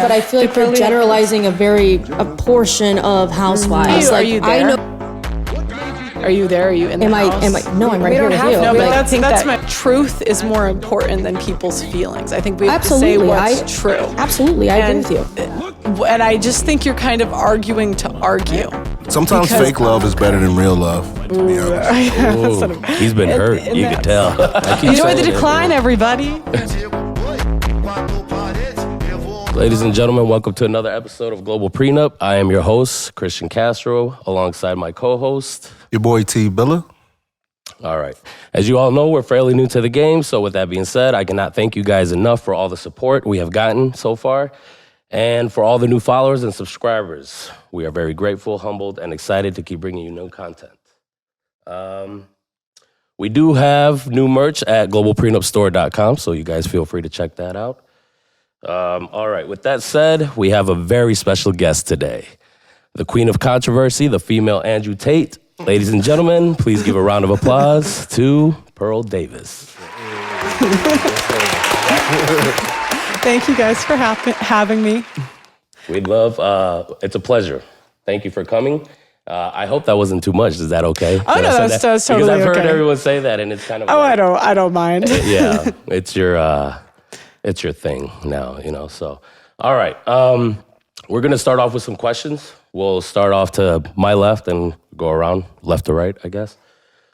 But I feel like you're generalizing a portion of housewives. Are you there? I know. Are you there? Are you in the house? No, I'm right here with you. No, but that's my truth is more important than people's feelings. I think we have to say what's true. Absolutely, I agree with you. And I just think you're kind of arguing to argue. Sometimes fake love is better than real love, to be honest. Ooh, he's been hurt. You can tell. Enjoy the decline, everybody. Ladies and gentlemen, welcome to another episode of Global Prenup. I am your host, Christian Castro, alongside my co-host, your boy T. Billa. All right. As you all know, we're fairly new to the game, so with that being said, I cannot thank you guys enough for all the support we have gotten so far, and for all the new followers and subscribers. We are very grateful, humbled, and excited to keep bringing you new content. We do have new merch at globalprenupstore.com, so you guys feel free to check that out. All right, with that said, we have a very special guest today. The queen of controversy, the female Andrew Tate. Ladies and gentlemen, please give a round of applause to Pearl Davis. Thank you guys for having me. We'd love, it's a pleasure. Thank you for coming. I hope that wasn't too much. Is that okay? Oh, no, that's totally okay. Because I've heard everyone say that, and it's kind of I don't mind. Yeah, it's your thing now, you know, so. All right, we're going to start off with some questions. We'll start off to my left and go around left to right, I guess.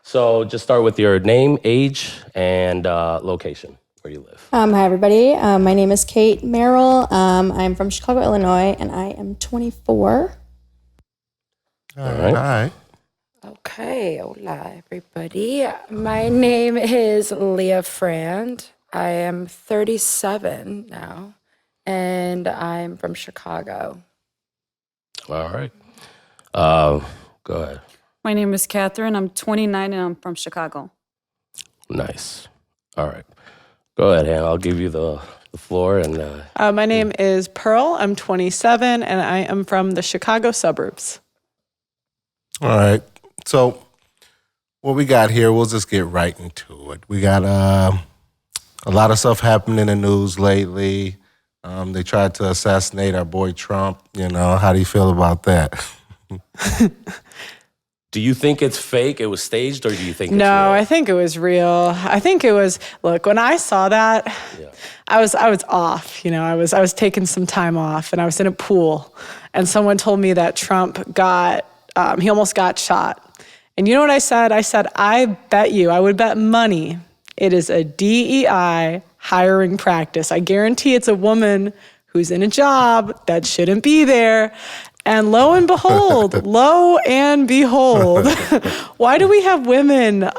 So just start with your name, age, and location, where you live. Hi, everybody. My name is Kate Merrill. I'm from Chicago, Illinois, and I am 24. All right. Okay, hola, everybody. My name is Leah Frand. I am 37 now, and I'm from Chicago. All right. Go ahead. My name is Catherine. I'm 29, and I'm from Chicago. Nice. All right. Go ahead, Hannah. I'll give you the floor. And my name is Pearl. I'm 27, and I am from the Chicago suburbs. All right. So what we got here, we'll just get right into it. We got a lot of stuff happening in the news lately. They tried to assassinate our boy Trump. You know, how do you feel about that? Do you think it's fake? It was staged, or do you think it's real? No, I think it was real. I think it was. Look, when I saw that, I was off. You know, I was taking some time off, and I was in a pool, and someone told me that Trump he almost got shot. And you know what I said? I said, I would bet money it is a DEI hiring practice. I guarantee it's a woman who's in a job that shouldn't be there. And lo and behold, why do we have women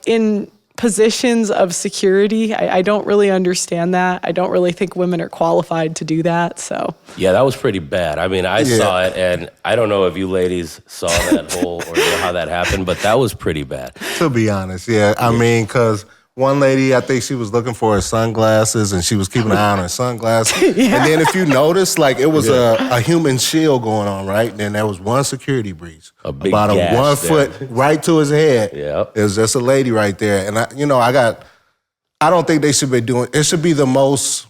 in positions of security? I don't really understand that. I don't really think women are qualified to do that. So yeah, that was pretty bad. I mean, I saw it, and I don't know if you ladies saw that whole or know how that happened, but that was pretty bad. To be honest, yeah. I mean, because one lady, I think she was looking for her sunglasses, and she was keeping an eye on her sunglasses. And then if you notice, like, it was a human shield going on, right? And then there was one security breach. A big about gash 1 foot right to his head. Yep. It was just a lady right there. And, I don't think they should be doing, it should be the most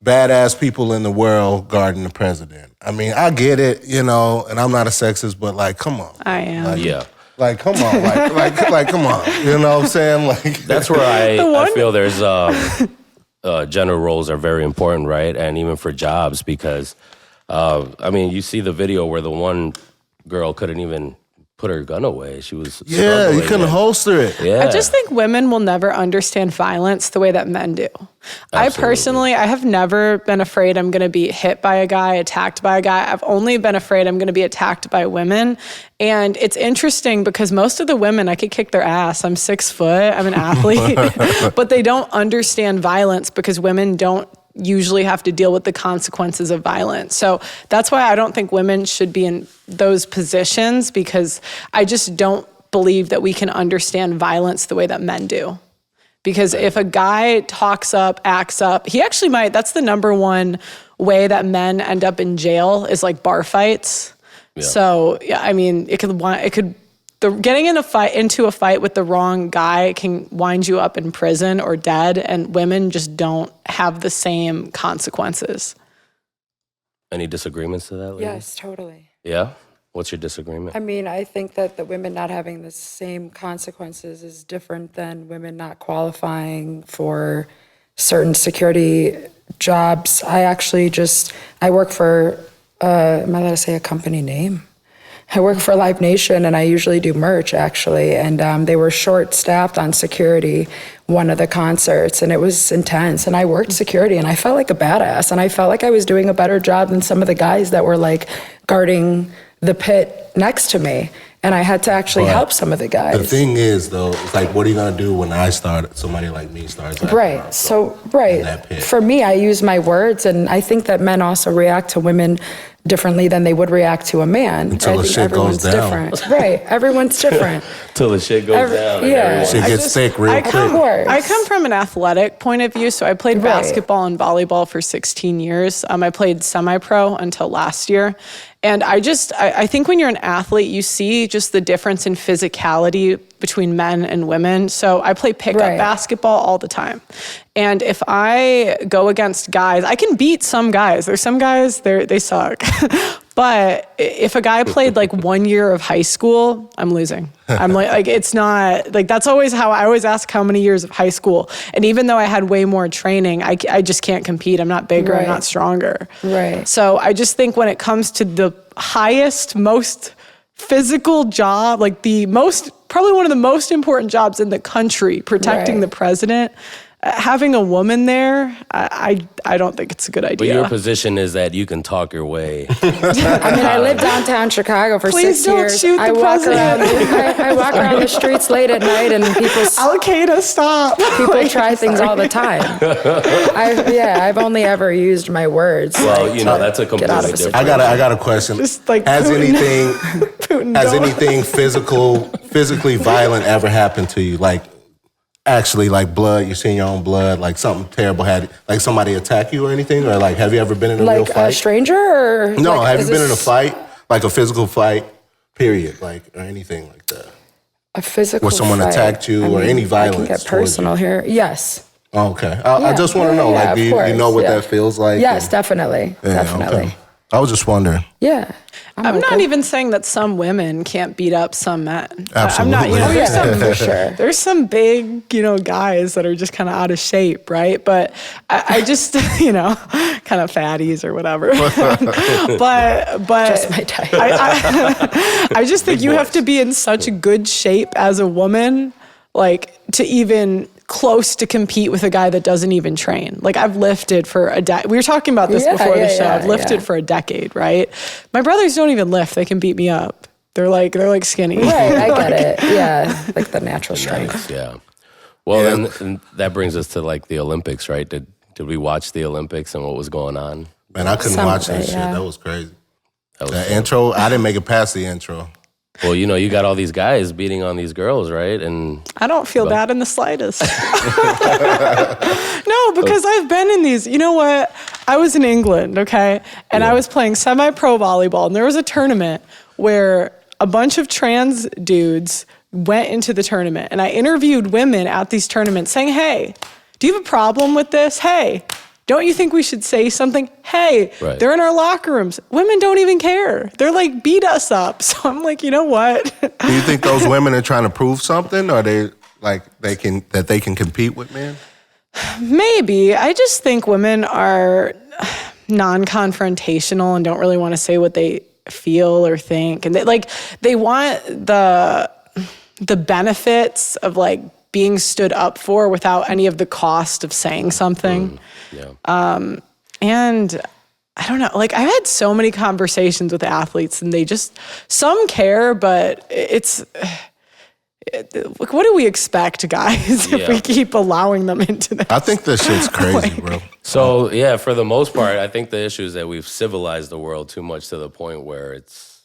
badass people in the world guarding the president. I mean, I get it, you know, and I'm not a sexist, but, like, come on. I am. Like, come on, like, come on. You know what I'm saying? Like, that's where I feel there's gender roles are very important, right? And even for jobs, because you see the video where the one girl couldn't even put her gun away. She was struggling. You couldn't holster it. Yeah. I just think women will never understand violence the way that men do. Absolutely. I have never been afraid I'm going to be hit by a guy, attacked by a guy. I've only been afraid I'm going to be attacked by women. And it's interesting because most of the women, I could kick their ass. I'm 6 foot, I'm an athlete, but they don't understand violence because women don't usually have to deal with the consequences of violence. So that's why I don't think women should be in those positions, because I just don't believe that we can understand violence the way that men do. Because if a guy talks up, acts up, he actually might, that's the number one way that men end up in jail is like bar fights. Yeah. So, yeah, I mean, it could getting into a fight with the wrong guy can wind you up in prison or dead, and women just don't have the same consequences. Any disagreements to that, lady? Yes, totally. Yeah? What's your disagreement? I mean, I think that the women not having the same consequences is different than women not qualifying for certain security jobs. I work for, am I allowed to say a company name? I work for Live Nation, and I usually do merch, actually. And they were short-staffed on security one of the concerts, and it was intense. And I worked security, and I felt like a badass. And I felt like I was doing a better job than some of the guys that were, like, guarding the pit next to me. And I had to actually help some of the guys. The thing is, though, it's like, what are you going to do when somebody like me starts? Right. So, for me, I use my words, and I think that men also react to women differently than they would react to a man. Until the shit goes down. Different. Right. Everyone's different. Till the shit goes down. Yeah. Shit gets thick real quick. I come from an athletic point of view, so I played basketball and volleyball for 16 years. I played semi-pro until last year. And I think when you're an athlete, you see just the difference in physicality between men and women. So I play pickup basketball all the time. And if I go against guys, I can beat some guys. There's some guys, they suck. But if a guy played like 1 year of high school, I'm losing. I'm like it's not, like that's always how I always ask how many years of high school. And even though I had way more training, I just can't compete. I'm not bigger, I'm not stronger. Right. So I just think when it comes to the highest, most physical job, like probably one of the most important jobs in the country, protecting the president, having a woman there, I don't think it's a good idea. But your position is that you can talk your way. I mean, I lived downtown Chicago for 6 years. Shoot the president. I walk around the streets late at night, and people... Al-Qaeda, stop. People try things all the time. I've only ever used my words. Well, that's a completely different... I got a question. Just like has Putin, anything physically violent ever happened to you? Like, actually, like blood, you seen your own blood, like something terrible like somebody attack you or anything? Or like, have you ever been in a real fight? Like a stranger or? No, have you been in a fight? Like a physical fight, period, like, or anything like that? A physical where someone fight. attacked you or any violence? I can get personal here. Yes. Okay. I just want to know, like, do you know what that feels like? Yes, definitely. Definitely. Okay. I was just wondering. Yeah. I'm not even saying that some women can't beat up some men. Absolutely. For sure. There's some big, guys that are just kind of out of shape, right? But I just, kind of fatties or whatever. but just my type. I just think you have to be in such good shape as a woman, like to even close to compete with a guy that doesn't even train. Like I've lifted for a decade. We were talking about this before the show. I've lifted for a decade, right? My brothers don't even lift. They can beat me up. They're like skinny. Right, I get it. Yeah, like the natural strength. Nice, yeah. Well, then that brings us to like the Olympics, right? Did we watch the Olympics and what was going on? Man, I couldn't watch that shit. That was crazy. That intro, I didn't make it past the intro. Well, you got all these guys beating on these girls, right? And I don't feel bad in the slightest. No, because I've been in these. You know what? I was in England, okay? And I was playing semi-pro volleyball, and there was a tournament where a bunch of trans dudes went into the tournament, and I interviewed women at these tournaments saying, hey, do you have a problem with this? Hey, don't you think we should say something? Hey, they're in our locker rooms. Women don't even care. They're like, beat us up. So I'm like, you know what? Do you think those women are trying to prove something? Or they like they can compete with men? Maybe. I just think women are non-confrontational and don't really want to say what they feel or think. And they want the benefits of like being stood up for without any of the cost of saying something. And I don't know, like I've had so many conversations with athletes and some care, but what do we expect, guys, if we keep allowing them into this? I think this shit's crazy, bro. So, for the most part, I think the issue is that we've civilized the world too much to the point where it's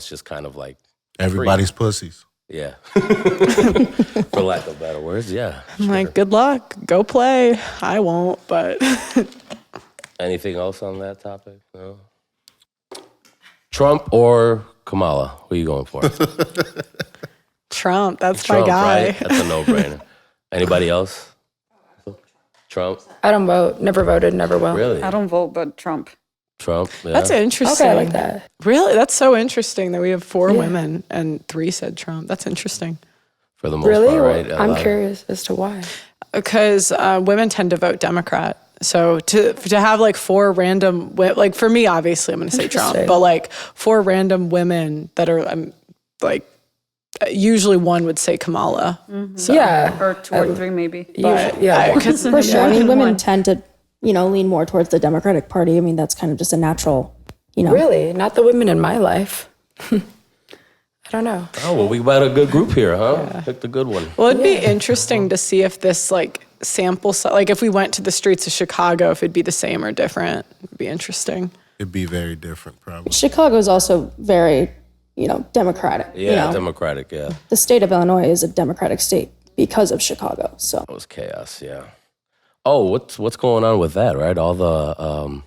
just kind of like everybody's pussies. Yeah. For lack of better words, yeah. I'm like, good luck. Go play. I won't, but... Anything else on that topic? No? Trump or Kamala? Who are you going for? Trump. That's Trump, my guy. right? That's a no-brainer. Anybody else? Trump? I don't vote. Never voted. Never will. Really? I don't vote, but Trump. Trump? Yeah. That's interesting. Okay, I like that. Really? That's so interesting that we have 4 women and 3 said Trump. That's interesting. For the most Really? part, right? I'm curious as to why. Because women tend to vote Democrat. So to have like 4 random, like for me, obviously I'm going to say Trump, Interesting. but like 4 random women that are like, usually one would say Kamala. So, Yeah. Or 2 or 3 maybe. but Yeah. because For sure. I mean, women tend to, lean more towards the Democratic Party. I mean, that's kind of just a natural, Really? Not the women in my life. I don't know. Oh, well, we got a good group here, huh? Picked a good one. Well, it'd be interesting to see if this like sample, like if we went to the streets of Chicago, if it'd be the same or different. It'd be interesting. It'd be very different, probably. Chicago's also very, Democratic. Yeah, Democratic, yeah. The state of Illinois is a Democratic state because of Chicago. So That was chaos, yeah. Oh, what's going on with that, right? All the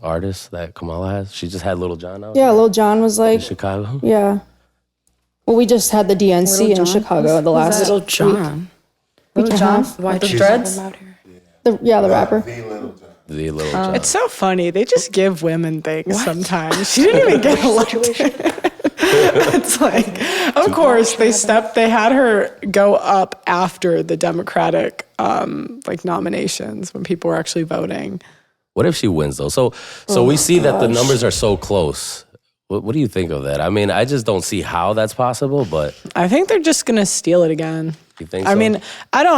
artists that Kamala has? She just had Little John out yeah, Lil Jon was in like, Chicago? yeah. Well, we just had the DNC Lil in Jon? Chicago the last Little John. Little John? Why With the did you dreads? have him out here? the rapper. The Little John. It's so funny. They just give women things sometimes. She didn't even get elected. It's like, of course, they had her go up after the Democratic like nominations when people were actually voting. What if she wins, though? So we see that the numbers are so close. What do you think of that? I mean, I just don't see how that's possible, but I think they're just going to steal it again. you think I so? mean,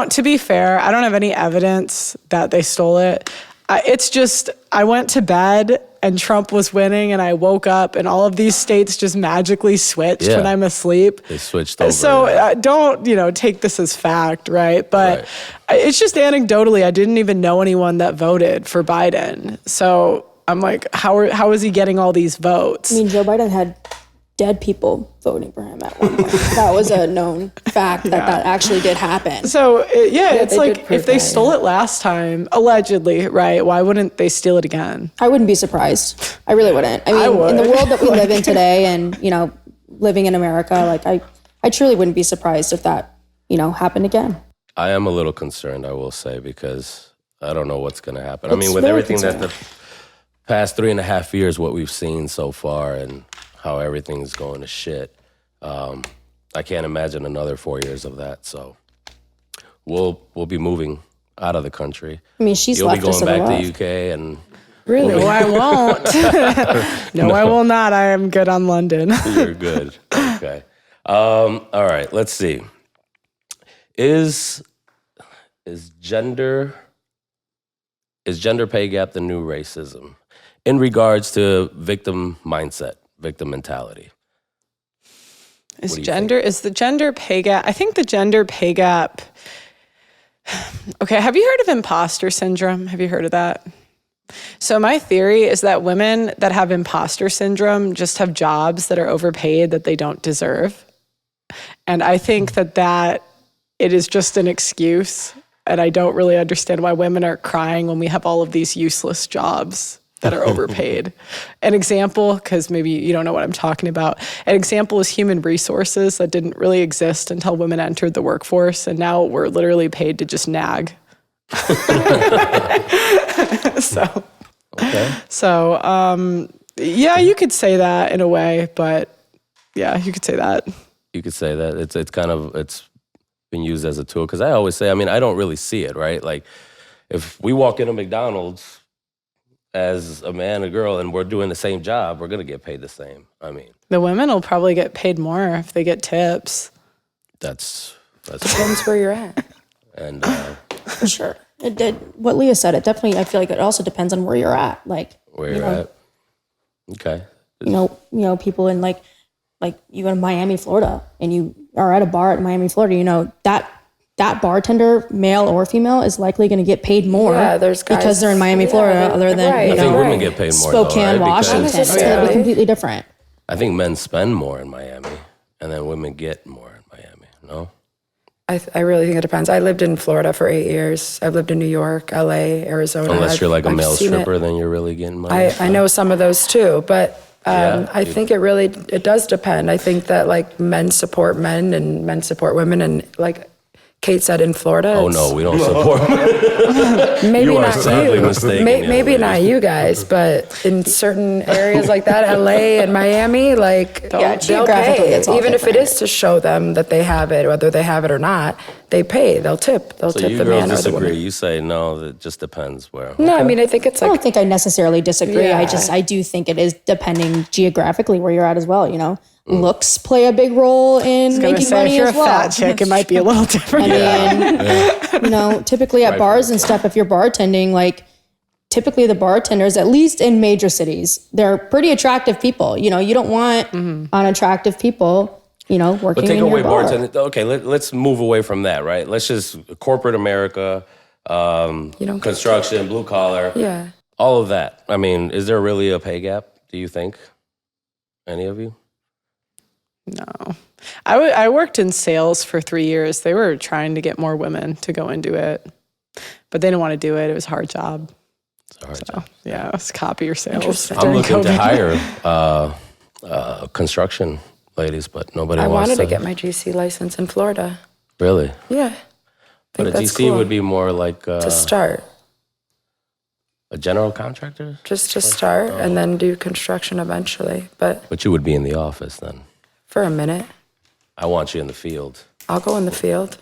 to be fair, I don't have any evidence that they stole it. It's just, I went to bed and Trump was winning and I woke up and all of these states just magically switched Yeah. when I'm asleep. They switched over. So yeah. don't, take this as fact, right? But it's just anecdotally, I didn't even know anyone that voted for Biden. So I'm like, how is he getting all these votes? I mean, Joe Biden had dead people voting for him at one point. That was a known fact that actually did happen. So it's they like did prove if they that, stole it last time, allegedly, right? Why wouldn't they steal it again? I wouldn't be surprised. I really wouldn't. I mean, in the world that we live in today and, living in America, like I truly wouldn't be surprised if that, happened again. I am a little concerned, I will say, because I don't know what's going to happen. I It's mean, with very everything that concerning. the past 3.5 years, what we've seen so far and how everything's going to shit, I can't imagine another 4 years of that. So we'll be moving out of the country. I mean, she's You'll be left us going to the back to left. UK and Really? No, I won't. No, I will not. I am good on London. you're good. Okay. All right, let's see. Is gender pay gap the new racism in regards to victim mindset, victim mentality? Is do you think? the gender pay gap? I think the gender pay gap. Okay, have you heard of imposter syndrome? Have you heard of that? So my theory is that women that have imposter syndrome just have jobs that are overpaid that they don't deserve. And I think that it is just an excuse. And I don't really understand why women are crying when we have all of these useless jobs that are overpaid. An example, because maybe you don't know what I'm talking about, an example is human resources that didn't really exist until women entered the workforce. And now we're literally paid to just nag. Yeah, you could say that in a way, but yeah, you could say that. You could say that it's been used as a tool, because I always say, I mean, I don't really see it, right? Like if we walk into McDonald's as a man, a girl, and we're doing the same job, we're gonna get paid the same. I mean, The women will probably get paid more if they get tips. that's Depends where you're at. and For sure. It did. What Leah said, it definitely, I feel like it also depends on where you're at. Like, where you're at. Okay. People in like you in Miami, Florida, and you are at a bar at Miami, Florida, that bartender, male or female, is likely going to get paid more Yeah, there's guys- because they're in Miami, Florida, yeah, other than, right. I think women Right. get paid more though, Spokane, right? Washington. Because It's going to be Yeah. completely different. I think men spend more in Miami, and then women get more in Miami. No. I really think it depends. I lived in Florida for 8 years. I've lived in New York, LA, Arizona. Unless you're like a I've male seen it. stripper, then you're really getting money. I know some of those too, but I think it does depend. I think that like men support men and men support women, and like Kate said in Florida. Oh no, we don't support. Maybe You are not sadly mistaken, Maybe young not lady. you guys, but in certain areas like that, LA and Miami, like they'll geographically, pay. it's all Even if it different. is to show them that they have it, whether they have it or not, they pay. They'll tip. They'll So tip you the girls man or the disagree. woman. You say no. That just depends where. No, I mean I think it's I like don't think I necessarily disagree. Yeah. I do think it is depending geographically where you're at as well. You know, looks play a big role in Gonna making say, money if you're as a well. fat chick, it might be a little different. I mean, you know, typically at bars and stuff, if you're bartending, like typically the bartenders, at least in major cities, they're pretty attractive people. You know, you don't want unattractive people, you know, working But take in away your bar. bartending. Okay, let's move away from that, right? Let's just corporate America, don't get construction, blue collar, yeah. all of that. I mean, is there really a pay gap? Do you think? Any of you? No. I worked in sales for 3 years. They were trying to get more women to go into it, but they didn't want to do it. It was a hard job. It's a hard So, job. yeah, it was copy or sales. Interesting. I'm during looking to COVID. hire construction ladies, but nobody I wants wanted to get my GC license in Florida. Really? Yeah. But a that's GC cool. would be more like To start. a general contractor? Just to start and then do construction eventually. But But you would be in the office then. for a minute, I want you in the field. I'll go in the field.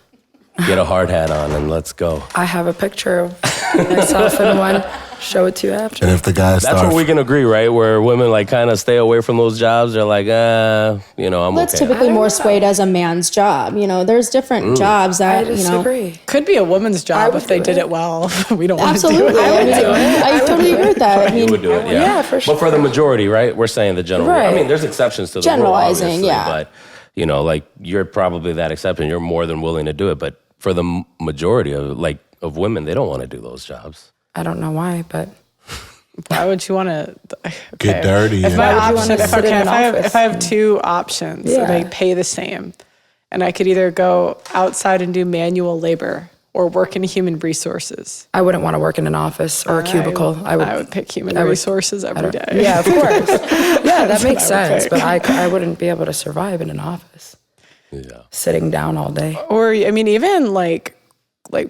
Get a hard hat on and let's go. I have a picture of myself in one. Show it to you after. And if the guy That's starts, where we can agree, right? Where women like kind of stay away from those jobs. They're like, you know, I'm That's okay. typically more swayed as a man's job. You know, there's different jobs I that, you know. disagree. Could be a woman's job would if they do did it. it well. We don't want to do Absolutely. it. I mean, I totally agree with that. I You mean, would do it, yeah. Yeah, for sure. But for the majority, right? We're saying the general. I Right. mean, there's exceptions to the rule, Generalizing, obviously, yeah. But you know, like you're probably that exception. You're more than willing to do it. But for the majority of women, they don't want to do those jobs. I don't know why, but Why would you want to Get dirty If and- my Why would you option, wanna if, sit in an office? if I have two options and they Yeah. pay the same, and I could either go outside and do manual labor or work in human resources. I wouldn't want to work in an office or a cubicle. I would pick human I would- resources every day. Yeah, of course. Yeah, that makes what I would sense. pick. But I wouldn't be able to survive in an office, Yeah. sitting down all day. Or I mean, even like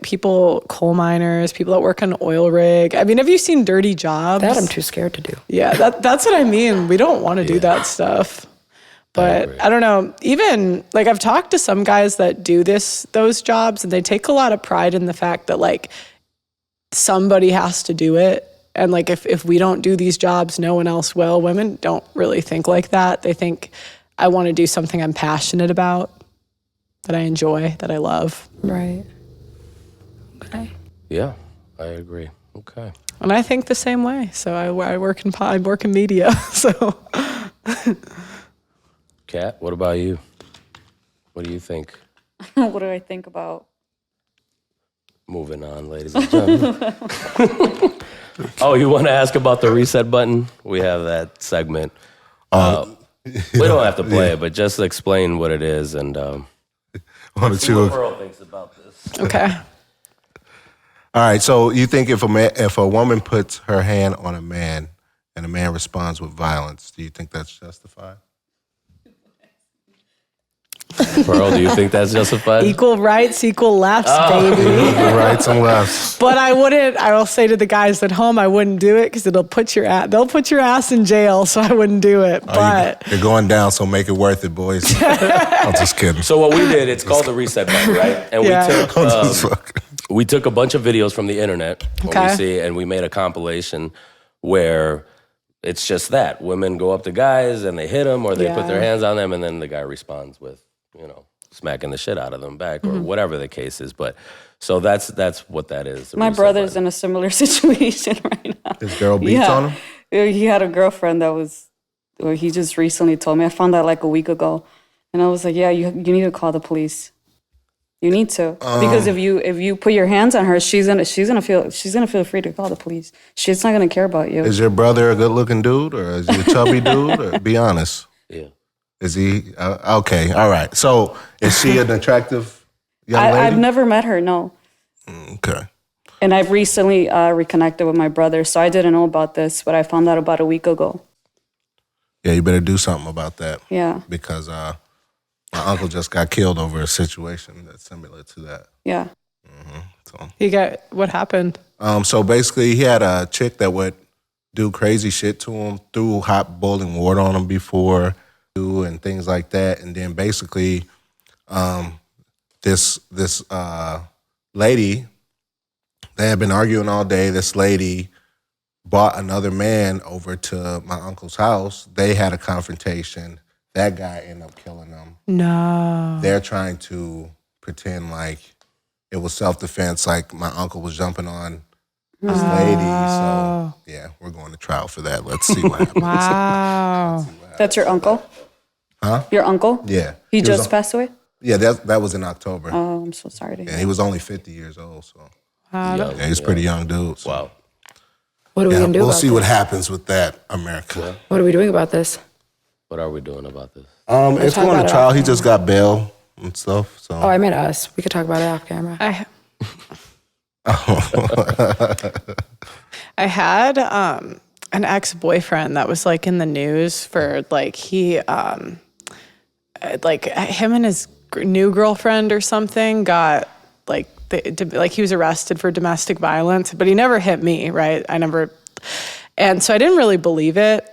people, coal miners, people that work on oil rig. I mean, have you seen Dirty Jobs? That I'm too scared to do. Yeah, that's what I mean. We don't want to do that stuff. But agree. I don't know. Even like I've talked to some guys that do those jobs, and they take a lot of pride in the fact that like somebody has to do it. And like if we don't do these jobs, no one else will. Women don't really think like that. They think I want to do something I'm passionate about, that I enjoy, that I love. Right. Okay. Yeah, I agree. Okay. And I think the same way. So I work in media. So Kat, what about you? What do you think? What do I think about? Moving on, ladies and gentlemen. Oh, you want to ask about the reset button? We have that segment. We don't have to play it, but just explain what it is and One or see two. what Pearl thinks about this. okay. All right. So you think if a woman puts her hand on a man and a man responds with violence, do you think that's justified? Pearl, do you think that's justified? Equal rights, equal lefts, baby. Right, some lefts. But I will say to the guys at home, I wouldn't do it because they'll put your ass in jail, so I wouldn't do it. But You're going down, so make it worth it, boys. I'm just kidding. So what we did, it's called the reset button, right? And Yeah. we took a bunch of videos from the internet, Okay. and we made a compilation where it's just that. Women go up to guys and they hit them or they put their hands on them and then the guy responds with, smacking the shit out of them back or whatever the case is. But so that's what that is. the My reset brother's button. in a similar situation right now. This girl beats on him? He had a girlfriend or he just recently told me. I found out like a week ago. And I was like, yeah, you need to call the police. You need to. Because if you put your hands on her, she's gonna feel free to call the police. She's not gonna care about you. Is your brother a good-looking dude, or is he a chubby dude? Or be honest. Yeah. Is he okay? All right. So is she an attractive young lady? I've never met her, no. Okay. And I've recently reconnected with my brother, so I didn't know about this, but I found out about a week ago. Yeah, you better do something about that. Yeah. Because my uncle just got killed over a situation that's similar to that. Yeah. So, What happened? so basically, he had a chick that would do crazy shit to him, threw hot boiling water on him before, and things like that. And then basically, this lady, they had been arguing all day. This lady brought another man over to my uncle's house. They had a confrontation. That guy ended up killing them. No. They're trying to pretend like it was self-defense, like my uncle was jumping on this lady. So, yeah, we're going to trial for that. Let's see what happens. Wow. That's your uncle? Huh? Your uncle? Yeah. He just passed away? Yeah, that was in October. Oh, I'm so sorry to hear. And he was only 50 years old, so Wow. yeah, he's a pretty young dude. So. Wow. What are we going to do We'll about see this? what happens with that, America. What are we doing about this? What are we doing about this? It's talk going about to it trial. off He just got bail and stuff. So Oh, I meant us. We could talk about it off camera. I had an ex-boyfriend that was like in the news for like him and his new girlfriend or something got like he was arrested for domestic violence, but he never hit me, right? And so I didn't really believe it.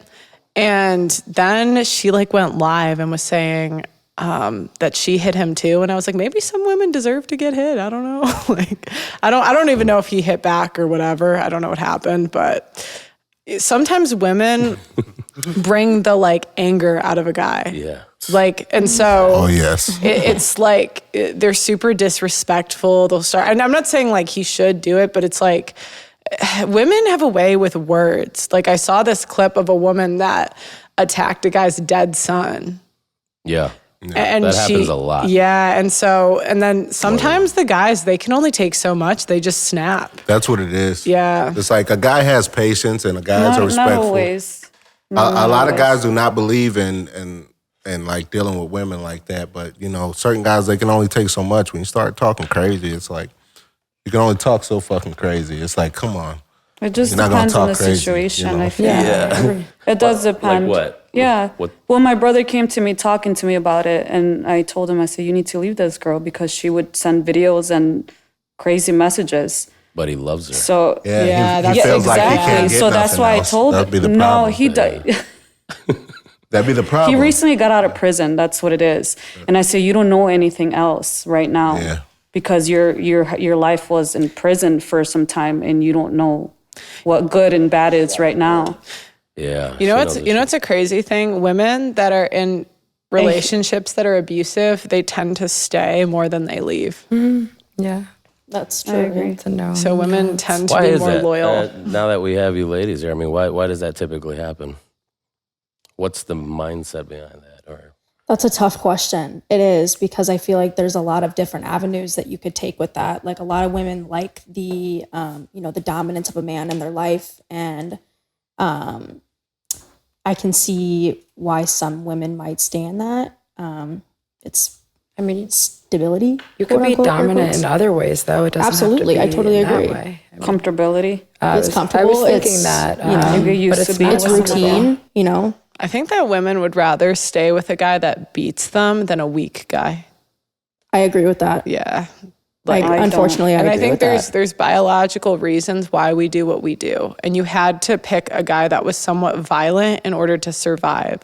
And then she like went live and was saying that she hit him too. And I was like, maybe some women deserve to get hit. I don't know. Like, I don't even know if he hit back or whatever. I don't know what happened, but sometimes women bring the like anger out of a guy. Yeah. Like, and so oh yes, it's like they're super disrespectful. They'll start, and I'm not saying like he should do it, but it's like women have a way with words. Like I saw this clip of a woman that attacked a guy's dead son. Yeah. And that happens a lot. Yeah. And then sometimes the guys, they can only take so much. They just snap. that's what it is. Yeah. It's like a guy has patience and a guy has a Not respectful. always. A lot of guys do not believe in like dealing with women like that, but you know, certain guys, they can only take so much. When you start talking crazy, it's like you can only talk so fucking crazy. It's like, come on. It just You're not gonna depends on talk the crazy, situation, you know? I feel. Yeah. It does depend. Like what? Yeah. What? Well, my brother came to me talking to me about it, and I told him, I said, you need to leave this girl because she would send videos and crazy messages. But he loves her. So Yeah, he that's feels like he exactly. can't get So that's nothing why else. I told That'd be the him. No, problem. he died. That'd be the problem. He recently got out of prison. That's what it is. And I say, you don't know anything else right now. Yeah. Because your life was in prison for some time, and you don't know what good and bad is right now. Yeah. You know, it's a crazy thing. Women that are in relationships that are abusive, they tend to stay more than they leave. Yeah. That's I true. agree. To know. So women tend to Why be is more that? loyal. Now that we have you ladies here, I mean, why does that typically happen? What's the mindset behind that? Or That's a tough question. It is, because I feel like there's a lot of different avenues that you could take with that. Like a lot of women like the, the dominance of a man in their life. And I can see why some women might stay in that. It's stability. You could be quote-unquote, air dominant quotes. in other ways, though. It doesn't Absolutely, have I to be totally in that agree. way. Comfortability. It's comfortable. I was thinking it's, that. You get used but to it's being not It's with comfortable. routine, I think that women would rather stay with a guy that beats them than a weak guy. I agree with that. Yeah. Like, I don't. unfortunately, I And I agree think with that. there's biological reasons why we do what we do. And you had to pick a guy that was somewhat violent in order to survive.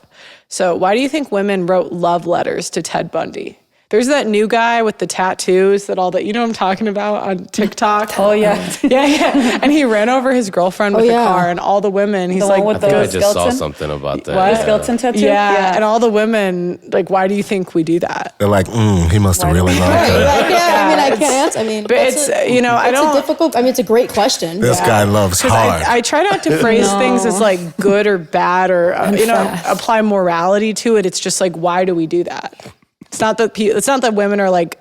So why do you think women wrote love letters to Ted Bundy? There's that new guy with the tattoos that you know what I'm talking about on TikTok? Oh, yeah. Yeah. And he ran over his girlfriend with a yeah. car, and all the women, he's The like, one with I think I the just saw skeleton? something about that. What? The skeleton tattoo? yeah. And all the women, like, why do you think we do that? They're like, he must have really loved Right, her. like, I can't answer. But that's it's, I it's don't. a difficult. It's a great question. This guy loves hard. I try not to phrase things as like good or bad or apply morality to it. It's just like, why do we do that? It's not that women are like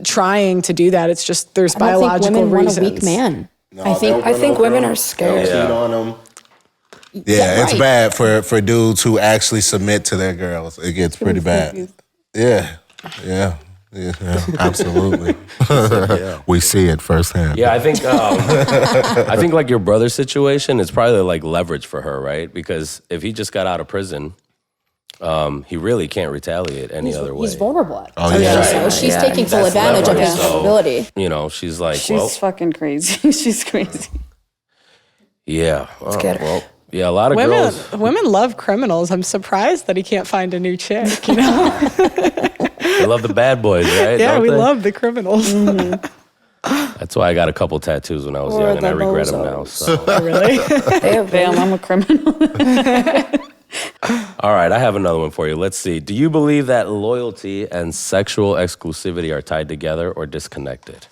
trying to do that. It's just there's I don't biological think women reasons. want a weak man. No, I think women are scared. Cheat on them. Yeah, it's right. bad for dudes who actually submit to their girls. It gets pretty bad. Yeah. Yeah, absolutely. We see it firsthand. Yeah, I think like your brother's situation is probably like leverage for her, right? Because if he just got out of prison, he really can't retaliate any other way. He's vulnerable. Oh, yeah. So she's taking full That's advantage of leverage. his So, vulnerability. You know, she's like, She's fucking crazy. She's crazy. yeah. get her. Well, yeah, a lot of girls. Women love criminals. I'm surprised that he can't find a new chick, you know? They love the bad boys, right? Yeah, Don't we they? love the criminals. That's why I got a couple tattoos when I was young, and I regret them now. So. Really? Damn, I'm a criminal. All right, I have another one for you. Let's see. Do you believe that loyalty and sexual exclusivity are tied together or disconnected?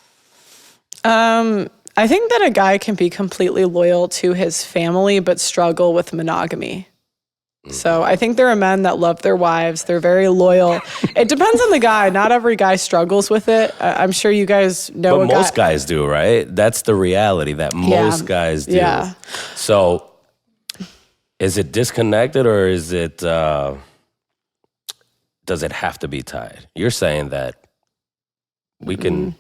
I think that a guy can be completely loyal to his family but struggle with monogamy. So I think there are men that love their wives. They're very loyal. It depends on the guy. Not every guy struggles with it. I'm sure you guys know But a guy. most guys do, right? That's the reality that most guys do. Yeah. So is it disconnected or is it, does it have to be tied? You're saying that we can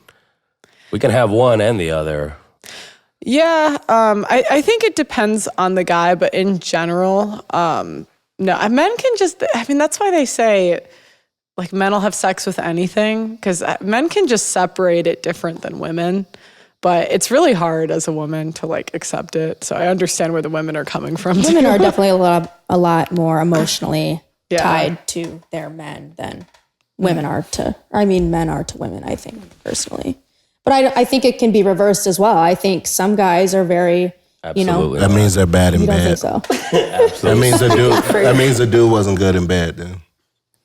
have one and the other. Yeah, I think it depends on the guy, but in general, no, men can just, I mean, that's why they say, like, men will have sex with anything, because men can just separate it different than women, but it's really hard as a woman to, like, accept it, so I understand where the women are coming from. Women are definitely a lot more emotionally Yeah. tied to their men than men are to women, I think, personally. But I think it can be reversed as well. I think some guys are very, Absolutely. That means they're bad in you don't bed. think so. That means the dude wasn't good in bed then.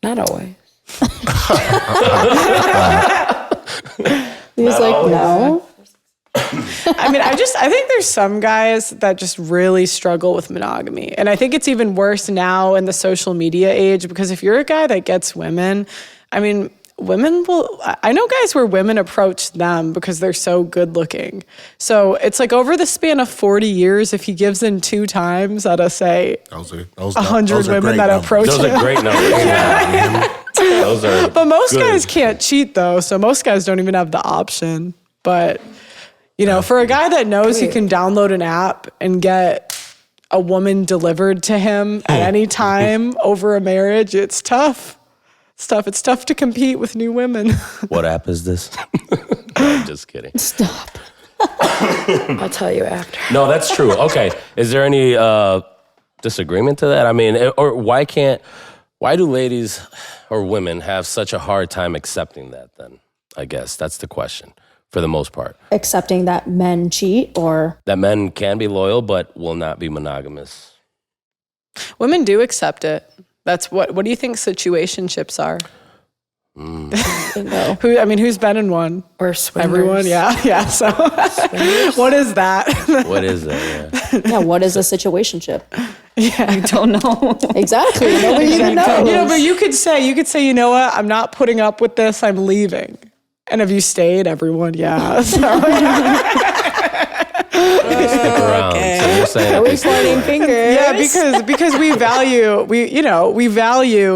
Not always. He's like, no. I mean, I think there's some guys that just really struggle with monogamy. And I think it's even worse now in the social media age, because if you're a guy that gets women, I mean, I know guys where women approach them because they're so good looking. So it's like over the span of 40 years, if he gives in 2 times out of, say, 100 women that approach him. Those are great numbers. Those are But most good. guys can't cheat, though. So most guys don't even have the option. But, you know, for a guy that knows he can download an app and get a woman delivered to him at any time over a marriage, it's tough. It's tough to compete with new women. What app is this? No, I'm just kidding. Stop. I'll tell you after. No, that's true. Okay. Is there any disagreement to that? I mean, or why do ladies or women have such a hard time accepting that then? I guess that's the question for the most part. Accepting that men cheat or... That men can be loyal but will not be monogamous. Women do accept it. That's what do you think situationships are? Bingo. Who's been in one? Or swingers. Everyone, yeah. So what is that? What is that? Yeah, what is a situationship? You don't know. Exactly. Nobody even knows. You know, but you could say, you know what? I'm not putting up with this. I'm leaving. And have you stayed? Everyone, yeah. So, Stick around. So you're saying Are we pointing fingers? yeah, because we value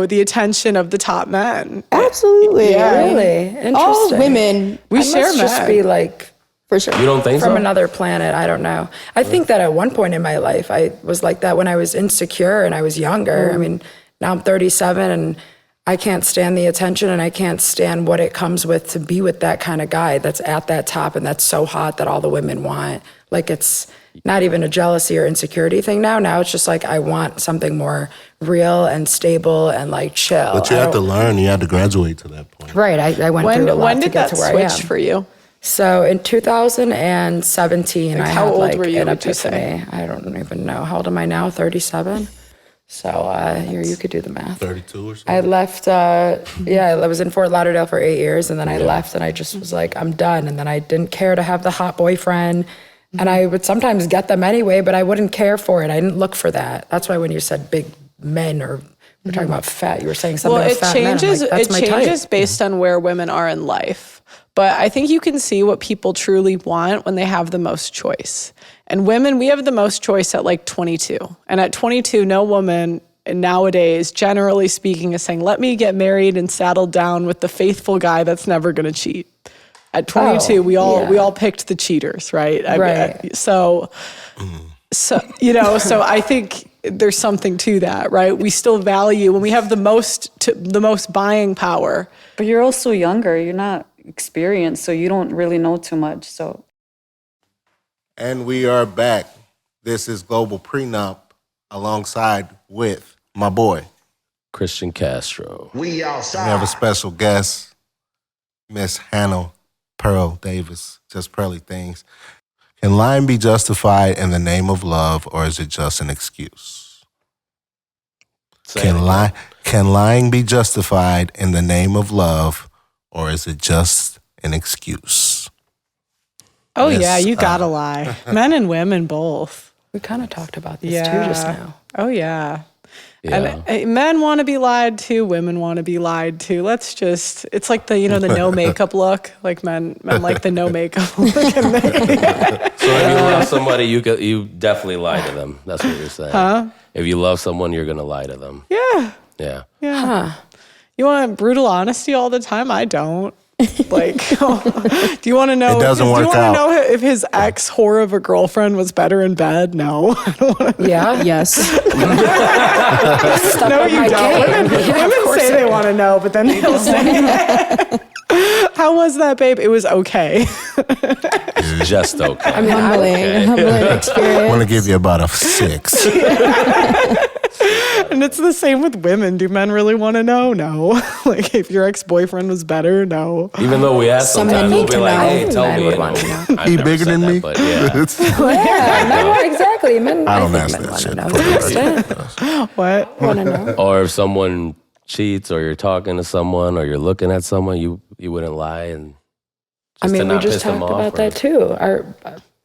the attention of the top men. Absolutely. Yeah. Really? Interesting. All women, We I share must just men. be like for sure. You don't think from so? another planet. I don't know. I think that at one point in my life, I was like that when I was insecure and I was younger. I mean, now I'm 37 and I can't stand the attention and I can't stand what it comes with to be with that kind of guy that's at that top and that's so hot that all the women want. Like, it's not even a jealousy or insecurity thing now. Now it's just like I want something more real and stable and like chill. But you have to learn. You have to graduate to that point. Right. I went through a lot When to did get that to where I am. switch for you? So in 2017, I how had old like were you, an would you say? epiphany. I don't even know. How old am I now? 37? So you could do the math. 32 or something. I left, I was in Fort Lauderdale for 8 years, and then I left, and I just was like, I'm done. And then I didn't care to have the hot boyfriend, and I would sometimes get them anyway, but I wouldn't care for it. I didn't look for that. That's why when you said big men or we're talking about fat, you were saying something Well, about fat men. I'm like, that's my changes type. based on where women are in life. But I think you can see what people truly want when they have the most choice. And women, we have the most choice at like 22. And at 22, no woman nowadays, generally speaking, is saying, let me get married and settled down with the faithful guy that's never going to cheat. At 22, we all picked the cheaters, right? So I think there's something to that, right? We still value when we have the most buying power. But you're also younger. You're not experienced, so you don't really know too much. So. And we are back. This is Global Prenup alongside with my boy, Christian Castro. We have a special guest, Miss Hannah Pearl Davis, just Pearly Things. Can lying be justified in the name of love, or is it just an excuse? Can lying be justified in the name of love, or is it just an excuse? Oh, yeah, you gotta lie. Men and women both. We kind of talked about this too just now. Oh, yeah. And men want to be lied to, women want to be lied to. It's like the no makeup look. Like men like the no makeup look. So if you love somebody, you definitely lie to them. That's what you're saying. Huh? If you love someone, you're going to lie to them. Yeah. Yeah. Huh. You want brutal honesty all the time? I don't. Like, do you want to know? It doesn't work out. Do you want to know if his ex whore of a girlfriend was better in bed? No, I don't want to. Yeah. Yes. No, you don't. Women say they want to know, but then they'll say, "How was that, babe? It was okay." Just okay. I'm humbling experience. I want to give you about a 6. And it's the same with women. Do men really want to know? No. Like, if your ex-boyfriend was better? No. Even though we ask Some men sometimes, we'll need be to like, know. hey, tell Men me. would want to know. He bigger than me? But yeah. Yeah, exactly. Men, I don't think ask men that want shit. to know. To an extent. What? Want to know? Or if someone cheats, or you're talking to someone, or you're looking at someone, you wouldn't lie. And We just talked about that too.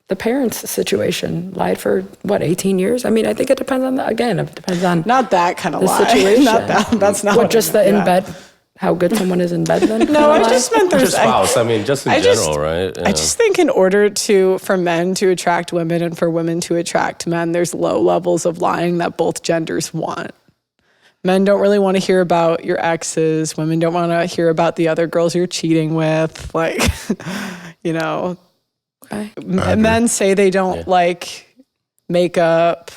The parents' situation, lied for what, 18 years? I mean, I think it depends on it depends on Not that kind of the lie. situation. Not that. That's not what what just the in bed, how good someone is in bed then. No, I just meant there's. Just spouse. I mean, just in general, right? I just think in order for men to attract women and for women to attract men, there's low levels of lying that both genders want. Men don't really want to hear about your exes. Women don't want to hear about the other girls you're cheating with. Like, men say they don't like makeup,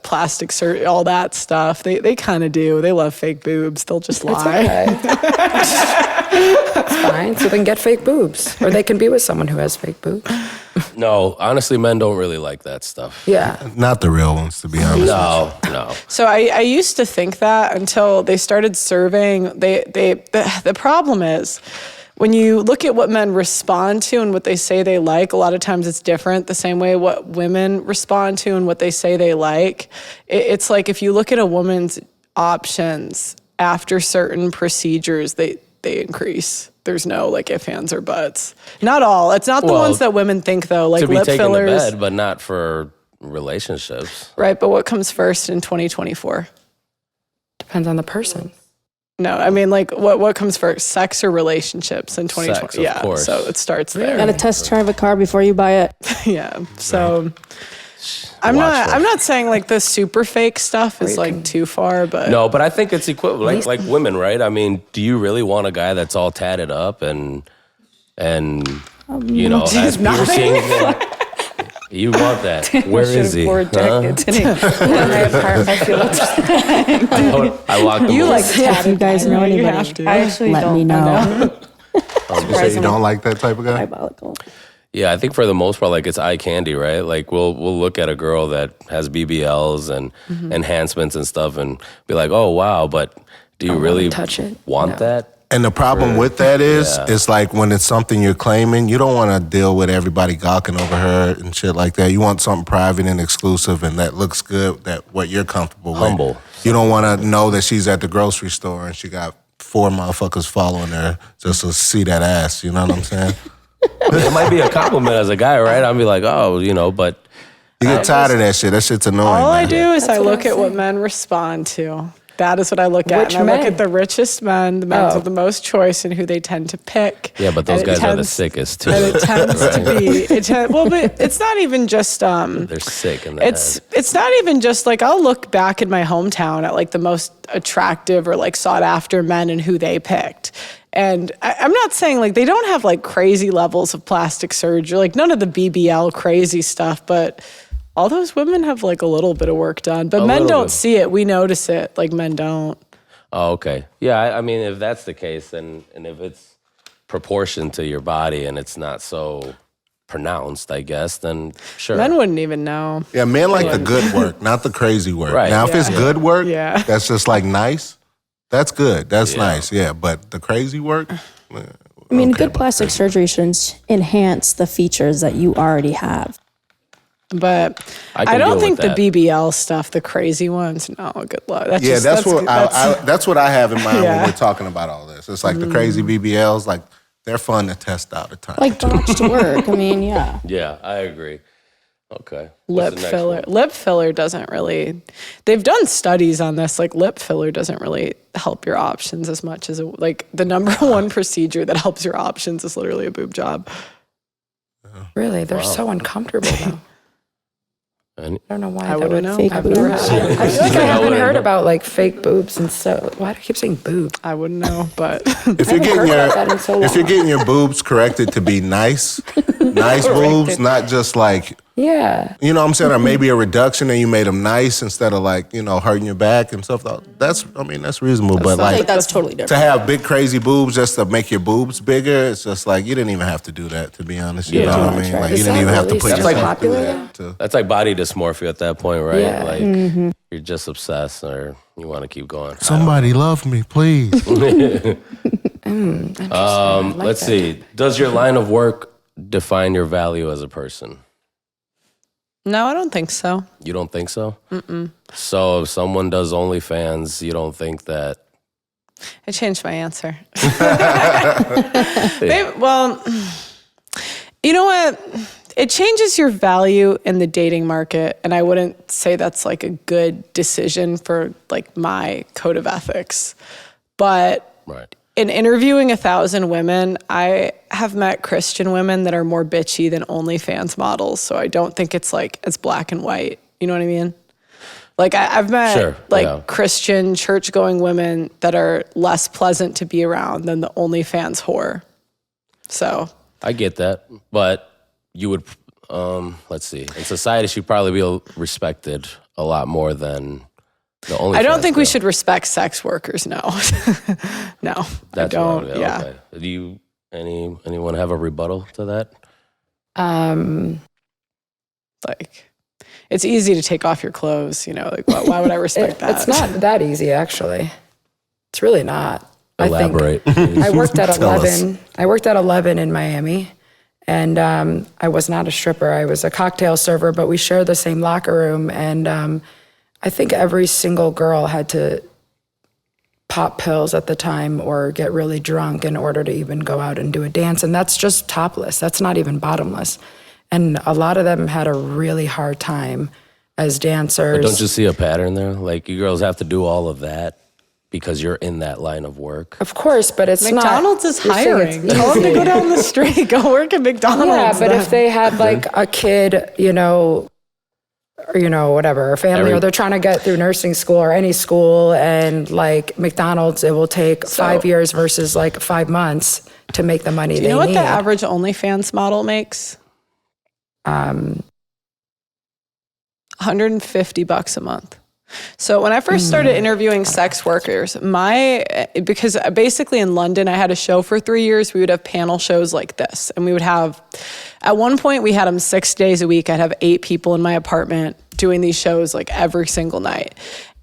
plastic surgery, all that stuff. They kind of do. They love fake boobs. They'll just lie. That's fine. So then get fake boobs, or they can be with someone who has fake boobs. No, honestly, men don't really like that stuff. Yeah. Not the real ones, to be honest. No. So I used to think that until they started serving. The problem is, when you look at what men respond to and what they say they like, a lot of times it's different. The same way what women respond to and what they say they like. It's like if you look at a woman's options after certain procedures, they increase. There's no like ifs, ands, or buts. Not all. It's not the ones that women think though, like to be lip taken fillers. to bed, but not for relationships. Right, but what comes first in 2024? Depends on the person. No, I mean, like, what comes first, sex or relationships in 2020? Sex, of yeah, course. so it starts there. Got to test drive a car before you buy it. Yeah, so I'm not saying like the super fake stuff is like too far, but No, but I think it's equivalent, like women, right? I mean, do you really want a guy that's all tatted up and has piercings? You want that? Where is he? Poor jacket. I locked him. you up. like If you guys know you anybody, have to. I actually let don't. me know. You say you don't like that type of guy? Diabolical. Yeah, I think for the most part, like it's eye candy, right? Like we'll look at a girl that has BBLs and enhancements and stuff, and be like, oh wow, but do you really touch it? want that? And the problem with that is, it's like when it's something you're claiming, you don't want to deal with everybody gawking over her and shit like that. You want something private and exclusive and that looks good, that what you're comfortable Humble. with. You don't want to know that she's at the grocery store and she got 4 motherfuckers following her just to see that ass. You know what I'm saying? It might be a compliment as a guy, right? I'll be like, oh, but You get tired of that shit. That shit's annoying. All I man. do is I look at what men respond to. That is what I look at. Which and I look men? at the richest men, the men with the most choice, and who they tend to pick. Yeah, but those And it guys are the tends- sickest too. And it tends to be, well, but it's not even just, They're sick in the it's not even just like, I'll look back in my hometown at like the most attractive or like sought after men and who they picked. And I'm not saying like they don't have like crazy levels of plastic surgery, like none of the BBL crazy stuff, but all those women have like a little bit of work done. But men don't see it. We notice it. Like men don't. Oh, okay. Yeah, I mean, if that's the case, and if it's proportioned to your body and it's not so pronounced, I guess, then sure. Men wouldn't even know. Yeah, men like the good work, not the crazy work. Right. Now, if it's good work, Yeah. that's just like nice, that's good. That's nice, yeah. But the crazy work, I mean, good plastic surgery should enhance the features that you already have. But I I can don't deal think with the that. BBL stuff, the crazy ones, no, good luck. That's yeah, just, that's what I have in mind Yeah. when we're talking about all this. It's like the crazy BBLs, like they're fun to test out at times. Like botched work. I mean, yeah. Yeah, I agree. Okay. What's lip the next filler. one? Lip filler doesn't really, they've done studies on this, like lip filler doesn't really help your options as much as, like the number one procedure that helps your options is literally a boob job. Really, they're so uncomfortable though. And I don't know why. I that wouldn't would- know. Fake I've never boobs. had. I feel like I I haven't wouldn't heard know. about like fake boobs and so. Why do I keep saying boob? I wouldn't know, but if you're getting heard about that in so if you're long. getting your boobs corrected to be nice boobs, not just like, Yeah. you know what I'm saying, or maybe a reduction and you made them nice instead of like, you know, hurting your back and stuff. That's reasonable. But I think like that's totally to different. have big crazy boobs just to make your boobs bigger, it's just like you didn't even have to do that, to be honest. You Yeah. know what I Too much, mean? right? Like Is you didn't that even have to really put so yourself popular through though? that. To, That's like body dysmorphia at that point, right? Yeah. Like Mm-hmm. you're just obsessed or you want to keep going. Somebody love me, please. Let's see. Does your line of work define your value as a person? no, I don't think so. You don't think so? Mm-mm. So if someone does OnlyFans, you don't think that... I changed my answer. Well, you know what? It changes your value in the dating market, and I wouldn't say that's like a good decision for like my code of ethics. But Right. in interviewing 1,000 women, I have met Christian women that are more bitchy than OnlyFans models. So I don't think it's like as black and white. You know what I mean? Like I've met Christian church-going women that are less pleasant to be around than the OnlyFans whore. So I get that. But you would, let's see. In society, she'd probably be respected a lot more than the OnlyFans. I don't think we girl. should respect sex workers. No, no, I That's don't. wrong. Yeah. Okay. Do you, anyone have a rebuttal to that? Like, it's easy to take off your clothes. You know, like why would I respect that? It's not that easy, actually. It's really not. Elaborate. I worked at Tell us. 11. I worked at 11 in Miami, and I was not a stripper. I was a cocktail server, but we shared the same locker room. And I think every single girl had to pop pills at the time or get really drunk in order to even go out and do a dance. And that's just topless. That's not even bottomless. And a lot of them had a really hard time as dancers. Don't you see a pattern there? Like you girls have to do all of that because you're in that line of work. Of course, but it's McDonald's not. is you're saying hiring. it's Tell them to easy. go down the street, go work at McDonald's. Yeah, but then. if they had like a kid, or, whatever, a family, or they're trying to get through nursing school or any school, and like McDonald's, it will take 5 years versus like 5 months to make the money Do they you know what need. the average OnlyFans model makes? $150 a month. So when I first started interviewing sex workers, because basically in London, I had a show for 3 years. We would have panel shows like this. And we would have, at one point we had them 6 days a week. I'd have 8 people in my apartment doing these shows like every single night.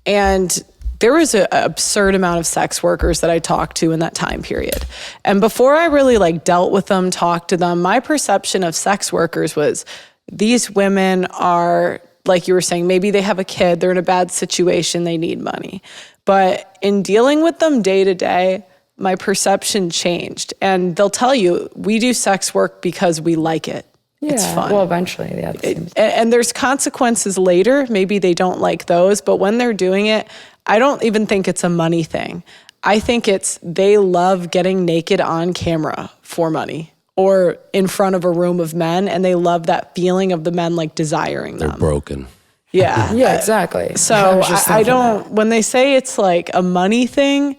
And there was an absurd amount of sex workers that I talked to in that time period. And before I really like dealt with them, talked to them, my perception of sex workers was these women are, like you were saying, maybe they have a kid, they're in a bad situation, they need money. But in dealing with them day to day, my perception changed. And they'll tell you, we do sex work because we like it. It's fun. Well, eventually, yeah. And there's consequences later. Maybe they don't like those, but when they're doing it, I don't even think it's a money thing. I think it's they love getting naked on camera for money or in front of a room of men, and they love that feeling of the men like desiring them. They're broken. Yeah. Yeah, exactly. So I don't, when they say it's like a money thing,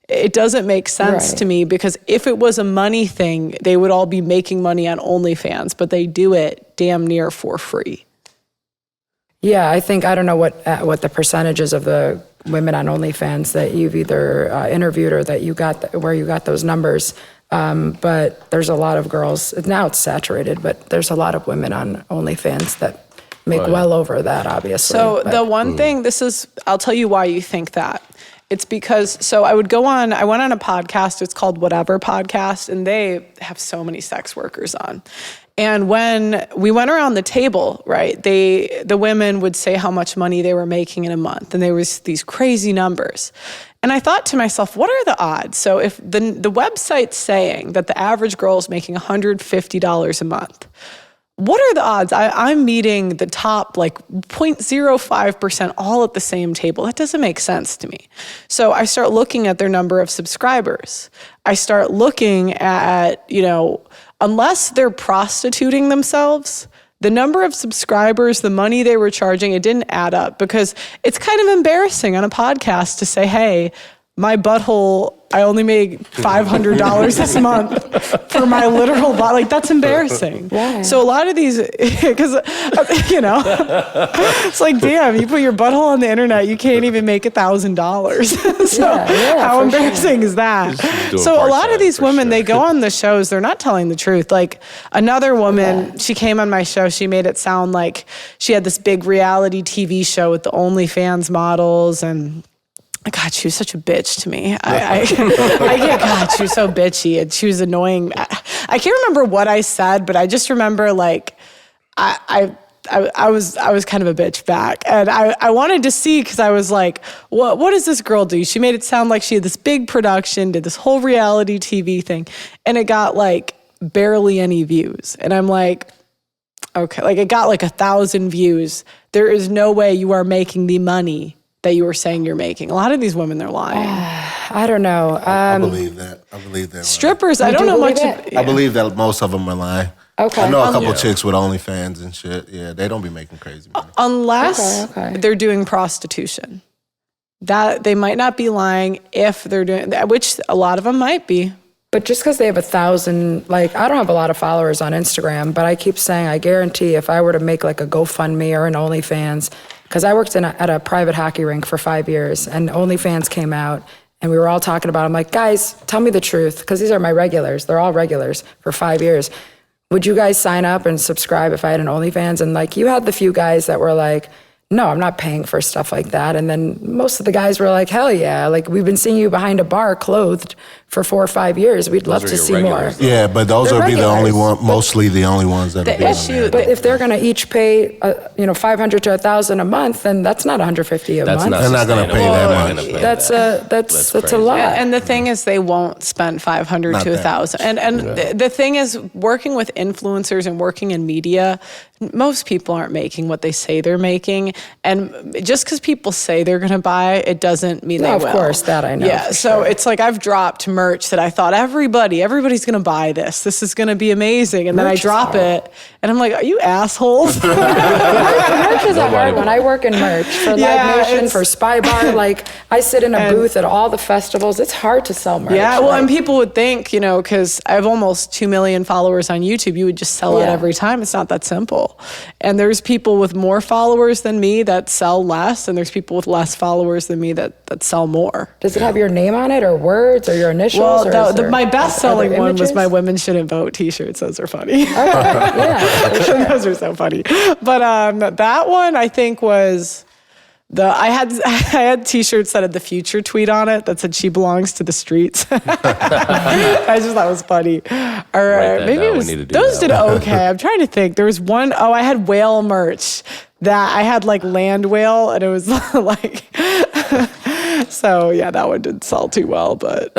it doesn't make sense to me, because if it was a money thing, they would all be making money on OnlyFans, but they do it damn near for free. Yeah, I think, I don't know what the percentages of the women on OnlyFans that you've either interviewed or that you got, where you got those numbers. But there's a lot of girls, now it's saturated, but there's a lot of women on OnlyFans that make well over that, obviously. So the one thing, I'll tell you why you think that. It's because, so I went on a podcast, it's called Whatever Podcast, and they have so many sex workers on. And when we went around the table, right, the women would say how much money they were making in a month, and there was these crazy numbers. And I thought to myself, what are the odds? So if the website's saying that the average girl is making $150 a month, what are the odds I'm meeting the top like 0.05% all at the same table? That doesn't make sense to me. So I start looking at their number of subscribers. I start looking at, unless they're prostituting themselves, the number of subscribers, the money they were charging, it didn't add up, because it's kind of embarrassing on a podcast to say, hey, my butthole, I only make $500 this month for my literal body. Like, that's embarrassing. Why? So a lot of these, because, it's like, damn, you put your butthole on the internet, you can't even make $1,000. So how embarrassing is that? So a lot of these women, they go on the shows, they're not telling the truth. Like another woman, she came on my show, she made it sound like she had this big reality TV show with the OnlyFans models, and God, she was such a bitch to me. God, she was so bitchy, and she was annoying. I can't remember what I said, but I just remember like I was kind of a bitch back, and I wanted to see, because I was like, what does this girl do? She made it sound like she had this big production, did this whole reality TV thing, and it got like barely any views. And I'm like, okay, like it got like 1,000 views. There is no way you are making the money that you were saying you're making. A lot of these women, they're lying. I don't know. I believe that. I believe that. Strippers, I don't know much. I believe that most of them are lying. Okay. I know a couple chicks with OnlyFans and shit. Yeah, they don't be making crazy money. Unless they're doing prostitution. That they might not be lying if they're doing that, which a lot of them might be. But just because they have 1,000, like, I don't have a lot of followers on Instagram, but I keep saying, I guarantee if I were to make like a GoFundMe or an OnlyFans, because I worked at a private hockey rink for 5 years, and OnlyFans came out, and we were all talking about it. I'm like, guys, tell me the truth, because these are my regulars. They're all regulars for 5 years. Would you guys sign up and subscribe if I had an OnlyFans? And like, you had the few guys that were like, no, I'm not paying for stuff like that. And then most of the guys were like, hell yeah. Like, we've been seeing you behind a bar clothed for 4 or 5 years. We'd love to see more. Yeah, but those would be the only one, mostly the only ones that are doing that. But if they're going to each pay, $500 to $1,000 a month, then that's not $150 a month. They're not going to pay that much. That's a lot. And the thing is, they won't spend $500 to $1,000. And the thing is, working with influencers and working in media, most people aren't making what they say they're making. And just because people say they're going to buy, it doesn't mean they will. Of course, that I know. Yeah, so it's like I've dropped merch that I thought everybody's going to buy this. This is going to be amazing. And then I drop it, and I'm like, are you assholes? Merch is a hard one. I work in merch for Live Nation, for Spy Bar. Like, I sit in a booth at all the festivals. It's hard to sell merch. Yeah, well, and people would think, because I have almost 2 million followers on YouTube, you would just sell it every time. It's not that simple. And there's people with more followers than me that sell less, and there's people with less followers than me that sell more. Does it have your name on it, or words, or your initials? Well, my best-selling one was my Women Shouldn't Vote t-shirts. Those are funny. Okay, yeah. Sure. Those are so funny. But that one, I think, was... I had t-shirts that had the future tweet on it that said she belongs to the streets. I just thought it was funny. Or maybe it was, those did okay. I'm trying to think. There was one, I had whale merch that I had like land whale, and it was like So yeah, that one didn't sell too well, but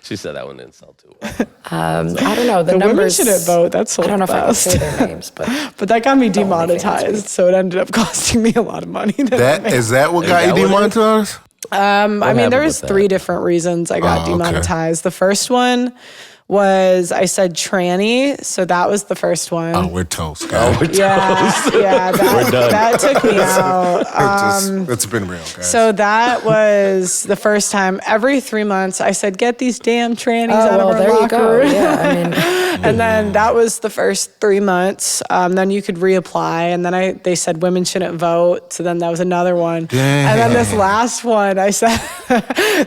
She said that one didn't sell too well. I don't know. The women numbers shouldn't vote. That's sold I don't know if I can best. say their names, but But that got me OnlyFans demonetized, so it ended up costing me a lot of money. Is that what got you that what it is? demonetized? I mean, happened there was with that? 3 different reasons I got okay. demonetized. The first one was I said tranny, so that was the first one. Oh, we're toast, guys. Yeah, that took me out. It's been real, guys. So that was the first time. Every 3 months, I said, "Get these damn trannies out of our there you locker go. room." Yeah, I mean, And then that was the first 3 months. Then you could reapply. And then they said women shouldn't vote. So then that was another one. Damn. And then this last one, I said,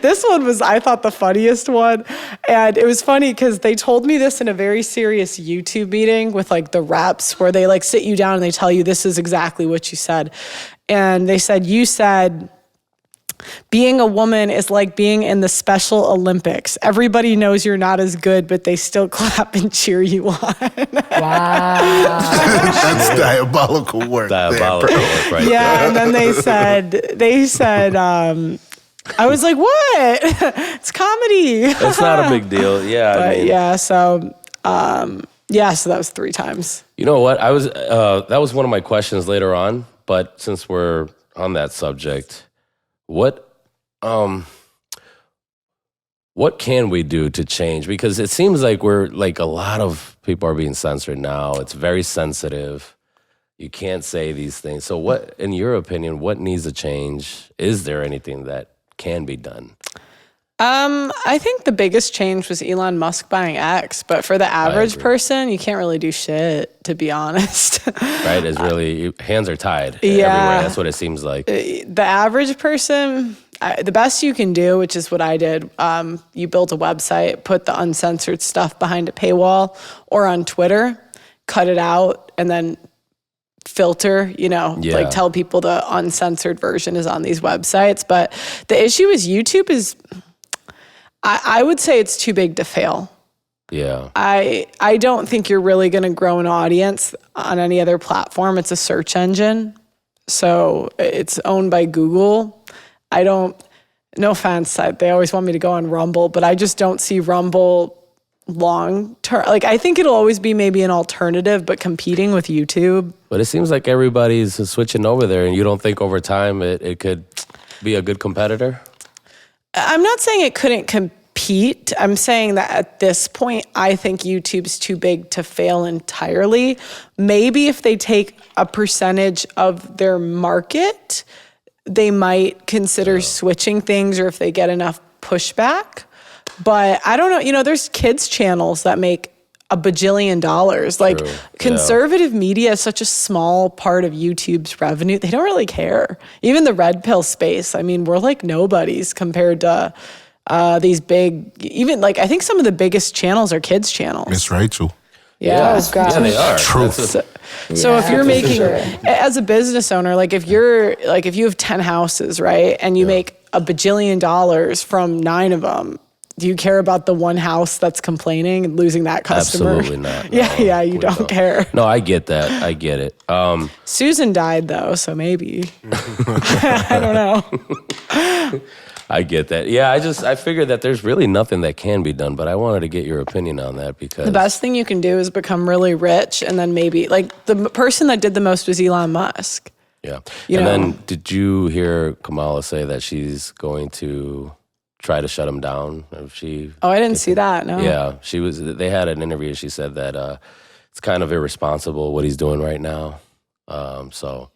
this one was, I thought, the funniest one. And it was funny because they told me this in a very serious YouTube meeting with like the reps where they like sit you down and they tell you this is exactly what you said. And they said, you said, being a woman is like being in the Special Olympics. Everybody knows you're not as good, but they still clap and cheer you on. wow. That's diabolical work. Diabolical work right Yeah, there. and then they said, I was like, what? It's comedy. It's not a big deal. Yeah, I But mean, yeah, so that was 3 times. you know what? That was one of my questions later on. But since we're on that subject, what can we do to change? Because it seems like a lot of people are being censored now. It's very sensitive. You can't say these things. So what, in your opinion, what needs to change? Is there anything that can be done? I think the biggest change was Elon Musk buying X, but for the average person, you can't really do shit, to be honest. Right? It's really, hands are tied Yeah. everywhere. That's what it seems like. The average person, the best you can do, which is what I did, you built a website, put the uncensored stuff behind a paywall or on Twitter, cut it out, and then filter, like tell people the uncensored version is on these websites. But the issue is YouTube is, I would say it's too big to fail. Yeah. I don't think you're really going to grow an audience on any other platform. It's a search engine. So it's owned by Google. No offense, they always want me to go on Rumble, but I just don't see Rumble long term. Like, I think it'll always be maybe an alternative, but competing with YouTube. But it seems like everybody's switching over there, and you don't think over time it could be a good competitor? I'm not saying it couldn't compete. I'm saying that at this point, I think YouTube's too big to fail entirely. Maybe if they take a percentage of their market, they might consider switching things, or if they get enough pushback. But I don't know, there's kids channels that make $1 bajillion. Like, True. conservative media is such a small part of YouTube's revenue. They don't really care. Even the red pill space, I mean, we're like nobodies compared to these big, even like, I think some of the biggest channels are kids channels. Miss Rachel. Yeah. Oh, gosh. Yeah, they are. True. So if you're for making, sure. as a business owner, like if you have 10 houses, right, and you make $1 bajillion from 9 of them, do you care about the one house that's complaining and losing that customer? Absolutely not. No, Yeah, you we don't care. No, I get that. I get it. Susan died though, so maybe. I don't know. I get that. Yeah, I figured that there's really nothing that can be done, but I wanted to get your opinion on that because The best thing you can do is become really rich, and then maybe, like, the person that did the most was Elon Musk. Yeah. You And know. then did you hear Kamala say that she's going to try to shut him down? Oh, I didn't see that, no. Yeah, they had an interview. She said that it's kind of irresponsible what he's doing right now. So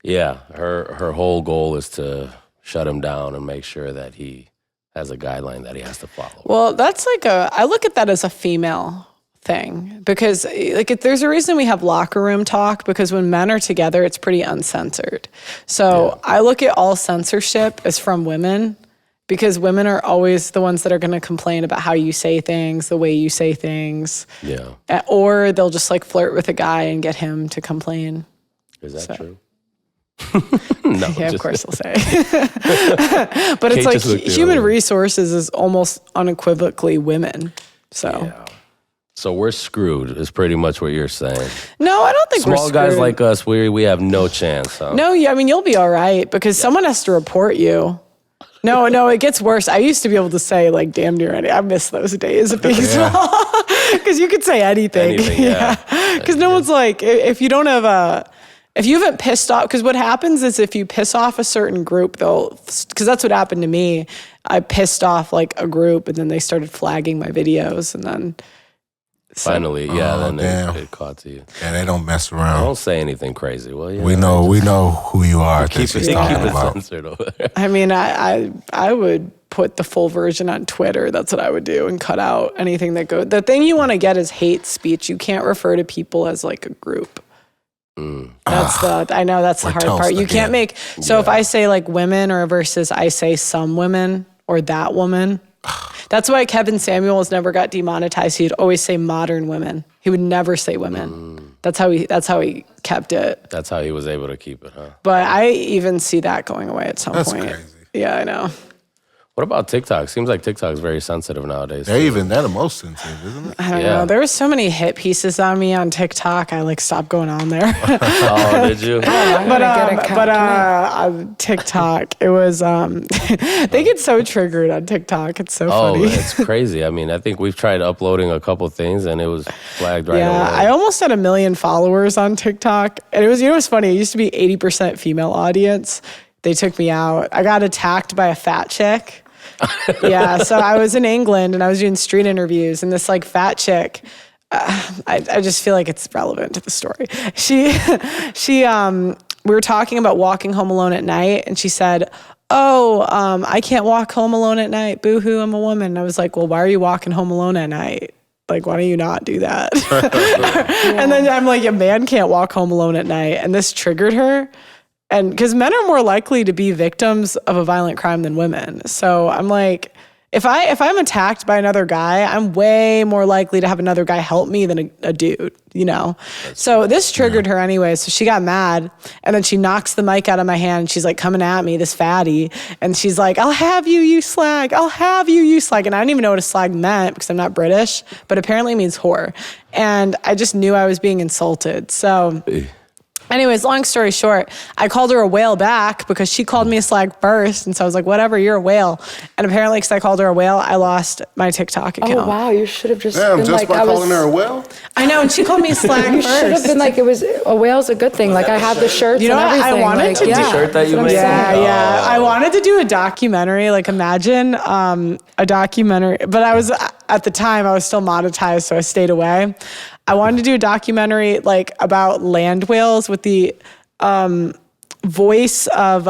yeah, her whole goal is to shut him down and make sure that he has a guideline that he has to follow. Well, that's like I look at that as a female thing, because like there's a reason we have locker room talk, because when men are together, it's pretty uncensored. So I look at all censorship as from women, because women are always the ones that are going to complain about how you say things, the way you say things. Yeah. Or they'll just like flirt with a guy and get him to complain. Is that true? No, Yeah, of just- course they'll say. But Kate it's like just looked the human other way. resources is almost unequivocally women. So Yeah. So we're screwed is pretty much what you're saying. No, I don't think we're Small screwed. guys like us, we have no chance. Huh? No, I mean, you'll be all right because someone has to report you. No, it gets worse. I used to be able to say like damn near anything. I miss those days of being small because you could say anything. Yeah. Because no one's like, if you don't have if you haven't pissed off, because what happens is if you piss off a certain group, because that's what happened to me. I pissed off like a group and then they started flagging my videos and then. Finally, then it caught to you. Yeah, they don't mess around. Don't say anything crazy. Well, yeah, we know who you are. keep it censored over there. I mean, I would put the full version on Twitter. That's what I would do and cut out anything that goes. The thing you want to get is hate speech. You can't refer to people as like a group. I know that's the hard part. You can't make, if I say like women or versus I say some women or that woman. That's why Kevin Samuels never got demonetized. He'd always say modern women. He would never say women. That's how he kept it. That's how he was able to keep it, huh? But I even see that going away at some point. That's crazy. Yeah, I know. What about TikTok? Seems like TikTok's very sensitive nowadays. They're the most sensitive, isn't it? I don't know. There were so many hit pieces on me on TikTok. I stopped going on there. Oh, did you? TikTok, it was, they get so triggered on TikTok. It's so funny. It's crazy. I mean, I think we've tried uploading a couple things and it was flagged right away. I almost had 1 million followers on TikTok. And it was funny. It used to be 80% female audience. They took me out. I got attacked by a fat chick. Yeah, so I was in England and I was doing street interviews and this fat chick, I just feel like it's relevant to the story. We were talking about walking home alone at night and she said, I can't walk home alone at night. Boo-hoo, I'm a woman. And I was like, well, why are you walking home alone at night? Like, why don't you not do that? And then I'm like, a man can't walk home alone at night. And this triggered her. And because men are more likely to be victims of a violent crime than women. So I'm like, if I'm attacked by another guy, I'm way more likely to have another guy help me than a dude, you know? So this triggered her anyway. So she got mad and then she knocks the mic out of my hand. She's like coming at me, this fatty. And she's like, I'll have you, you slag. I'll have you, you slag. And I didn't even know what a slag meant because I'm not British, but apparently it means whore. And I just knew I was being insulted. So... Anyways, long story short, I called her a whale back because she called me a slag first. And so I was like, whatever, you're a whale. And apparently because I called her a whale, I lost my TikTok account. Oh, wow. You should have just been just by calling her a whale? I know. And she called me a slag You first. should have been like, a whale's a good thing. Like, I have the shirts and everything. I wanted to do the shirt that you made. Yeah. I wanted to do a documentary. Like, imagine a documentary. But I was, at the time, I was still monetized, so I stayed away. I wanted to do a documentary like about land whales with the voice of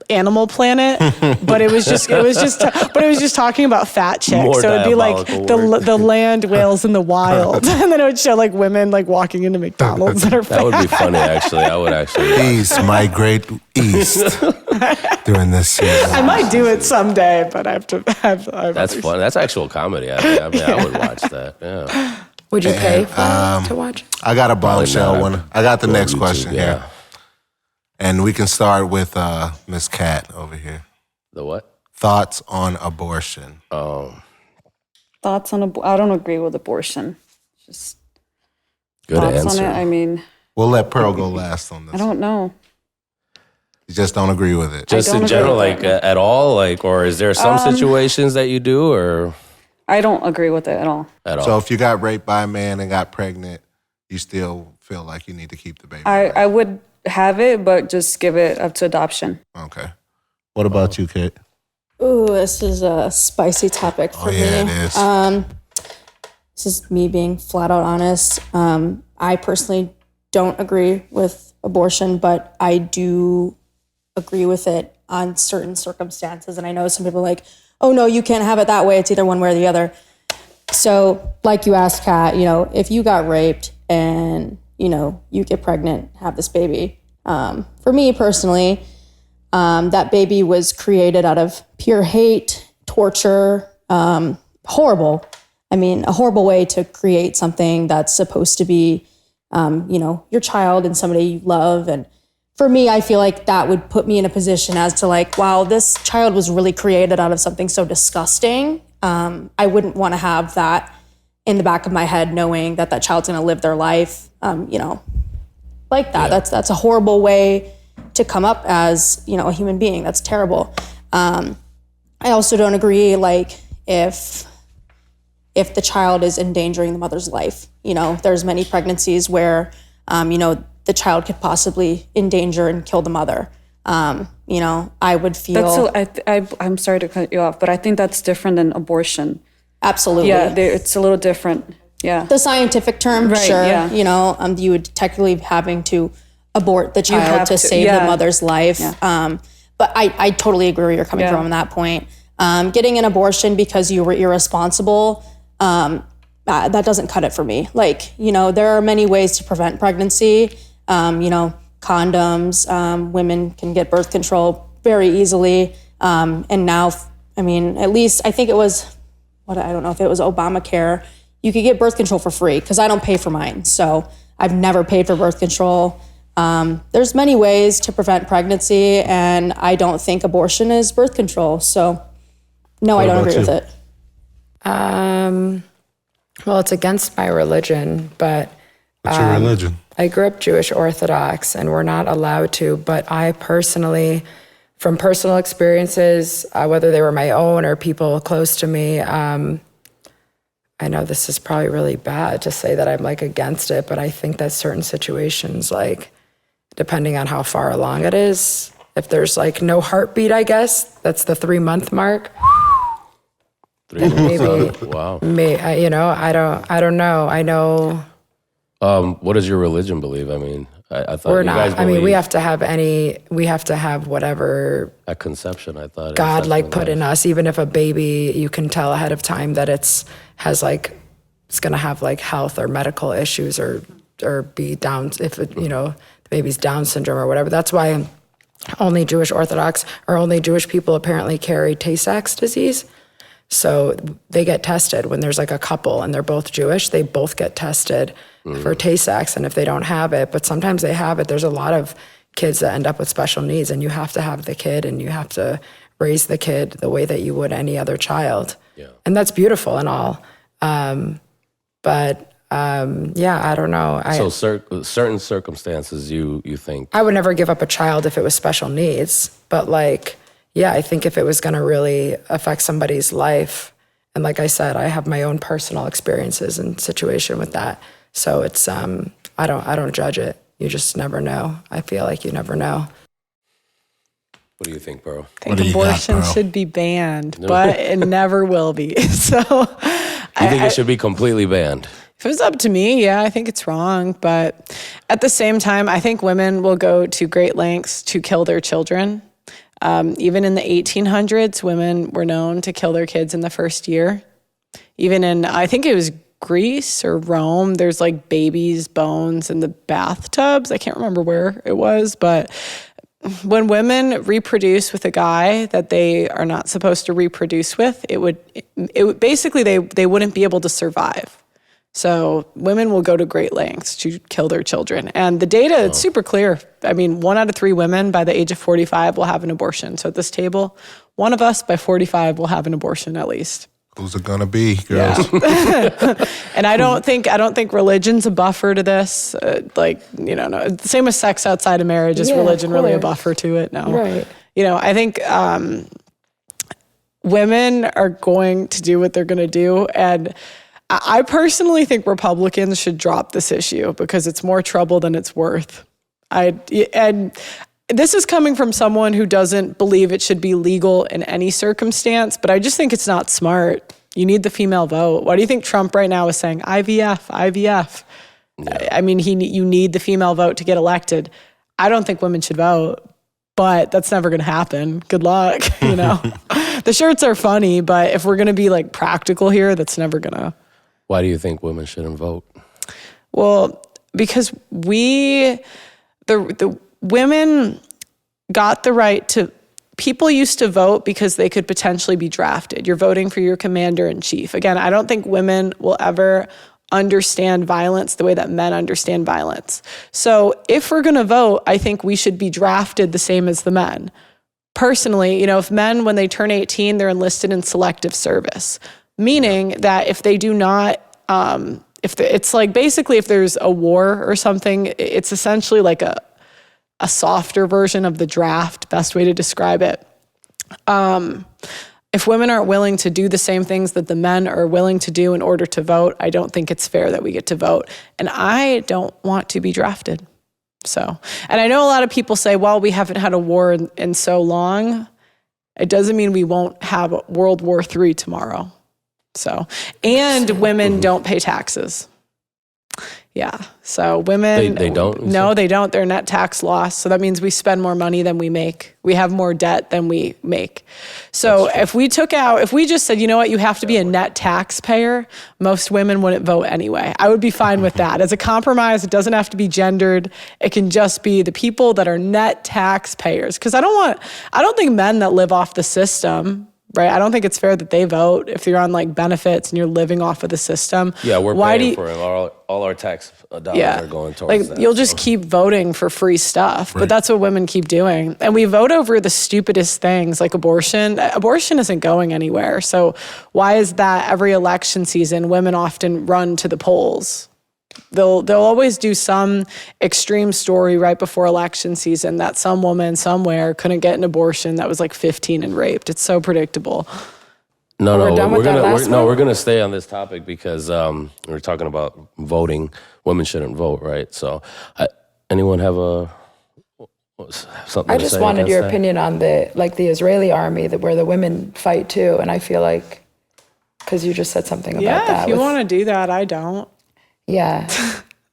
Animal Planet, but it was just talking about fat chicks. More so it'd be like diabolical the land whales in the wild, and then it would show like women like walking into McDonald's that are fat. That would be funny, actually. I would actually. Bees migrate east during this season. I might do it someday, but I have to have. That's fun. That's actual comedy. I mean, I would watch that. Yeah. Would you pay for to watch? I got a bombshell one. I got the next YouTube, question here. And we can start with Miss Cat over here. The what? Thoughts on abortion. Thoughts on I don't agree with abortion. Just Good thoughts answer. on it. I mean, We'll let Pearl go last on this. I don't know. You just don't agree with it. Just in don't general, agree like with it. at all, like, or is there some situations that you do, or I don't agree with it at all. at all? So if you got raped by a man and got pregnant, you still feel like you need to keep the baby. I would have it, but just give it up to adoption. Okay. What about you, Kate? Ooh, this is a spicy topic for me. It is. This is me being flat out honest. I personally don't agree with abortion, but I do agree with it on certain circumstances. And I know some people are like, oh no, you can't have it that way. It's either one way or the other. So like you asked, Kat, if you got raped and, you get pregnant, have this baby. For me personally, that baby was created out of pure hate, torture, horrible. I mean, a horrible way to create something that's supposed to be, your child and somebody you love. And for me, I feel like that would put me in a position as to like, wow, this child was really created out of something so disgusting. I wouldn't want to have that in the back of my head knowing that that child's going to live their life, you know, like that. Yeah. That's a horrible way to come up as, you know, a human being. That's terrible. I also don't agree, like, if the child is endangering the mother's life. You know, there's many pregnancies where, you know, the child could possibly endanger and kill the mother. You know, I would feel... I'm sorry to cut you off, but I think that's different than abortion. Absolutely. Yeah, it's a little different. Yeah. The scientific term, Right, sure. yeah. You know, you would technically be having to abort the child to save the mother's life. Yeah. But I totally agree where you're coming from on that point. Getting an abortion because you were irresponsible, that doesn't cut it for me. Like, you know, there are many ways to prevent pregnancy. You know, condoms, women can get birth control very easily. And now, I mean, at least I think it was, I don't know if it was Obamacare, you could get birth control for free because I don't pay for mine. So I've never paid for birth control. There's many ways to prevent pregnancy, and I don't think abortion is birth control. So no, I don't agree with it. Well, it's against my religion, but What's your religion? I grew up Jewish Orthodox, and we're not allowed to. But I personally, from personal experiences, whether they were my own or people close to me, I know this is probably really bad to say that I'm like against it, but I think that certain situations, like depending on how far along it is, if there's like no heartbeat, I guess that's the 3-month mark. 3 months. Maybe, Wow. you know, I don't know. I know. What does your religion believe? I mean, I thought We're you guys not. I mean, we believe have to have whatever at conception. I thought God it's like put in us. Even if a baby, you can tell ahead of time that it's going to have like health or medical issues or be down, if it, you know, the baby's Down syndrome or whatever. That's why only Jewish Orthodox or only Jewish people apparently carry Tay-Sachs disease. So they get tested when there's like a couple and they're both Jewish, they both get tested for Tay-Sachs. And if they don't have it, but sometimes they have it, there's a lot of kids that end up with special needs, and you have to have the kid and you have to raise the kid the way that you would any other child. Yeah. And that's beautiful and all. But I don't know. So certain circumstances, you think I would never give up a child if it was special needs. But like, yeah, I think if it was going to really affect somebody's life, and like I said, I have my own personal experiences and situation with that. So it's I don't judge it. You just never know. I feel like you never know. What do you think, bro? I think abortion should be banned, but it never will be. So You think it should be completely banned? if it was up to me, yeah, I think it's wrong. But at the same time, I think women will go to great lengths to kill their children. Even in the 1800s, women were known to kill their kids in the first year. Even in, I think it was Greece or Rome, there's like babies' bones in the bathtubs. I can't remember where it was, but when women reproduce with a guy that they are not supposed to reproduce with, it would basically they wouldn't be able to survive. So women will go to great lengths to kill their children. And the data, it's super clear. I mean, 1 out of 3 women by the age of 45 will have an abortion. So at this table, one of us by 45 will have an abortion at least. Who's it gonna be, girls? Yeah. And I don't think religion's a buffer to this. No. Same with sex outside of marriage. Is religion really a buffer to it? No. Right. You know, I think women are going to do what they're going to do. And I personally think Republicans should drop this issue because it's more trouble than it's worth. And this is coming from someone who doesn't believe it should be legal in any circumstance, but I just think it's not smart. You need the female vote. Why do you think Trump right now is saying IVF? Yeah. I mean, you need the female vote to get elected. I don't think women should vote, but that's never going to happen. Good luck, you know. The shirts are funny, but if we're going to be like practical here, that's never going to. Why do you think women shouldn't vote? Well, because the women got the right to, people used to vote because they could potentially be drafted. You're voting for your commander-in-chief. Again, I don't think women will ever understand violence the way that men understand violence. So if we're going to vote, I think we should be drafted the same as the men. Personally, you know, if men, when they turn 18, they're enlisted in selective service, meaning that if they do not It's like basically if there's a war or something, it's essentially like a softer version of the draft, best way to describe it. If women aren't willing to do the same things that the men are willing to do in order to vote, I don't think it's fair that we get to vote. And I don't want to be drafted. So, and I know a lot of people say, well, we haven't had a war in so long. It doesn't mean we won't have World War III tomorrow. So, and women don't pay taxes. Yeah. So women, They don't? No, they don't. They're net tax loss. So that means we spend more money than we make. We have more debt than we make. So if we just said, you know what, you have to be a net taxpayer, most women wouldn't vote anyway. I would be fine with that. As a compromise, it doesn't have to be gendered. It can just be the people that are net taxpayers. Because I don't think men that live off the system, right? I don't think it's fair that they vote if you're on like benefits and you're living off of the system. Yeah, we're paying for it. All our tax dollars are going towards that. You'll just keep voting for free stuff, but that's what women keep doing. And we vote over the stupidest things like abortion. Abortion isn't going anywhere. So why is that every election season, women often run to the polls? They'll always do some extreme story right before election season that some woman somewhere couldn't get an abortion that was like 15 and raped. It's so predictable. We're gonna stay on this topic because we're talking about voting. Women shouldn't vote, right? So, anyone have something? I just wanted your opinion on the Israeli army where the women fight too, and I feel like because you just said something about that. Yeah, if you want to do that, I don't. Yeah,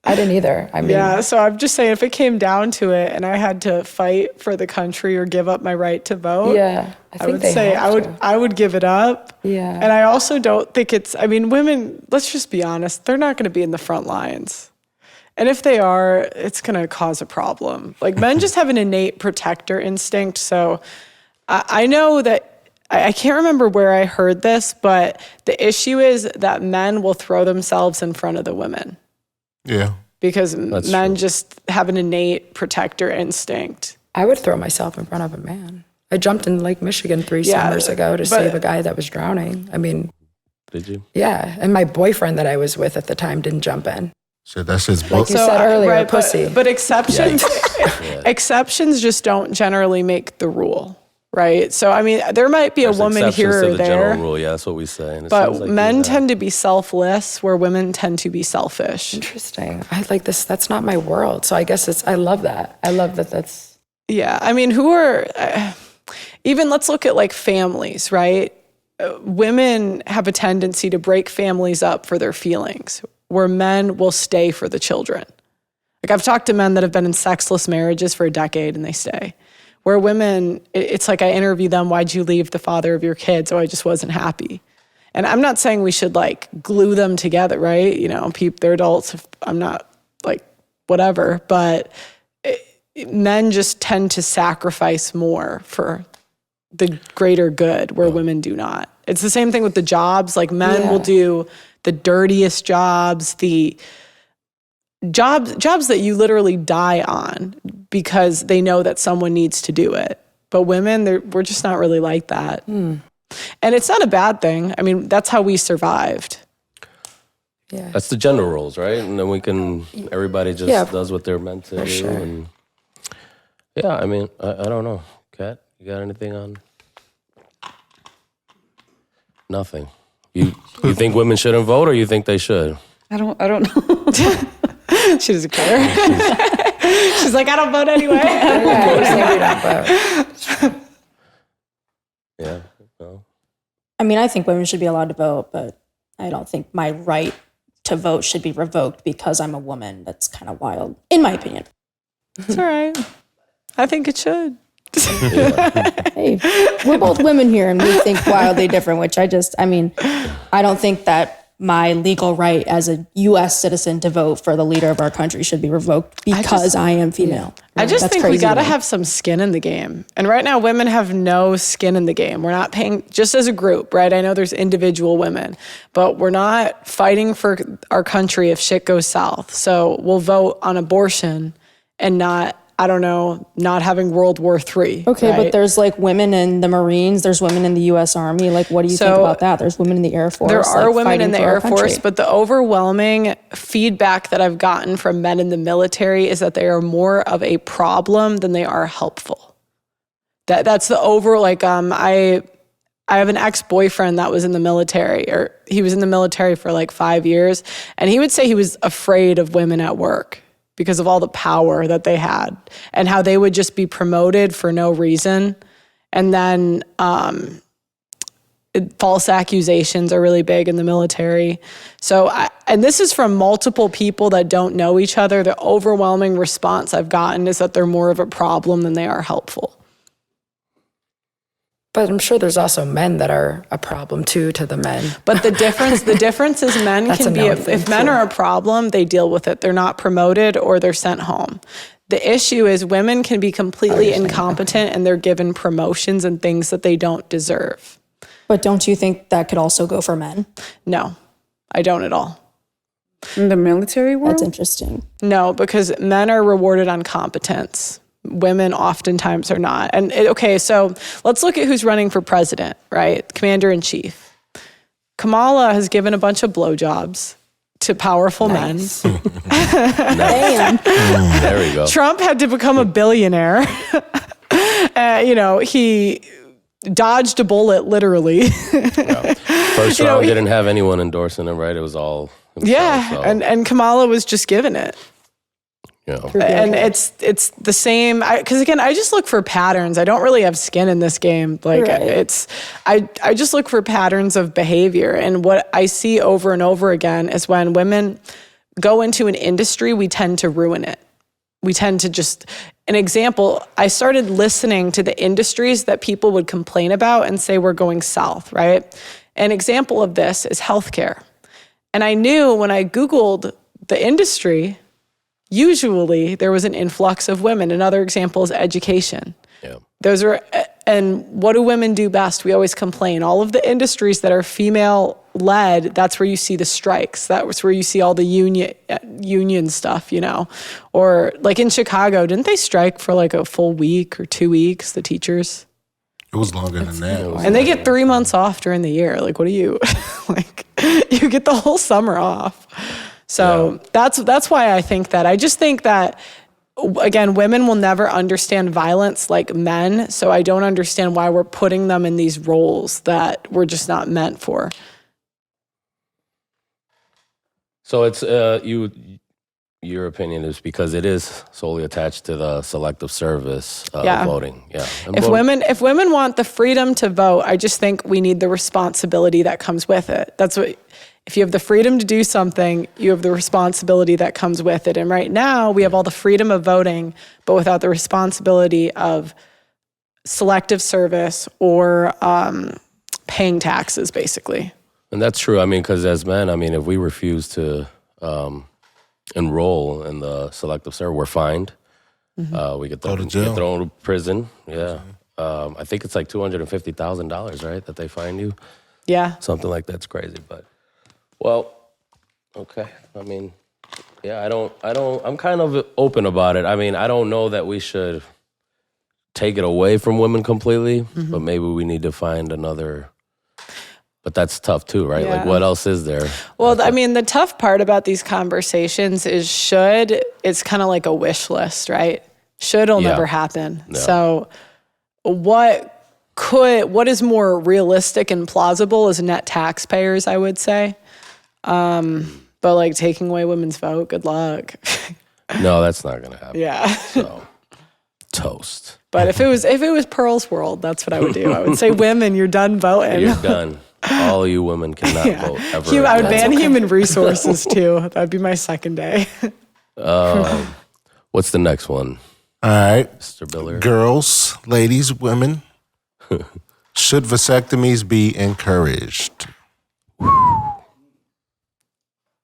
I didn't either. I mean, yeah, so I'm just saying if it came down to it and I had to fight for the country or give up my right to vote, I would give it up. Yeah. And I also don't think women, let's just be honest, they're not going to be in the front lines. And if they are, it's going to cause a problem. Like men just have an innate protector instinct. So I know that I can't remember where I heard this, but the issue is that men will throw themselves in front of the women. Yeah. Because men just have an innate protector instinct. I would throw myself in front of a man. I jumped in Lake Michigan 3 summers ago to save a guy that was drowning. I mean. Did you? Yeah. And my boyfriend that I was with at the time didn't jump in. So that's his Like you said earlier, pussy. But exceptions, exceptions just don't generally make the rule. Right. So, I mean, there might be a woman here or the there. General rule. Yeah, that's what we say. And but like men tend to be selfless where women tend to be selfish. Interesting. I like this. That's not my world. So I guess I love that. I love that that's. Yeah. I mean, even let's look at like families, right? Women have a tendency to break families up for their feelings, where men will stay for the children. Like I've talked to men that have been in sexless marriages for a decade and they stay. Where women, it's like I interview them, why'd you leave the father of your kids? Oh, I just wasn't happy. And I'm not saying we should like glue them together, right? You know, they're adults. I'm not like whatever, but men just tend to sacrifice more for the greater good where women do not. It's the same thing with the jobs. Like men will do the dirtiest jobs, the jobs that you literally die on because they know that someone needs to do it. But women, we're just not really like that. And it's not a bad thing. I mean, that's how we survived. Yeah. That's the gender roles, right? And then everybody just does what they're meant to do. Sure. And yeah, I mean, I don't know. Kat, you got anything on? Nothing. You think women shouldn't vote or you think they should? I don't know. She doesn't care. She's like, I don't vote anyway. Yeah. No. I mean, I think women should be allowed to vote, but I don't think my right to vote should be revoked because I'm a woman. That's kind of wild, in my opinion. It's all right. I think it should. Hey, we're both women here and we think wildly different, which I don't think that my legal right as a U.S. citizen to vote for the leader of our country should be revoked because I am female. I just think we got to have some skin in the game. And right now, women have no skin in the game. We're not paying, just as a group, right? I know there's individual women, but we're not fighting for our country if shit goes south. So we'll vote on abortion and not I don't know, not having World War III. Okay, right? but there's like women in the Marines, there's women in the U.S. Army. Like, what do you think about that? There's women in the Air Force. There are like, women in the fighting for our Air Force, country. but the overwhelming feedback that I've gotten from men in the military is that they are more of a problem than they are helpful. That's the I have an ex-boyfriend that was in the military, or he was in the military for like 5 years, and he would say he was afraid of women at work because of all the power that they had and how they would just be promoted for no reason. And then false accusations are really big in the military. So, and this is from multiple people that don't know each other. The overwhelming response I've gotten is that they're more of a problem than they are helpful. But I'm sure there's also men that are a problem too to the men. But the difference is men That's can be, another if thing, men too. are a problem, they deal with it. They're not promoted or they're sent home. The issue is women can be completely incompetent and they're given promotions and things that they don't deserve. But don't you think that could also go for men? No, I don't at all. In the military world? That's interesting. No, because men are rewarded on competence. Women oftentimes are not. And okay, so let's look at who's running for president, right? Commander-in-chief. Kamala has given a bunch of blowjobs to powerful men. Damn. There we go. Trump had to become a billionaire. He dodged a bullet, literally. First round didn't have anyone endorsing him, right? It was all himself, Yeah, so, and Kamala was just given it. And it's the same, because again, I just look for patterns. I don't really have skin in this game. Like Right. I just look for patterns of behavior. And what I see over and over again is when women go into an industry, we tend to ruin it. We tend to just, an example, I started listening to the industries that people would complain about and say we're going south, right? An example of this is healthcare. And I knew when I Googled the industry, usually there was an influx of women. Another example is education. Yeah. Those are, and what do women do best? We always complain. All of the industries that are female led, that's where you see the strikes. That's where you see all the union stuff, or like in Chicago, didn't they strike for like a full week or 2 weeks, the teachers? It was longer than that. And they get 3 months off during the year. Like, what do you, like, you get the whole summer off. So that's why I think that. I just think that, again, women will never understand violence like men. So I don't understand why we're putting them in these roles that we're just not meant for. So it's your opinion is because it is solely attached to the selective service voting. Yeah. And If women want the freedom to vote, I just think we need the responsibility that comes with it. That's what. If you have the freedom to do something, you have the responsibility that comes with it. And right now, we have all the freedom of voting, but without the responsibility of selective service or paying taxes, basically. And that's true. I mean, because as men, I mean, if we refuse to enroll in the selective service, we're fined. Mm-hmm. We get Go to jail. Get thrown to prison. Yeah. I think it's like $250,000, right, that they fine you. Yeah. Something like that's crazy, but. Well, okay. I mean, yeah, I'm kind of open about it. I mean, I don't know that we should take it away from women completely, but maybe we need to find another, but that's tough too, right? Yeah. Like what else is there? Well, I mean, the tough part about these conversations is it's kind of like a wish list, right? Should'll never happen. Yeah. So what is more realistic and plausible is net taxpayers, I would say. But like taking away women's vote, good luck. No, that's not gonna happen. Yeah. So toast. But if it was Pearl's world, that's what I would do. I would say, women, you're done voting. You're done. All you women cannot vote ever. I would again. ban human resources too. That'd be my second day. What's the next one, All right. Mr. Biller? Girls, ladies, women, should vasectomies be encouraged?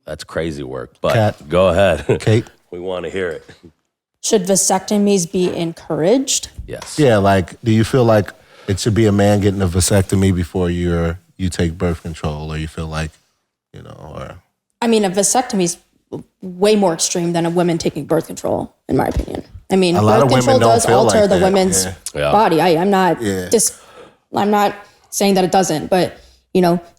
That's crazy work, but Kat. go ahead. Kate? We want to hear it. Should vasectomies be encouraged? Yes. Yeah, like, do you feel like it should be a man getting a vasectomy before you take birth control, or you feel like, or... I mean, a vasectomy is way more extreme than a woman taking birth control, in my opinion. I mean, A lot birth of women control don't does feel alter like the that. women's Yeah. body. I'm not Yeah. I'm not saying that it doesn't, but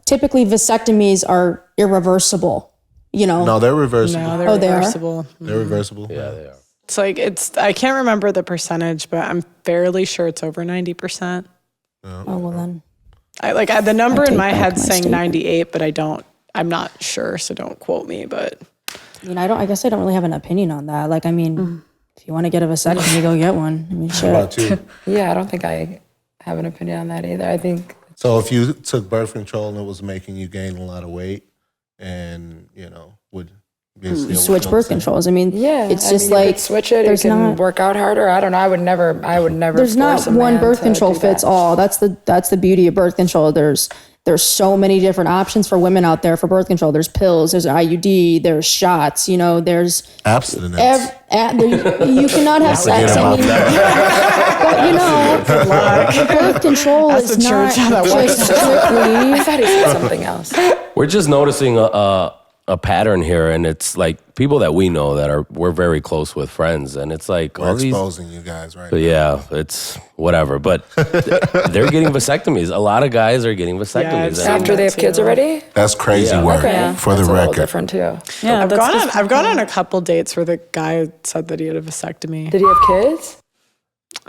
typically vasectomies are irreversible. No, they're reversible. No, they're Oh, they are? reversible. They're reversible. Yeah, they are. It's like I can't remember the percentage, but I'm fairly sure it's over 90%. Oh well then. The number in take my back head's my saying statement. 98, but I'm not sure, so don't quote me, but I mean, I guess I don't really have an opinion on that. Like, I mean, if you want to get a vasectomy, go get one. I mean, How shit. about you? Yeah, I don't think I have an opinion on that either. I think So if you took birth control and it was making you gain a lot of weight, and would you still Switch birth controls. I mean, yeah, it's I just mean, you like could switch it. You there's can not work out harder. I don't know. I would never. there's not force a one man birth to control do fits that. all. That's the beauty of birth control. There's so many different options for women out there for birth control. There's pills, there's IUD, there's shots. There's abstinence. you cannot have sex. I mean, but birth control That's is the not church how that works. just strictly. I thought he said something else. We're just noticing a pattern here, and it's like people that we know we're very close with friends, and it's like We're all these. exposing you guys, right? Yeah, it's whatever, but they're getting vasectomies. A lot of guys are getting vasectomies. it's And After they have kids already? That's crazy Yeah. work Okay. for That's the a little record. different too. Yeah, I've gone on a couple dates where the guy said that he had a vasectomy. Did he have kids?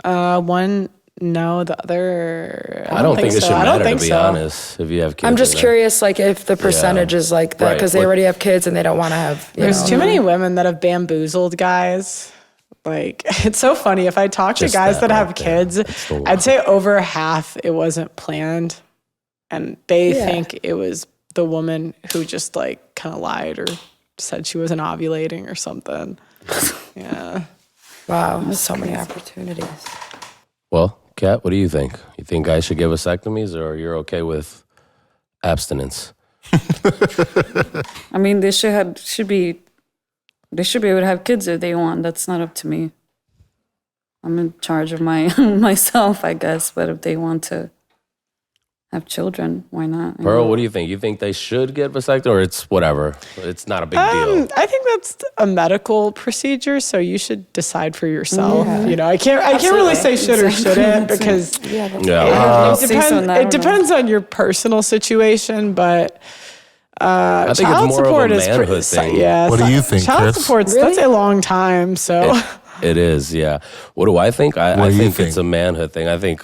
One, no, the other. I don't think it so. should I don't matter, think to be so. honest, if you have kids. I'm just or not. curious, like if the percentage is like that Right. because they What- already have kids and they don't want to have. There's too many women that have bamboozled guys. Like, it's so funny. If I talk to Just guys that that have right there. kids, That's the I'd say over half it wasn't planned. And they Yeah. think it was the woman who just like kind of lied or said she wasn't ovulating or something. Yeah. Wow, so many opportunities. Well, Kat, what do you think? You think guys should get vasectomies, or you're okay with abstinence? I mean, they should be able to have kids if they want. That's not up to me. I'm in charge of myself, I guess. But if they want to have children, why not? Pearl, what do you think? You think they should get vasectomy, or it's whatever? It's not a big deal. I think that's a medical procedure, so you should decide for yourself. I can't really say should or shouldn't because Yeah. it depends on your personal situation, but I think child it's more support of a is manhood thing. Yeah. What do you think, Child Chris? support's that's a long time, so It is, yeah. What do I think? I do you think think? it's a manhood thing. I think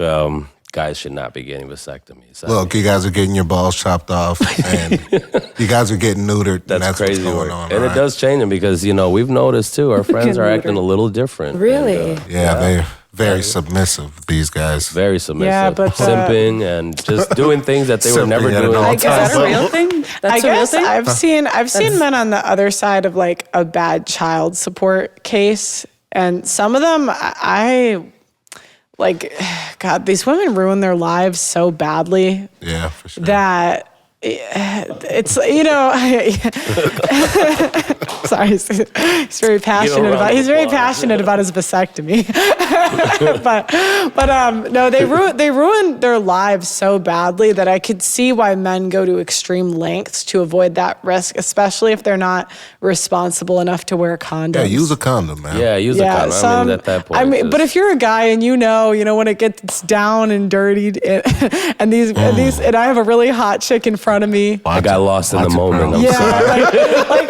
guys should not be getting vasectomies. Look, you guys are getting your balls chopped off, and you guys are getting neutered. That's and crazy what's work. going on, And right? it does change them because, we've noticed too, our friends are acting a little different. Really? And, Yeah, they're very submissive. These guys. very submissive. Yeah, but, simping and just doing things that they were Simping never at an doing. all Is that a real thing? That's I a real guess thing? I've seen men on the other side of like a bad child support case, and some of them I like. God, these women ruin their lives so badly Yeah, for sure. that it's sorry, he's very passionate about his vasectomy. but no, they ruin their lives so badly that I could see why men go to extreme lengths to avoid that risk, especially if they're not responsible enough to wear condoms. Yeah, use a condom, man. Yeah, use a condom. I mean, at that point. I mean, but if you're a guy and you know when it gets down and dirtied, and I have a really hot chick in front of me. I got lost in the Watch it, moment. bro. I'm sorry. like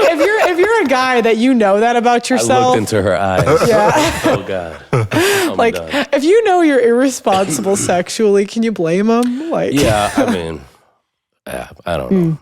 if you're a guy that you know that about I yourself. looked into her eyes. Yeah. Oh God. I'm Like, done. if you know you're irresponsible sexually, can you blame him? Like, Yeah, I mean, I don't know.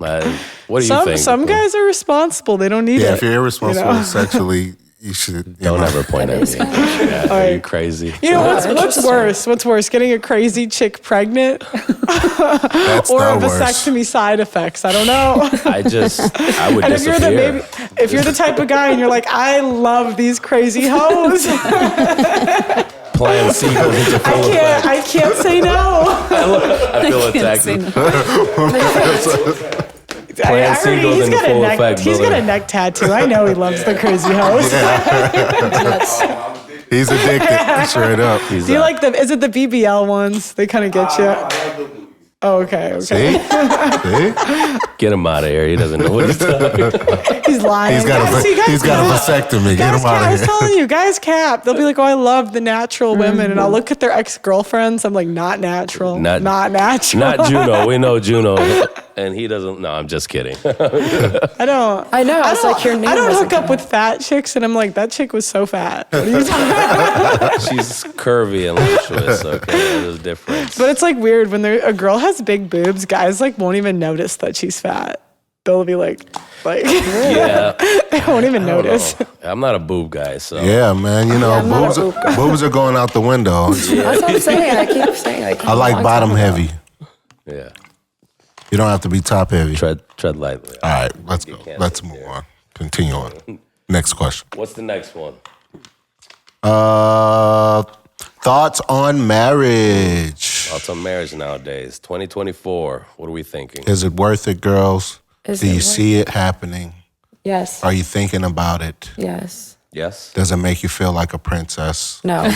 What do you think? some guys are responsible. They don't need Yeah, it. if you're irresponsible sexually, you should. Don't ever point at me. Yeah, are you crazy? What's worse? What's worse, getting a crazy chick pregnant That's or the a worst. vasectomy side effects? I don't know. I would And if disappear. if you're the type of guy and you're like, I love these crazy hoes, Plan C goes into full effect. I can't say no. I feel attacked. Plan C goes into full effect, He's got brother. a neck tattoo. I know he loves the crazy hoes. He's addicted, straight up. Do you like is it the BBL ones? They kind of get you. Oh, okay. See? See? Get him out of here. He doesn't know what he's talking about. He's lying. He's got a vasectomy. Get him out I of was here. telling you, guys cap. They'll be like, oh, I love the natural women. And I'll look at their ex-girlfriends. I'm like, not natural. Not natural. Not Juno. We know Juno. And he doesn't. No, I'm just kidding. I know. It's like your name I don't doesn't hook up come with fat chicks. And I'm like, that chick was so fat. What are you talking about? She's curvy and voluptuous. Okay, there's a difference. But it's like weird when a girl has big boobs, guys like won't even notice that she's fat. They'll be like, yeah. they won't even notice. I'm not a boob guy, so. Yeah, man. You know, boobs are going out the window. That's what I'm saying. I keep saying. I like bottom heavy. Yeah. You don't have to be top heavy. Tread lightly. All right, let's go. Let's move on. Continue on. Next question. What's the next one? Thoughts on marriage. Thoughts on marriage nowadays, 2024. What are we thinking? Is it worth it, girls? Is Do it you worth see it happening? Yes. Are you thinking about it? Yes. Yes. Does it make you feel like a princess? No.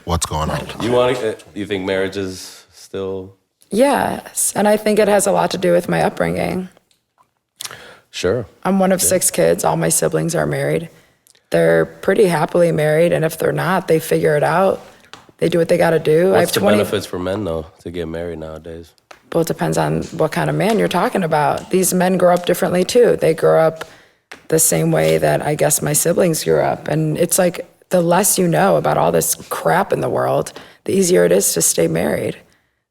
What's going on? You think marriage is still? Yes. And I think it has a lot to do with my upbringing. Sure. I'm one of 6 kids. All my siblings are married. They're pretty happily married. And if they're not, they figure it out. They do what they got to do. What's the benefits for men, though, to get married nowadays? Well, it depends on what kind of man you're talking about. These men grow up differently, too. They grow up the same way that I guess my siblings grew up. And it's like the less you know about all this crap in the world, the easier it is to stay married.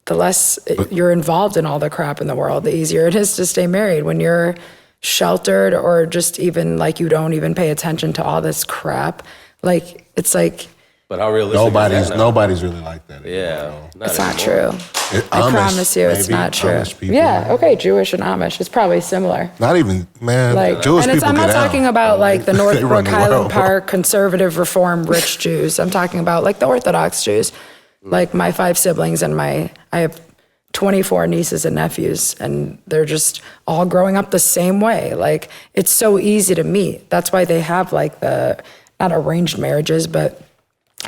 The less you're involved in all the crap in the world, the easier it is to stay married. When you're sheltered or just even like you don't even pay attention to all this crap, like it's like... But how realistic is that now? Nobody's really like that. Yeah. It's not true. I Amish, promise you it's maybe. not true. Amish people. Yeah, okay, Jewish and Amish. It's probably similar. Not even, man, Like, Jewish and it's, people I'm not get talking out. about like the They run Northbrook the Highland world. Park conservative reform rich Jews. I'm talking about like the Orthodox Jews. Like my 5 siblings and I have 24 nieces and nephews, and they're just all growing up the same way. Like it's so easy to meet. That's why they have like the, not arranged marriages, but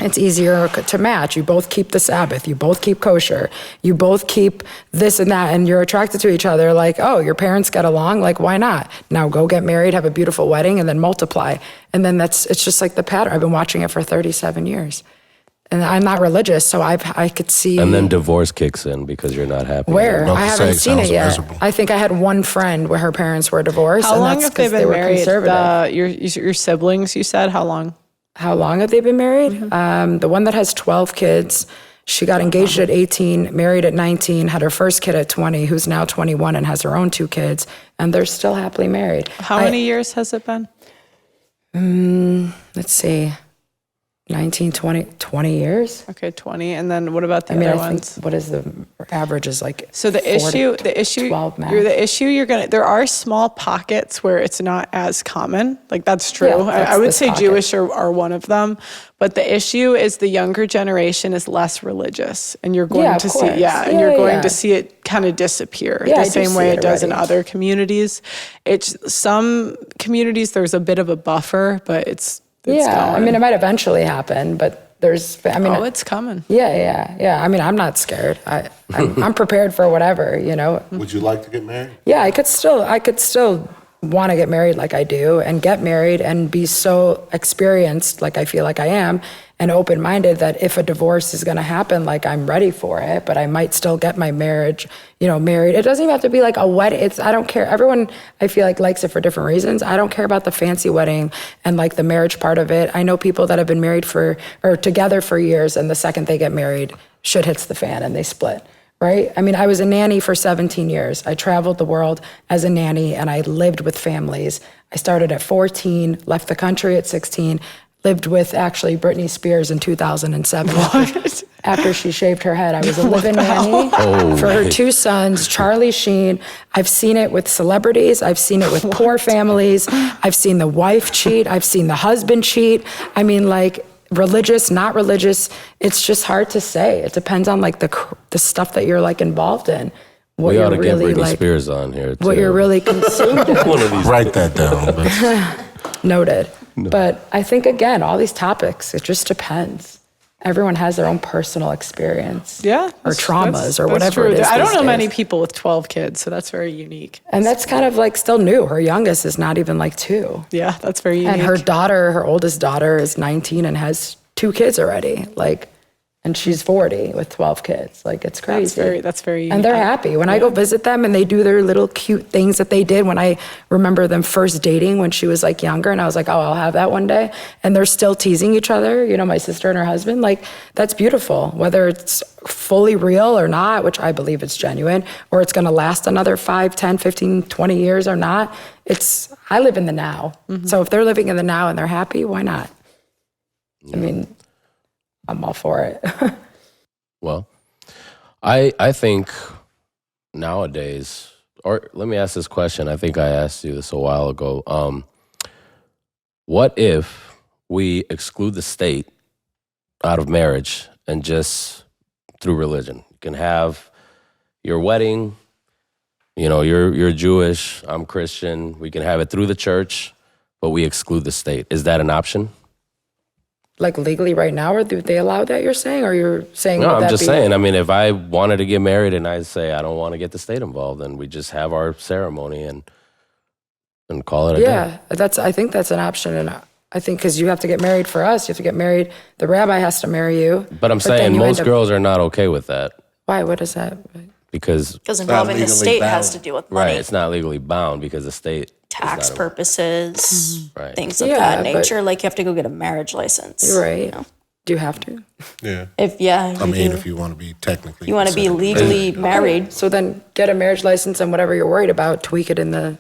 it's easier to match. You both keep the Sabbath. You both keep kosher. You both keep this and that, and you're attracted to each other. Like, oh, your parents get along. Like, why not? Now go get married, have a beautiful wedding, and then multiply. And then it's just like the pattern. I've been watching it for 37 years. And I'm not religious, so I could see. And then divorce kicks in because you're not happy. Where? About I to haven't say, seen it sounds yet. miserable. I think I had one friend where her parents were divorced. How and long that's have they 'cause been were married? conservative. Your siblings, you said? How long? How long have they been married? The one that has 12 kids, she got engaged at 18, married at 19, had her first kid at 20, who's now 21 and has her own 2 kids, and they're still happily married. How many years has it been? Let's see, 19, 20 years? Okay, 20. And then what about the I mean, other I think, ones? what is the average is like So the 12 max. there are small pockets where it's not as common. Like that's true. Yeah, that's I would this say pocket. Jewish are one of them. But the issue is the younger generation is less religious, and you're going Yeah, of to course. see, and Yeah, you're going yeah. to see it kind of disappear Yeah, I the do same see way it it does in already. other communities. It's some communities there's a bit of a buffer, but it's Yeah, I going. mean, it might eventually happen, but it's coming. Yeah. I mean, I'm not scared. I'm prepared for whatever, you know. Would you like to get married? Yeah, I could still want to get married like I do and get married and be so experienced like I feel like I am and open-minded that if a divorce is going to happen, like I'm ready for it, but I might still get my marriage, married. It doesn't even have to be like a wedding. I don't care. Everyone, I feel like, likes it for different reasons. I don't care about the fancy wedding and like the marriage part of it. I know people that have been married or together for years, and the second they get married, shit hits the fan and they split. Right? I mean, I was a nanny for 17 years. I traveled the world as a nanny and I lived with families. I started at 14, left the country at 16, lived with actually Britney Spears in 2007. After she shaved her head, I was a live-in nanny for her 2 sons, Charlie Sheen. I've seen it with celebrities. I've seen it with poor families. I've seen the wife cheat. I've seen the husband cheat. I mean, like, religious, not religious, it's just hard to say. It depends on like the stuff that you're like involved in. What We ought you're to get really Britney like, Spears on here, too. what you're really consumed in. One of these. Write that down. But Noted. But I think again, all these topics, it just depends. everyone has their own personal experience. Yeah. Or traumas that's or whatever true. it is. I don't these know days. many people with 12 kids, so that's very unique. And that's kind of like still new. Her youngest is not even like 2. Yeah, that's very unique. And her oldest daughter is 19 and has 2 kids already. Like, and she's 40 with 12 kids. Like, it's crazy. That's very And they're happy. When I go visit them and they do their little cute things that they did when I remember them first dating when she was like younger, and I was like, oh, I'll have that one day. And they're still teasing each other, you know, my sister and her husband. Like, that's beautiful. Whether it's fully real or not, which I believe it's genuine, or it's going to last another 5, 10, 15, 20 years or not. I live in the now. So if they're living in the now and they're happy, why not? I mean, I'm all for it. Well, I think nowadays, or let me ask this question. I think I asked you this a while ago. What if we exclude the state out of marriage and just through religion? You can have your wedding, you know, you're Jewish, I'm Christian. We can have it through the church, but we exclude the state. Is that an option? Like legally right now, or do they allow that, you're saying? Or you're saying No, would I'm that just be- saying. I mean, if I wanted to get married and I say I don't want to get the state involved, then we just have our ceremony and call it a day. Yeah, I think that's an option. And I think because you have to get married for us, you have to get married. The rabbi has to marry you. But I'm saying then you most end up- girls are not okay with that Why? What is that? because, Because involving the legally state bound. has to do with money, right, it's not legally bound because the state tax is not purposes, Right. things of Yeah, that but- nature. Like you have to go get a marriage license. You're right. You know? Do you have to? Yeah. I I mean, if you want to be technically. you want to be considered- legally married. So then get a marriage license and whatever you're worried about, tweak it in the.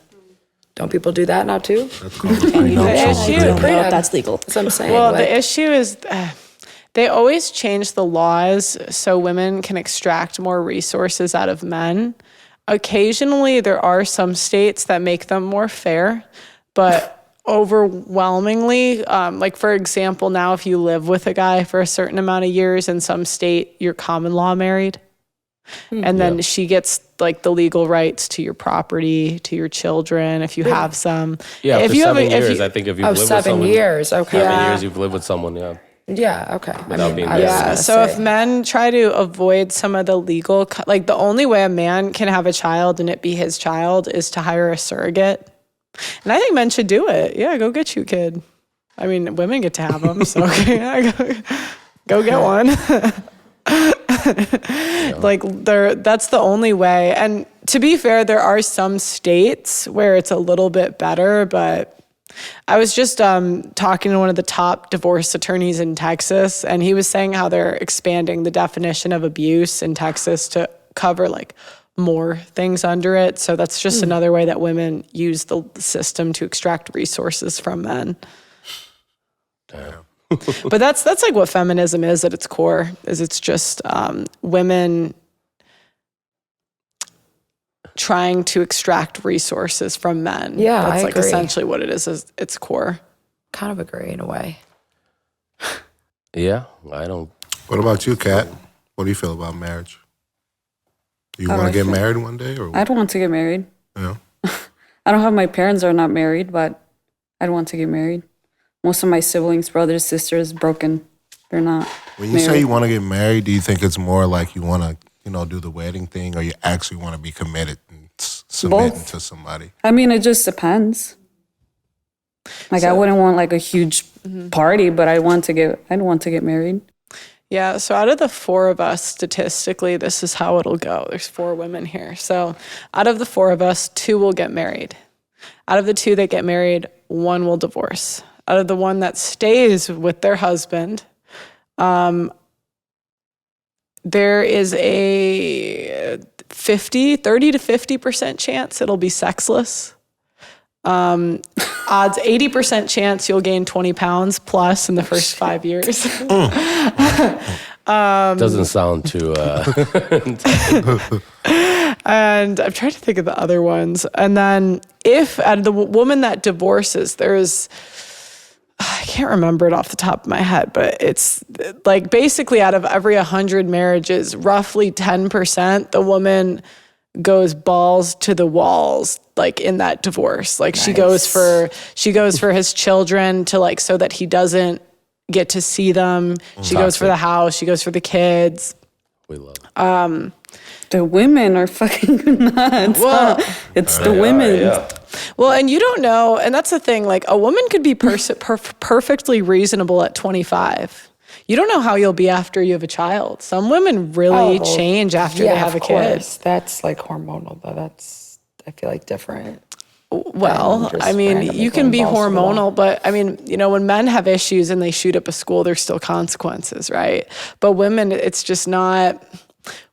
Don't people do that now too? That's called a prenuptial issue- I don't agreement. know if that's legal. That's what I'm saying. Well, like, the issue is they always change the laws so women can extract more resources out of men. Occasionally, there are some states that make them more fair, but overwhelmingly, like for example, now if you live with a guy for a certain amount of years in some state, you're common law married. And then she gets like the legal rights to your property, to your children, if you have some. Yeah, if after you have 7 a- if years, you- I think if you've oh, lived with 7 someone. years. Okay. 7 Yeah. years you've lived with someone, yeah. Yeah. Okay. Without being I was married. Yeah. gonna So if say. men try to avoid some of the legal, like the only way a man can have a child and it be his child is to hire a surrogate. And I think men should do it. Yeah, go get you a kid. I mean, women get to have them, so yeah, go get one. Like that's the only way. And to be fair, there are some states where it's a little bit better, but I was just talking to one of the top divorce attorneys in Texas, and he was saying how they're expanding the definition of abuse in Texas to cover like more things under it. So that's just another way that women use the system to extract resources from men. But that's like what feminism is at its core, is it's just women trying to extract resources from men. Yeah, that's I like agree. essentially what it is its core. Kind of agree in a way. Yeah, I don't. What about you, Kat? What do you feel about marriage? Do you How want do to I get feel? married one day, or I'd want to get married. yeah? I don't have my parents are not married, but I'd want to get married. Most of my siblings, brothers, sisters, broken. They're not. When you married. say you want to get married, do you think it's more like you want to, do the wedding thing, or you actually want to be committed and submitting Both. to somebody? I mean, it just depends. Like I wouldn't want like a huge party, but I'd want to get married. Yeah, so out of the 4 of us, statistically, this is how it'll go. There's 4 women here. So out of the 4 of us, 2 will get married. Out of the 2 that get married, 1 will divorce. Out of the 1 that stays with their husband, there is a 30 to 50% chance it'll be sexless. Odds 80% chance you'll gain 20 pounds plus in the first 5 years. Doesn't sound too. And I'm trying to think of the other ones. And then if out of the woman that divorces, there's, I can't remember it off the top of my head, but it's like basically out of every 100 marriages, roughly 10%, the woman goes balls to the walls, like in that divorce. Like she goes for his children to like, so that he doesn't get to see them. She goes for the house. She goes for the kids. We love it. The women are fucking nuts. Well, It's the women. Yeah. Well, and you don't know, and that's the thing, like a woman could be perfectly reasonable at 25. You don't know how you'll be after you have a child. Some women really change after they have a kid. That's like hormonal, though. That's, I feel like, different. Well, I mean, you can be hormonal, but I mean, you know, when men have issues and they shoot up a school, there's still consequences, right? But women, it's just not.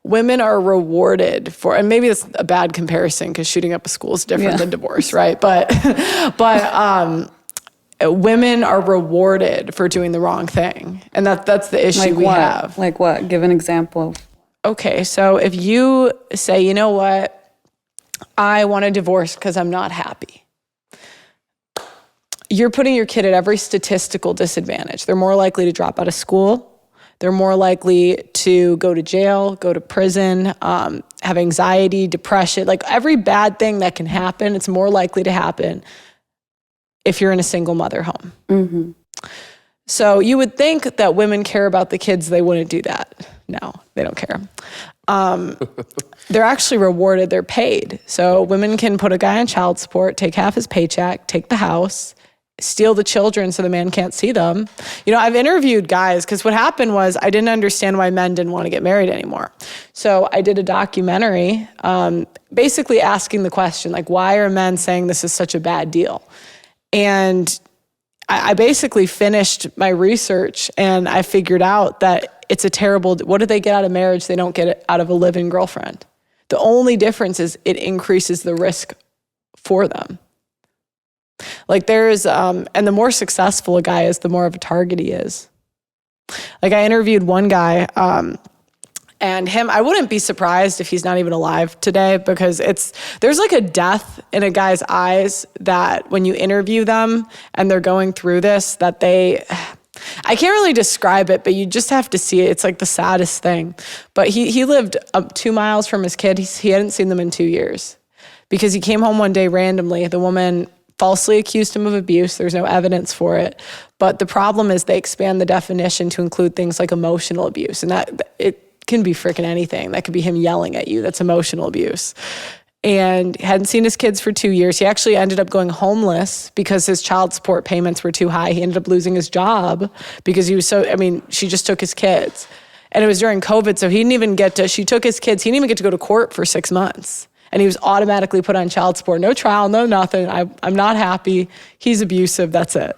Women are rewarded for, and maybe it's a bad comparison because shooting up a school is different than divorce, right? But women are rewarded for doing the wrong thing, and that's the issue we have. Like what? Give an example. Okay, so if you say, you know what, I want a divorce because I'm not happy. You're putting your kid at every statistical disadvantage. They're more likely to drop out of school. They're more likely to go to jail, go to prison, have anxiety, depression, like every bad thing that can happen, it's more likely to happen if you're in a single mother home. Mm-hmm. So you would think that women care about the kids, they wouldn't do that. No, they don't care. They're actually rewarded, they're paid. So women can put a guy on child support, take half his paycheck, take the house, steal the children so the man can't see them. You know, I've interviewed guys because what happened was I didn't understand why men didn't want to get married anymore. So I did a documentary basically asking the question, like, why are men saying this is such a bad deal? And I basically finished my research and I figured out that it's a terrible, what do they get out of marriage they don't get out of a live-in girlfriend? The only difference is it increases the risk for them. Like there's, and the more successful a guy is, the more of a target he is. Like I interviewed one guy, and him, I wouldn't be surprised if he's not even alive today because there's like a death in a guy's eyes that when you interview them and they're going through this, that I can't really describe it, but you just have to see it. It's like the saddest thing. But he lived 2 miles from his kid. He hadn't seen them in 2 years because he came home one day randomly. The woman falsely accused him of abuse. There's no evidence for it. But the problem is they expand the definition to include things like emotional abuse. And that it can be freaking anything. That could be him yelling at you. That's emotional abuse. And hadn't seen his kids for 2 years. He actually ended up going homeless because his child support payments were too high. He ended up losing his job because he was she just took his kids. And it was during COVID, so he didn't even she took his kids. He didn't even get to go to court for 6 months. And he was automatically put on child support. No trial, no nothing. I'm not happy. He's abusive. That's it.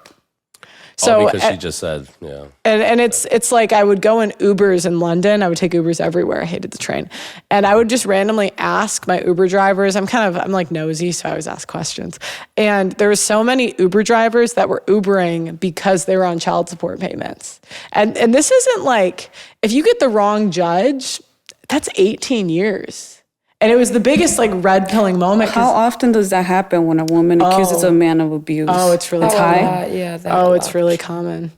So because she just said, yeah. And it's like I would go in Ubers in London. I would take Ubers everywhere. I hated the train. And I would just randomly ask my Uber drivers. I'm like nosy, so I always ask questions. And there were so many Uber drivers that were Ubering because they were on child support payments. And this isn't like, if you get the wrong judge, that's 18 years. And it was the biggest like red pilling moment. How often does that happen when a woman accuses a man of abuse? Oh, it's really high. It's really common.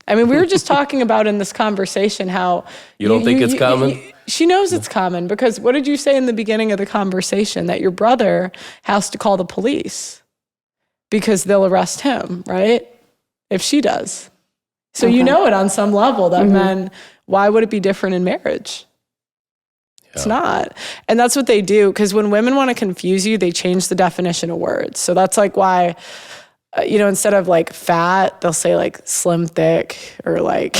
I mean, we were just talking about in this conversation how you don't think it's common. She knows it's common because what did you say in the beginning of the conversation? That your brother has to call the police because they'll arrest him, right? If she does. So you know it on some level that men. Why would it be different in marriage? It's not. And that's what they do. Because when women want to confuse you, they change the definition of words. So that's like why, instead of like fat, they'll say like slim, thick, or like,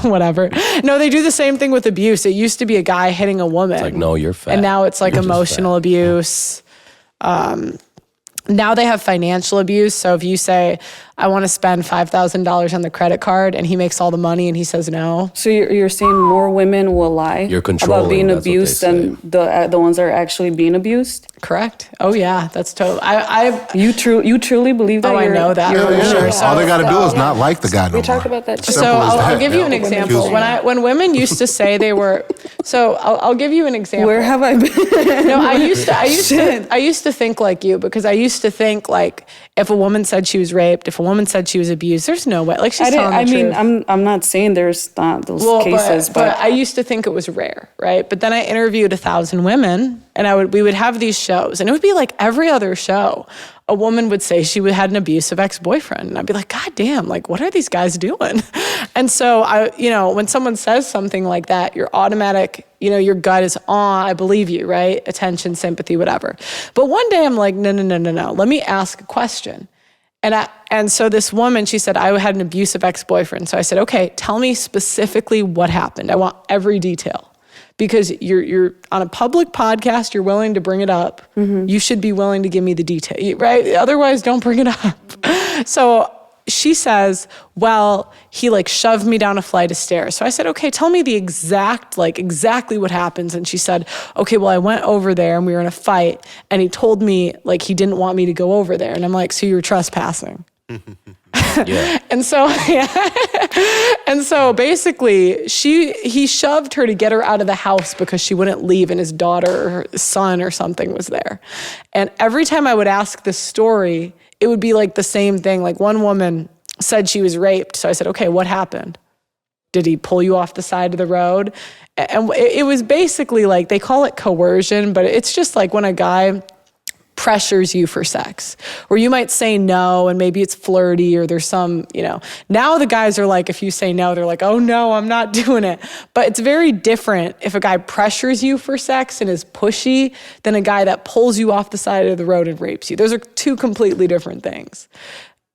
whatever. No, they do the same thing with abuse. It used to be a guy hitting a woman. It's like, no, you're fat. And now it's like emotional abuse. Now they have financial abuse. So if you say, I want to spend $5,000 on the credit card and he makes all the money and he says no. So you're saying more women will lie about being abused than the ones that are actually being abused? Correct. Oh yeah, that's totally. You truly believe that? Oh, I know that. Sure. So, all they got to do is not like the guy no more. We talk about that too. So I'll give you an example. When women used to say they were, so I'll give you an example. Where have I been? No, I used to think like you because I used to think like if a woman said she was raped, if a woman woman said she was abused. There's no way. Like she's telling the truth. I'm not saying there's not those cases, but I used to think it was rare, right? But then I interviewed 1,000 women, and we would have these shows, and it would be like every other show, a woman would say she had an abusive ex-boyfriend, and I'd be like, God damn, like what are these guys doing? And so when someone says something like that, your automatic, your gut is, I believe you, right? Attention, sympathy, whatever. But one day I'm like, no. Let me ask a question. And so this woman, she said, I had an abusive ex-boyfriend. So I said, okay, tell me specifically what happened. I want every detail. Because you're on a public podcast, you're willing to bring it up. Mm-hmm. You should be willing to give me the detail, right? Otherwise, don't bring it up. So she says, well, he like shoved me down a flight of stairs. So I said, okay, tell me the exactly what happens. And she said, okay, well, I went over there and we were in a fight and he told me like he didn't want me to go over there. And I'm like, so you were trespassing. Yeah. And so basically he shoved her to get her out of the house because she wouldn't leave and his daughter or her son or something was there. And every time I would ask this story, it would be like the same thing. Like one woman said she was raped. So I said, okay, what happened? Did he pull you off the side of the road? And it was basically like, they call it coercion, but it's just like when a guy pressures you for sex, or you might say no, and maybe it's flirty, or there's some, now the guys are like, if you say no, they're like, oh no, I'm not doing it. But it's very different if a guy pressures you for sex and is pushy than a guy that pulls you off the side of the road and rapes you. Those are two completely different things.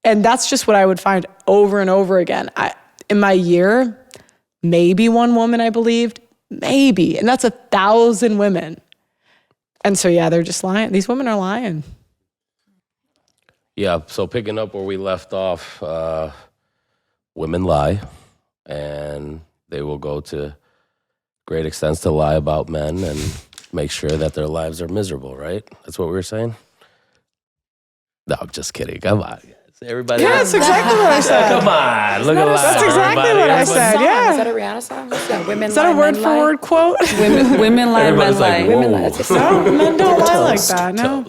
And that's just what I would find over and over again. In my year, maybe one woman I believed, maybe, and that's 1,000 women. And so, yeah, they're just lying. These women are lying. Yeah, so picking up where we left off, women lie, and they will go to great extents to lie about men and make sure that their lives are miserable, right? That's what we were saying? No, I'm just kidding. Come on. Everybody. Yeah, that's exactly what I said. Come on, look at that. That's exactly what I said. Yeah. Is that a Rihanna song? Is that a word for word quote? Women lie, men lie. Women lie. No, men don't lie like that. No.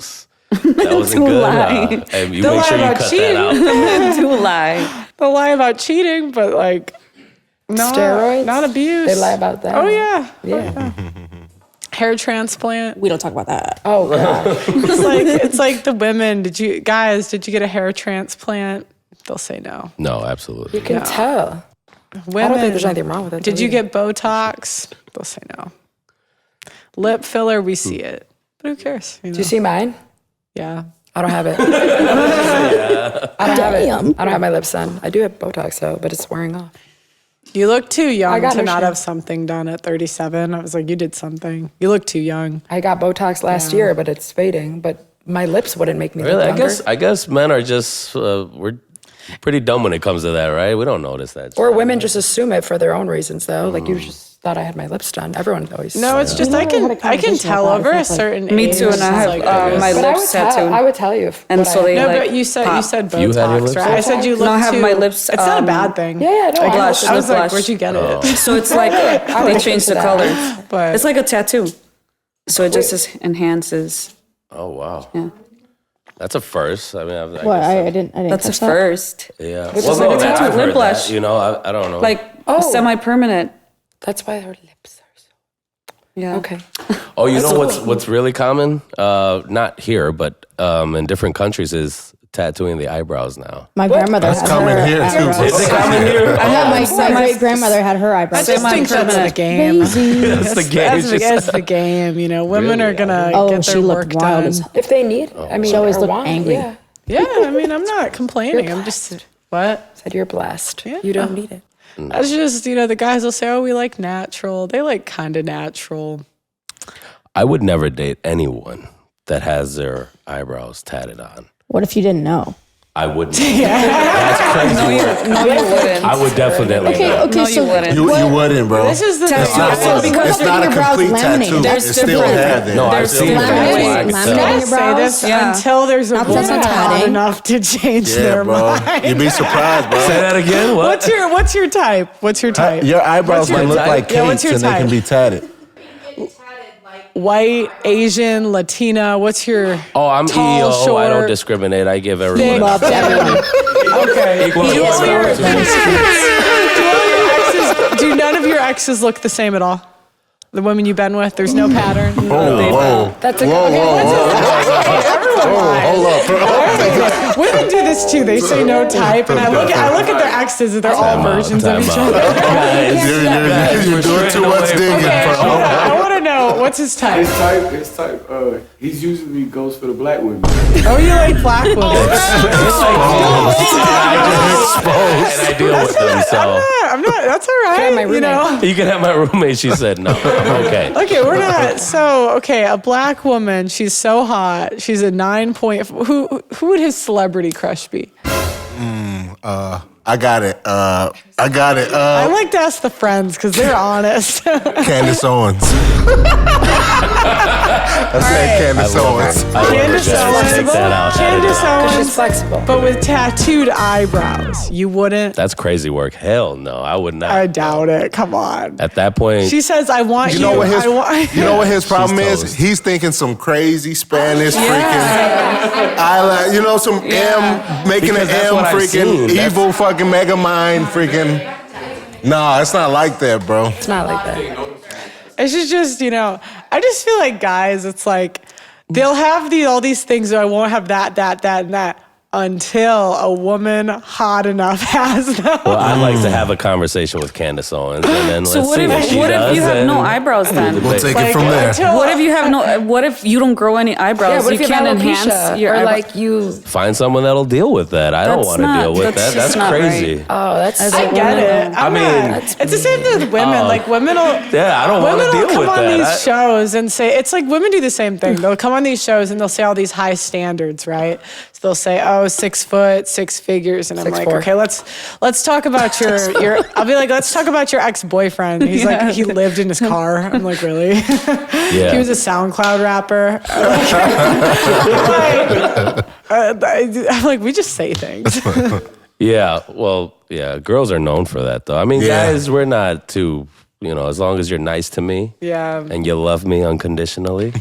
That wasn't good. And you make sure you cut that out. Men do lie. They'll lie about cheating, but like, no, steroids, not abuse. They lie about that. Oh yeah. Yeah. Hair transplant. We don't talk about that. Oh god. It's like the women. Did you get a hair transplant? They'll say no. No, absolutely. You can tell. Women, I don't think there's anything wrong with it. Did you get Botox? They'll say no. Lip filler, we see it. But who cares? Do you see mine? Yeah. I don't have it. I don't have it. I don't have my lips done. I do have Botox though, but it's wearing off. You look too young got to no not shame. have something done at 37. I was like, you did something. You look too young. I got Botox last year, but it's fading. But my lips wouldn't make me look Really? younger. I guess men are just we're pretty dumb when it comes to that, right? We don't notice that. Or women just assume it for their own reasons, though. Like you just thought I had my lips done. Everyone always. No, it's just We I never had a can conversation tell about over that. a It's like- certain age. Me too, and I have my But lips tattooed. I would tell you. And so they No, like but you said Botox, You had your lips right? I said you look No, I have too. my lips, It's not a bad thing. Yeah, no, I blush. I was lip like, blush. where'd you get it? So it's like they change the color. But It's like a tattoo. So it just enhances. Oh wow. Yeah. That's a first. I mean, I What? guess I didn't. That's a catch that. first. yeah. is like a man, tattoo, I've lip heard blush. that, I don't know. Like semi-permanent. That's why her lips are so. Yeah. Okay. Oh, you know what's really common? Not here, but in different countries is tattooing the eyebrows now. My grandmother That's had coming her here too. eyebrows. Is it common here? My great grandmother had her eyebrows. I just think that's the game. Crazy. That's the game. That's the game. Women are gonna Oh, get she their looked work wild done. as If they need, I mean, She always or looked want, angry. Yeah. Yeah, I mean, I'm not complaining. I'm just what? Said you're blessed. Yeah. You don't need it. That's just the guys will say, oh, we like natural. They like kind of natural. I would never date anyone that has their eyebrows tatted on. What if you didn't know? I wouldn't. That's crazy. No, you wouldn't. I would definitely. Okay, not. okay, No, so you wouldn't. You wouldn't, bro. This is the It's thing. not, because it's they're not a your brows complete laminated. tattoo. There's It's still different- had there. No, I've I've seen that. that. Laminating I your say brows. this Yeah. until there's a Not woman that's not hot tatting. enough to change Yeah, their bro. mind. You'd be surprised, bro. Say that again. What? What's your type? What's your type? Your eyebrows What's your can look type? like Yeah, what's cakes your and they can type? be tatted. white, Asian, Latina? What's your I'm tall, EO. short, I don't discriminate. I give everyone thick? Love everyone. Okay. equal Do all your- opportunity. do none of your exes look the same at all? The women you've been with, there's no pattern. That's a Hold up. Women do this too. They say no type, and I look at their exes, and they're all versions of each other. You're doing too much digging. I want to know what's his type. His type, he's usually goes for the black women. Oh, you like black women? And I deal with them, so I'm not. That's all right. my roommate. you can have my roommate. She said no. I'm okay. Okay, we're not. So, okay, a black woman. She's so hot. She's a 9 point. Who would his celebrity crush be? I got it. I like to ask the friends because they're honest. Candace Owens. I said Candace Owens. Candace Owens. Take that out. Candace She's Owens. flexible. But with tattooed eyebrows, you wouldn't. That's crazy work. Hell no, I would not. I doubt it. Come on. At that point, She says, "I want you." You know what his I want. You know what his problem toast. is? He's thinking some crazy Spanish freaking eyelash. You know, some M making Because an that's M what I've freaking seen. evil fucking mega mind freaking. Nah, it's not like that, bro. It's not like that. It's just, I just feel like guys, it's like they'll have all these things, I won't have that, and that until a woman hot enough has them. well, I'd like to have a conversation with Candace Owens, and then So let's what see what if she does. you have and no eyebrows then? We'll take it from there. What if you have no? What if you don't grow any eyebrows? What if you can't have enhance alopecia your or eyebrows. like you? Find someone that'll deal with that. I don't That's want to not- deal with that's that. just That's not crazy. right. Oh, that's. I get it. I mean, it's the same thing with women. Like women will. Yeah, I don't want Women to will deal come with on that. these shows and say, it's like women do the same thing. They'll come on these shows and they'll say all these high standards, right? So they'll say, 6 foot, 6 figures. And I'm like, 6'4". okay, let's talk about your, I'll be like, let's talk about your ex-boyfriend. He's like, he lived in his car. I'm like, really? Yeah. He was a SoundCloud rapper. I'm like, we just say things. Yeah, well, yeah, girls are known for that, though. I mean, Yeah. guys, we're not too, as long as you're nice to me Yeah. and you love me unconditionally,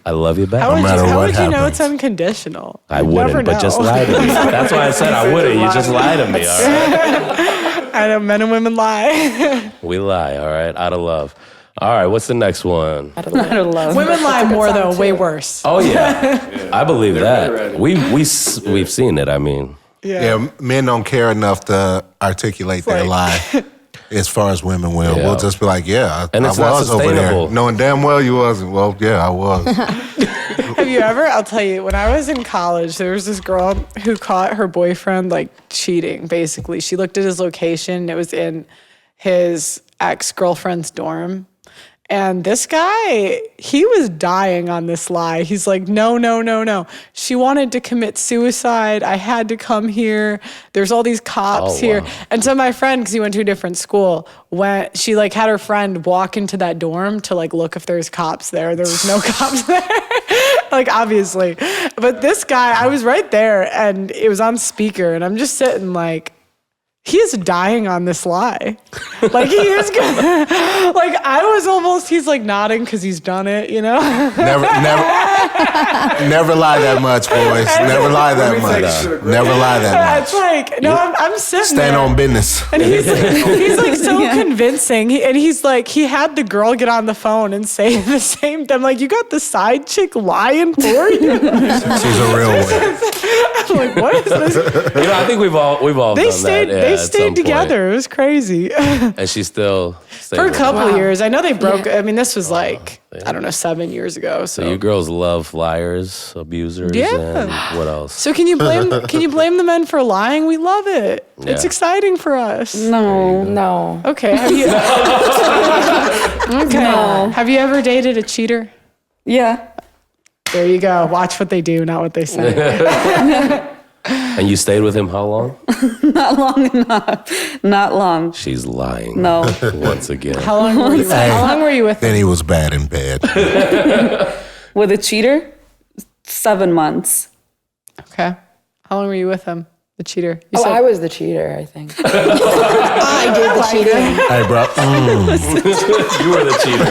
I love you back. How would matter you what know happens. it's unconditional? I You'd wouldn't, never but just know. lie to me. That's why I said I wouldn't. You just lie to me, all right? I know men and women lie. We lie, all right? Out of love. All right, what's the next one? I don't love. Women lie more though, song, way too. worse. Oh, yeah. I believe that. We've seen it, I mean. Yeah, men don't care enough to articulate their lie as far as women will. Yeah. We'll just be like, yeah, And I it's not was over there. sustainable. Knowing damn well you wasn't. Well, yeah, I was. Have you ever? I'll tell you. When I was in college, there was this girl who caught her boyfriend like cheating. Basically, she looked at his location. It was in his ex-girlfriend's dorm. And this guy, he was dying on this lie. He's like, no. She wanted to commit suicide. I had to come here. There's all these cops Oh, here. wow. And so my friend, because he went to a different school, she like had her friend walk into that dorm to like look if there's cops there. There was no cops there. Like, obviously. But this guy, I was right there and it was on speaker and I'm just sitting like, he is dying on this lie. Like, he is gonna, like, I was almost, he's like nodding because he's done it, Never lie that much, boys. Never lie that much. Never lie that It's much. like, no, I'm sitting Stand there. on business. And he's like so convincing. He's like, he had the girl get on the phone and say the same thing. I'm like, you got the side chick lying for you? She's a real one. I'm like, what is this? I think we've all They done stayed, that. Yeah, they at some stayed point. together. It was crazy. And she still stayed For a with couple him. years. I know they broke. I mean, this was like, I don't know, 7 years ago. So you girls love liars, abusers, Yeah. and what else? So can you blame the men for lying? We love it. It's Yeah. exciting for us. No. Okay. Have you? Okay. Have you ever dated a cheater? Yeah. There you go. Watch what they do, not what they say. And you stayed with him how long? Not long enough. Not long. She's lying. No. Once again. How long were you? How long were you with him? Then he was bad in bed. With a cheater, 7 months. Okay. How long were you with him? The cheater. You Oh, said- I was the cheater, I think. I did the cheating. Hey, bro. You were the cheater.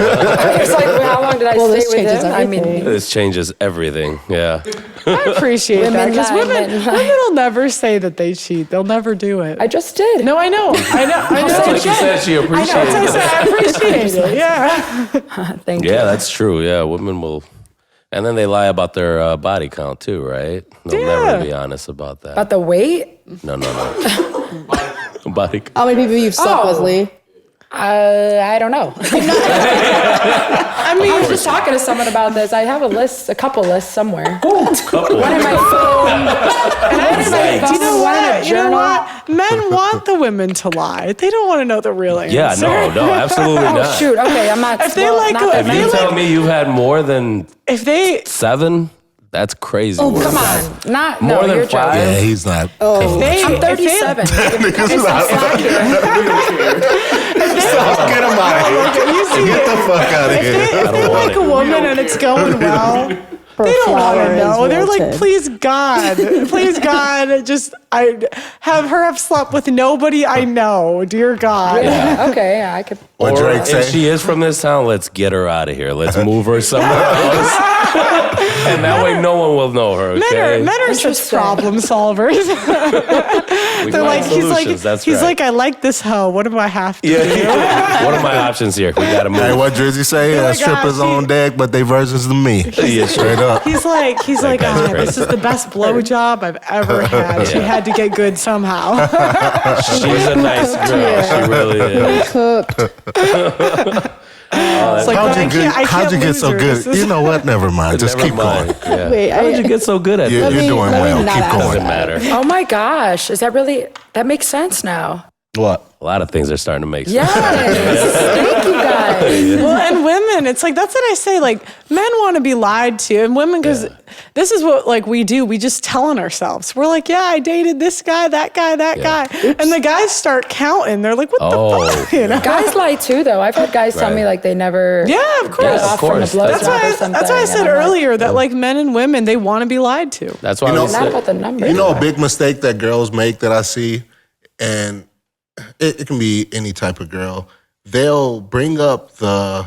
It's like, well, how long did I Well, stay this with changes him? I mean, everything. This changes everything. Yeah. I appreciate that Women because lie, women men lie. will never say that they cheat. They'll never do it. I just did. No, I know. That's what she said. She appreciated I it. said I appreciate it. Yeah. Thank you. Yeah, that's true. Yeah, women will. And then they lie about their body count too, right? They'll never be honest about that. About the weight? No. Body count. How many people you've slept with, Lee? I don't know. I mean, I was just talking to someone about this. I have a couple lists somewhere. Couple. One in my phone. One in my phone. you know One in a what? You know journal. what? Men want the women to lie. They don't want to know the real answer. Yeah, no, absolutely Oh, not. shoot. Okay, I'm not. If they well, like- not that if If you many. tell me you've had more than If they 7, that's crazy. Oh, work. come on. Not, More no, than you're 5? joking. Yeah, he's not. they I'm 37. It's not accurate. Get him out of here. you see Get the fuck out of here. if they like a woman and it's going well, they don't want to know. They're like, please God, just have slept with nobody I know, dear God. Yeah, okay, yeah, I could. What Or Drake if say? she is from this town, let's get her out of here. Let's move her somewhere else. And that way no one will know her, okay? Men are such Interesting. problem solvers. We They're find like, solutions, that's he's right. like, I like this hoe. What do I have to do? What are my options here? We gotta move. Hey, what Drizzy say? my Strippers God, on deck, but they versions of me. Yeah, Straight up. He's like, guy's this crazy. is the best blowjob I've ever had. She had to get good somehow. She's a nice girl. She really is. Cooked. It's like, How'd you I can't get lose so her. good? This is- You know what? Never mind. Just Never keep mind. going. Yeah. Wait, How did you get so good at You're that? me- doing let me well. not Keep ask going. Doesn't matter. Oh my gosh, is that really? That makes sense now. What? A lot of things are starting to make sense. Yes. Thank you guys. Well, and women, it's like, that's what I say. Like, men want to be lied to, and women, because this is what like we do. We just tell on ourselves. We're like, yeah, I dated this guy, that guy, that guy, and the guys start counting. They're like, what the fuck? You know? Guys lie too, though. I've had guys tell me like they never. Yeah, of course. got off from a Of course. blowjob That's why. or something. That's why I said and I'm like, earlier that like men and women, they want to be lied to. That's why You know- we Not said, about the number. You know a big mistake that girls make that I see, and it can be any type of girl. They'll bring up the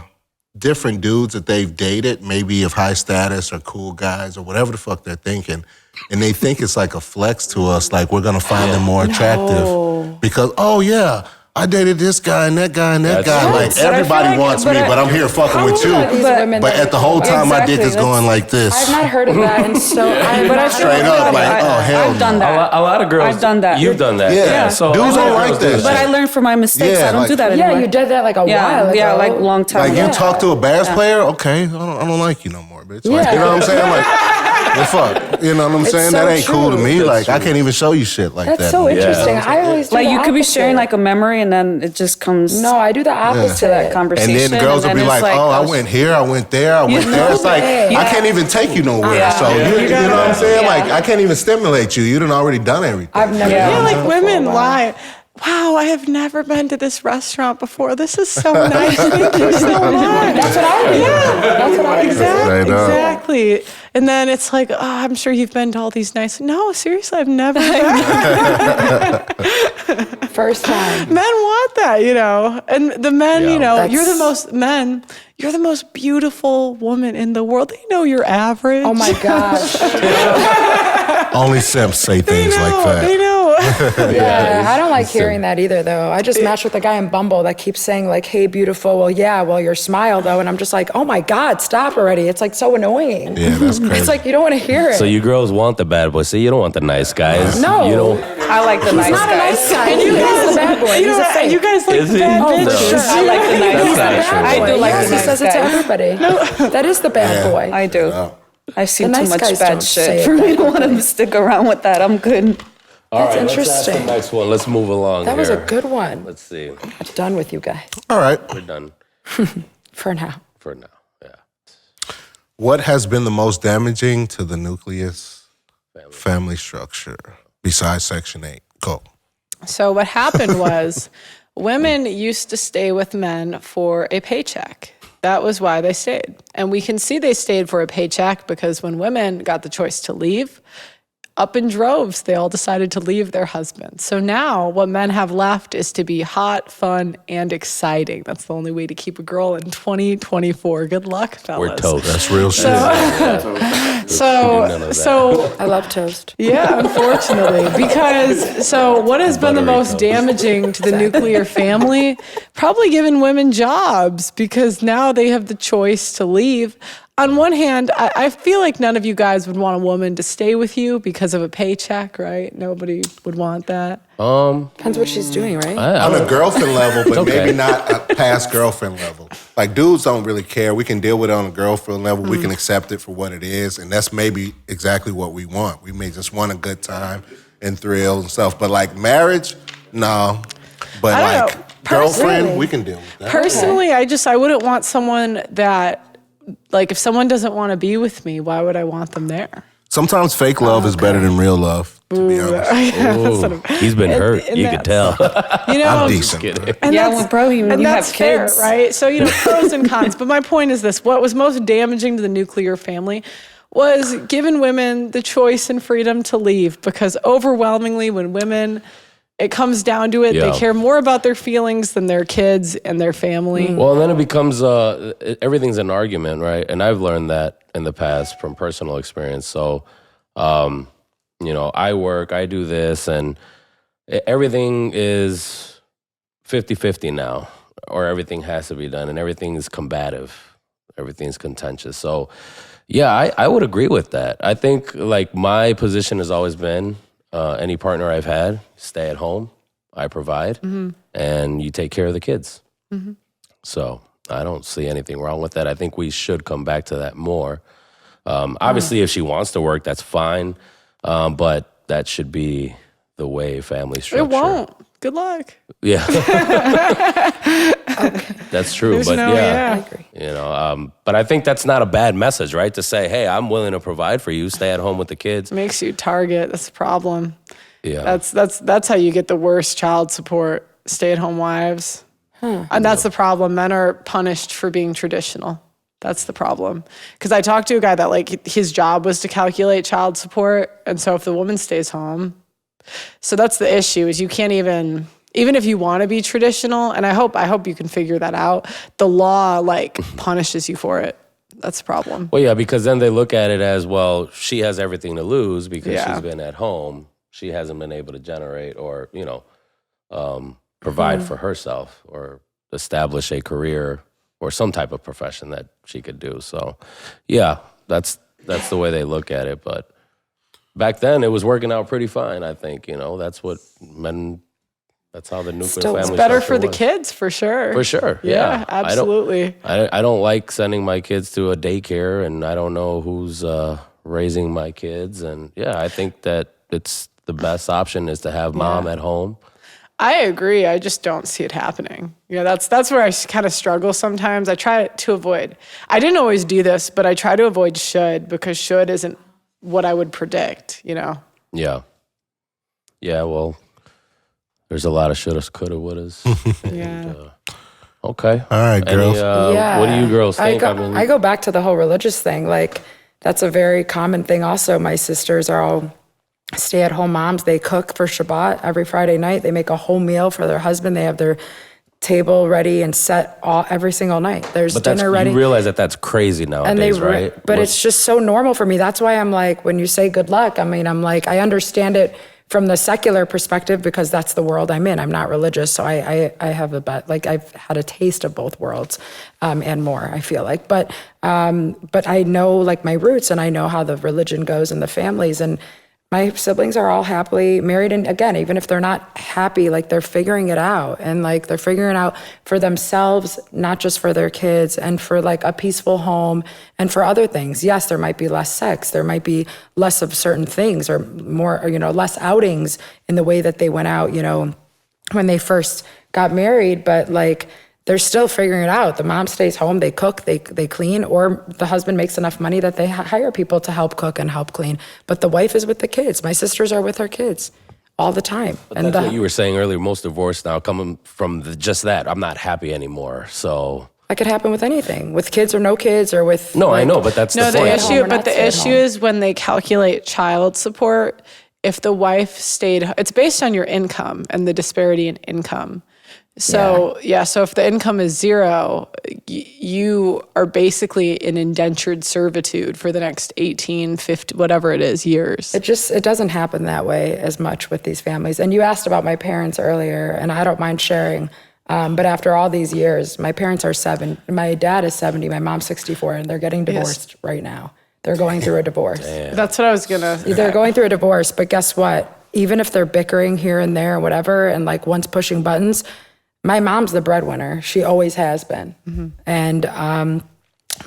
different dudes that they've dated, maybe of high status or cool guys or whatever the fuck they're thinking, and they think it's like a flex to us, like we're gonna find them more attractive because, oh yeah, I dated this guy and that guy and that That's guy. true. Like But I feel everybody like- wants but me, I- but I'm here fucking with you. These women But that- at the whole time, my dick Exactly, is going like this. I've not heard of that, and so But I feel Straight up, like, oh, hell I've done no. that. a lot of girls. I've done that. You've done that. Yeah. So Dudes a lot don't of like girls that do shit. But I learned from my mistakes. Yeah, I don't like- do that yeah, anymore. you did that like a while ago. Yeah, like long time Like ago. you talk to a bass player, okay, I don't like you no more, bitch. Like, Yeah. you know what I'm saying? Like, well, fuck. You know what I'm It's saying? so That ain't cool to true. me. That's Like, I true. can't even show you shit like That's that. so man. interesting. I always do Like the you could be sharing opposite. like a memory and then it just comes No, I do the opposite. to that And conversation. then girls will and be then like, it's oh, I oh, went here, I went there, I went there. It's like, I Yeah. can't even take you nowhere. Yeah. So, you know what I'm saying? Yeah. Like, I can't even stimulate you. You done already done everything. I've never. Yeah. Yeah, done like that women before. lie. Wow, I have never been to this restaurant before. This is so nice. Thank you so much. That's what I do. That's what I do. Exactly. Straight up. Exactly. And then it's like, oh, I'm sure you've been to all these nice. No, seriously, I've never been. First time. Men want that, you know. And the men, Yeah. you know, That's- you're the most beautiful woman in the world. They know you're average. Oh my gosh. Only simps say They things know. like that. They know. Yeah, I don't like hearing that either, though. I just matched with a guy in Bumble that keeps saying like, "Hey, beautiful." Well, yeah. Well, your smile though, and I'm just like, "Oh my God, stop already!" It's like so annoying. Yeah, that's crazy. It's like you don't want to hear it. So you girls want the bad boys. See, you don't want the nice guys. No. You don't. I like the nice He's not a guys. nice guy. He's the bad boy. You He's know, a fake. you guys like Is the he? bad Oh, bitches. sure. I like the nice That's not guys. true. I do like yes, the he nice says it to guys. everybody. No, that is the bad boy. I do. I've seen The too nice much guys bad don't say shit it for me that to want to stick around with that. I'm good. All right, That's let's ask the interesting. next one. Let's move along. That was a here. good one. Let's see. I'm done with you guys All right. We're done for now. for now. Yeah. What has been the most damaging to the nucleus family structure besides Section 8? Go. So what happened was women used to stay with men for a paycheck. That was why they stayed. And we can see they stayed for a paycheck because when women got the choice to leave, up in droves, they all decided to leave their husbands. So now what men have left is to be hot, fun, and exciting. That's the only way to keep a girl in 2024. Good luck, fellas. We're toast. That's real shit. So I love toast. yeah, unfortunately, because so what has been the most damaging to the nuclear family? Probably giving women jobs, because now they have the choice to leave. On one hand, I feel like none of you guys would want a woman to stay with you because of a paycheck, right? Nobody would want that. Depends what she's doing, right? On a girlfriend level, but okay. maybe not a past girlfriend level. Like, dudes don't really care. We can deal with it on a girlfriend level. We can accept it for what it is, and that's maybe exactly what we want. We may just want a good time and thrills and stuff. But like marriage, no. But I don't like know. girlfriend, we can deal with that. Personally, I wouldn't want someone that, like, if someone doesn't want to be with me, why would I want them there? Sometimes fake love is better than real love, to be honest. Ooh, he's been hurt. and You could tell. You know, I'm decent. And Yeah, that's- well, bro, you and have that's fair, kids. right? So, pros and cons. But my point is this: what was most damaging to the nuclear family was giving women the choice and freedom to leave, because overwhelmingly, when women, it comes down to it, Yeah. they care more about their feelings than their kids and their family. Well, then it becomes everything's an argument, right? And I've learned that in the past from personal experience. So, I work, I do this, and everything is 50-50 now, or everything has to be done, and everything is combative, everything's contentious. So, yeah, I would agree with that. I think, like, my position has always been, any partner I've had, stay at home, I provide, and you take care of the kids. So I don't see anything wrong with that. I think we should come back to that more. Obviously, if she wants to work, that's fine, but that should be the way family structure. It won't. Good luck. Yeah. That's true. There's but no- I agree. but I think that's not a bad message, right? To say, hey, I'm willing to provide for you, stay at home with the kids. Makes you target. That's the problem. Yeah. That's how you get the worst child support, stay-at-home wives. And that's the problem. Men are punished for being traditional. That's the problem. Because I talked to a guy that, like, his job was to calculate child support. And so if the woman stays home, so that's the issue, is you can't even if you want to be traditional, and I hope you can figure that out, the law, like, punishes you for it. That's the problem. Well, yeah, because then they look at it as, well, she has everything to lose because Yeah. she's been at home. She hasn't been able to generate or, provide for herself or establish a career or some type of profession that she could do. So, yeah, that's the way they look at it. But back then, it was working out pretty fine, I think. That's what men, that's how the nuclear Still, it's family Better structure for the was. kids, for sure. For sure, Yeah, absolutely. I don't like sending my kids to a daycare, and I don't know who's raising my kids. And yeah, I think that it's the best option is to have mom at home. I agree. I just don't see it happening. That's where I kind of struggle sometimes. I try to avoid. I didn't always do this, but I try to avoid should, because should isn't what I would predict, Yeah. Yeah, well, there's a lot of shouldas, coulda, wouldas. Yeah. Okay. All right, girls. What do you girls think? I go back to the whole religious thing. Like, that's a very common thing also. My sisters are all stay-at-home moms. They cook for Shabbat every Friday night. They make a whole meal for their husband. They have their table ready and set every single night. There's but dinner ready. You realize that's crazy nowadays, right? But it's just so normal for me. That's why I'm like, when you say good luck, I'm like, I understand it from the secular perspective, because that's the world I'm in. I'm not religious, so I have I've had a taste of both worlds, and more, I feel like. But I know, like, my roots, and I know how the religion goes in the families, and my siblings are all happily married. And again, even if they're not happy, like, they're figuring it out, and like they're figuring it out for themselves, not just for their kids, and for like a peaceful home and for other things. Yes, there might be less sex. There might be less of certain things, or more, or, less outings in the way that they went out, when they first got married. But like, they're still figuring it out. The mom stays home, they cook, they clean, or the husband makes enough money that they hire people to help cook and help clean. But the wife is with the kids. My sisters are with her kids all the time. But that's what you were saying earlier. Most divorce now coming from just that. I'm not happy anymore. So That could happen with anything, with kids or no kids, or with No, I know, but that's the point. issue. Or But not the stay at issue home. is when they calculate child support. If the wife stayed, it's based on your income and the disparity in income. So so if the income is zero, you are basically in indentured servitude for the next 18, 50, whatever it is, years. It doesn't happen that way as much with these families. And you asked about my parents earlier, and I don't mind sharing. But after all these years, my parents are my dad is 70, my mom's 64, and they're getting divorced right now. They're going through a divorce. That's what I was gonna. They're going through a divorce, but guess what? Even if they're bickering here and there or whatever, and like one's pushing buttons, my mom's the breadwinner. She always has been. And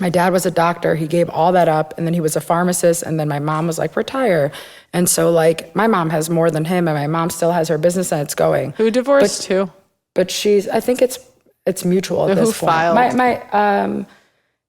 my dad was a doctor. He gave all that up, and then he was a pharmacist, and then my mom was like, retire. And so like my mom has more than him, and my mom still has her business and it's going. Who divorced who? But I think it's mutual at this Who point. filed?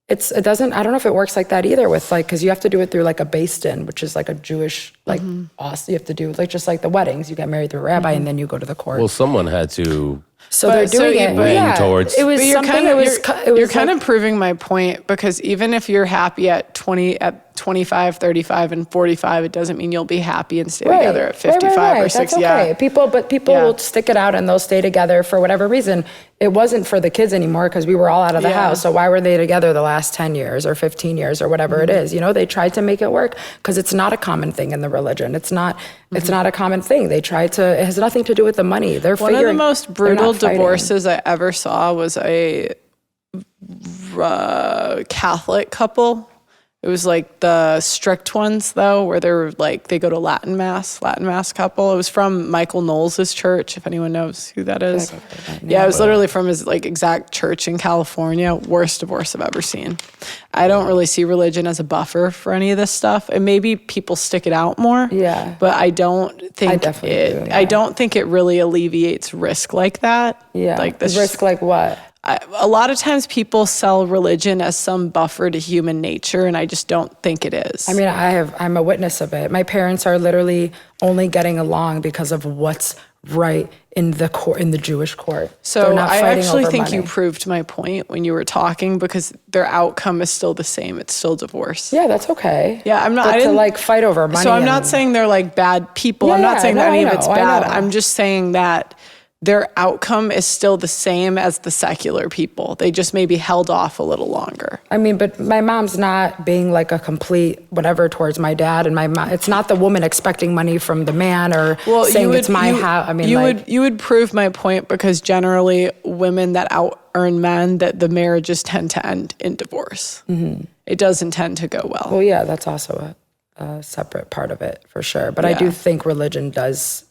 It doesn't, I don't know if it works like that either with like, cause you have to do it through like a beis din, which is like a Jewish, like, you have to do like, just like the weddings, you get married through a rabbi and then you go to the court. Well, someone had to. So they're doing it. lean towards. It was But something. you're kind of proving my point, because even if you're happy at 25, 35, and 45, it doesn't mean you'll be happy and stay together at 55 or 60. That's okay. People will stick it out and they'll stay together for whatever reason. It wasn't for the kids anymore because we were all out of the house. So why were they together the last 10 years or 15 years or whatever it is? You know, they tried to make it work because it's not a common thing in the religion. It's not a common thing. They tried to, it has nothing to do with the money. One of the most brutal divorces I ever saw was a Catholic couple. It was like the strict ones, though, where they're like, they go to Latin mass couple. It was from Michael Knowles' church, if anyone knows who that is. Yeah, it was literally from his like exact church in California. Worst divorce I've ever seen. I don't really see religion as a buffer for any of this stuff. And maybe people stick it out more. Yeah. But I don't think I don't think it really alleviates risk like that. Yeah. Like this risk like what? A lot of times people sell religion as some buffer to human nature, and I just don't think it is. I mean, I'm a witness of it. My parents are literally only getting along because of what's right in the court, in the Jewish court. So I actually think you proved my point when you were talking, because their outcome is still the same. It's still divorce. Yeah, that's okay. Yeah, I'm not. But to like fight over money. So I'm not saying they're like bad people. I'm not saying that any of it's bad. I'm just saying that their outcome is still the same as the secular people. They just maybe held off a little longer. I mean, but my mom's not being like a complete whatever towards my dad, and my mom. It's not the woman expecting money from the man or saying it's my house. I mean, you would prove my point, because generally women that out earn men, that the marriages tend to end in divorce. It doesn't tend to go well. Well, yeah, that's also a separate part of it for sure. But I do think religion does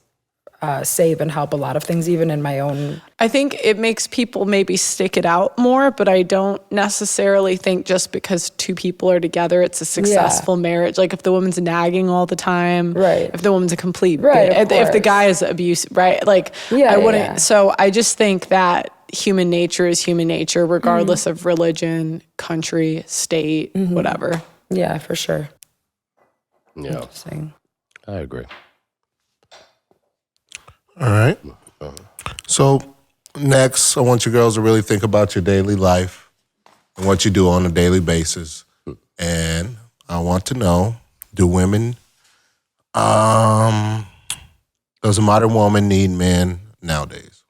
save and help a lot of things, even in my own. I think it makes people maybe stick it out more, but I don't necessarily think just because two people are together, it's a successful marriage. Like if the woman's nagging all the time, if the woman's a complete bitch, if the guy is abusive, right? Like I wouldn't. So I just think that human nature is human nature, regardless of religion, country, state, whatever. Yeah, for sure. Yeah, Interesting. I agree. All right. So next, I want you girls to really think about your daily life and what you do on a daily basis. And I want to know, do women, does a modern woman need men nowadays?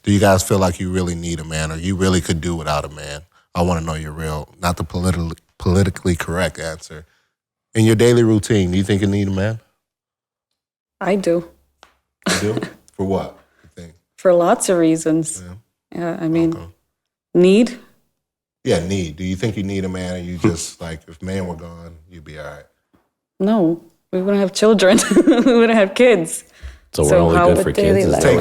Do you guys feel like you really need a man, or you really could do without a man? I want to know your real, not the politically correct answer. In your daily routine, do you think you need a man? I do. You do? For what, you think? For lots of reasons. Yeah, I mean, need? Yeah, need. Do you think you need a man, and you just, like, if man were gone, you'd be all right? No, we wouldn't have children. We wouldn't have kids. So we're only good for kids. Take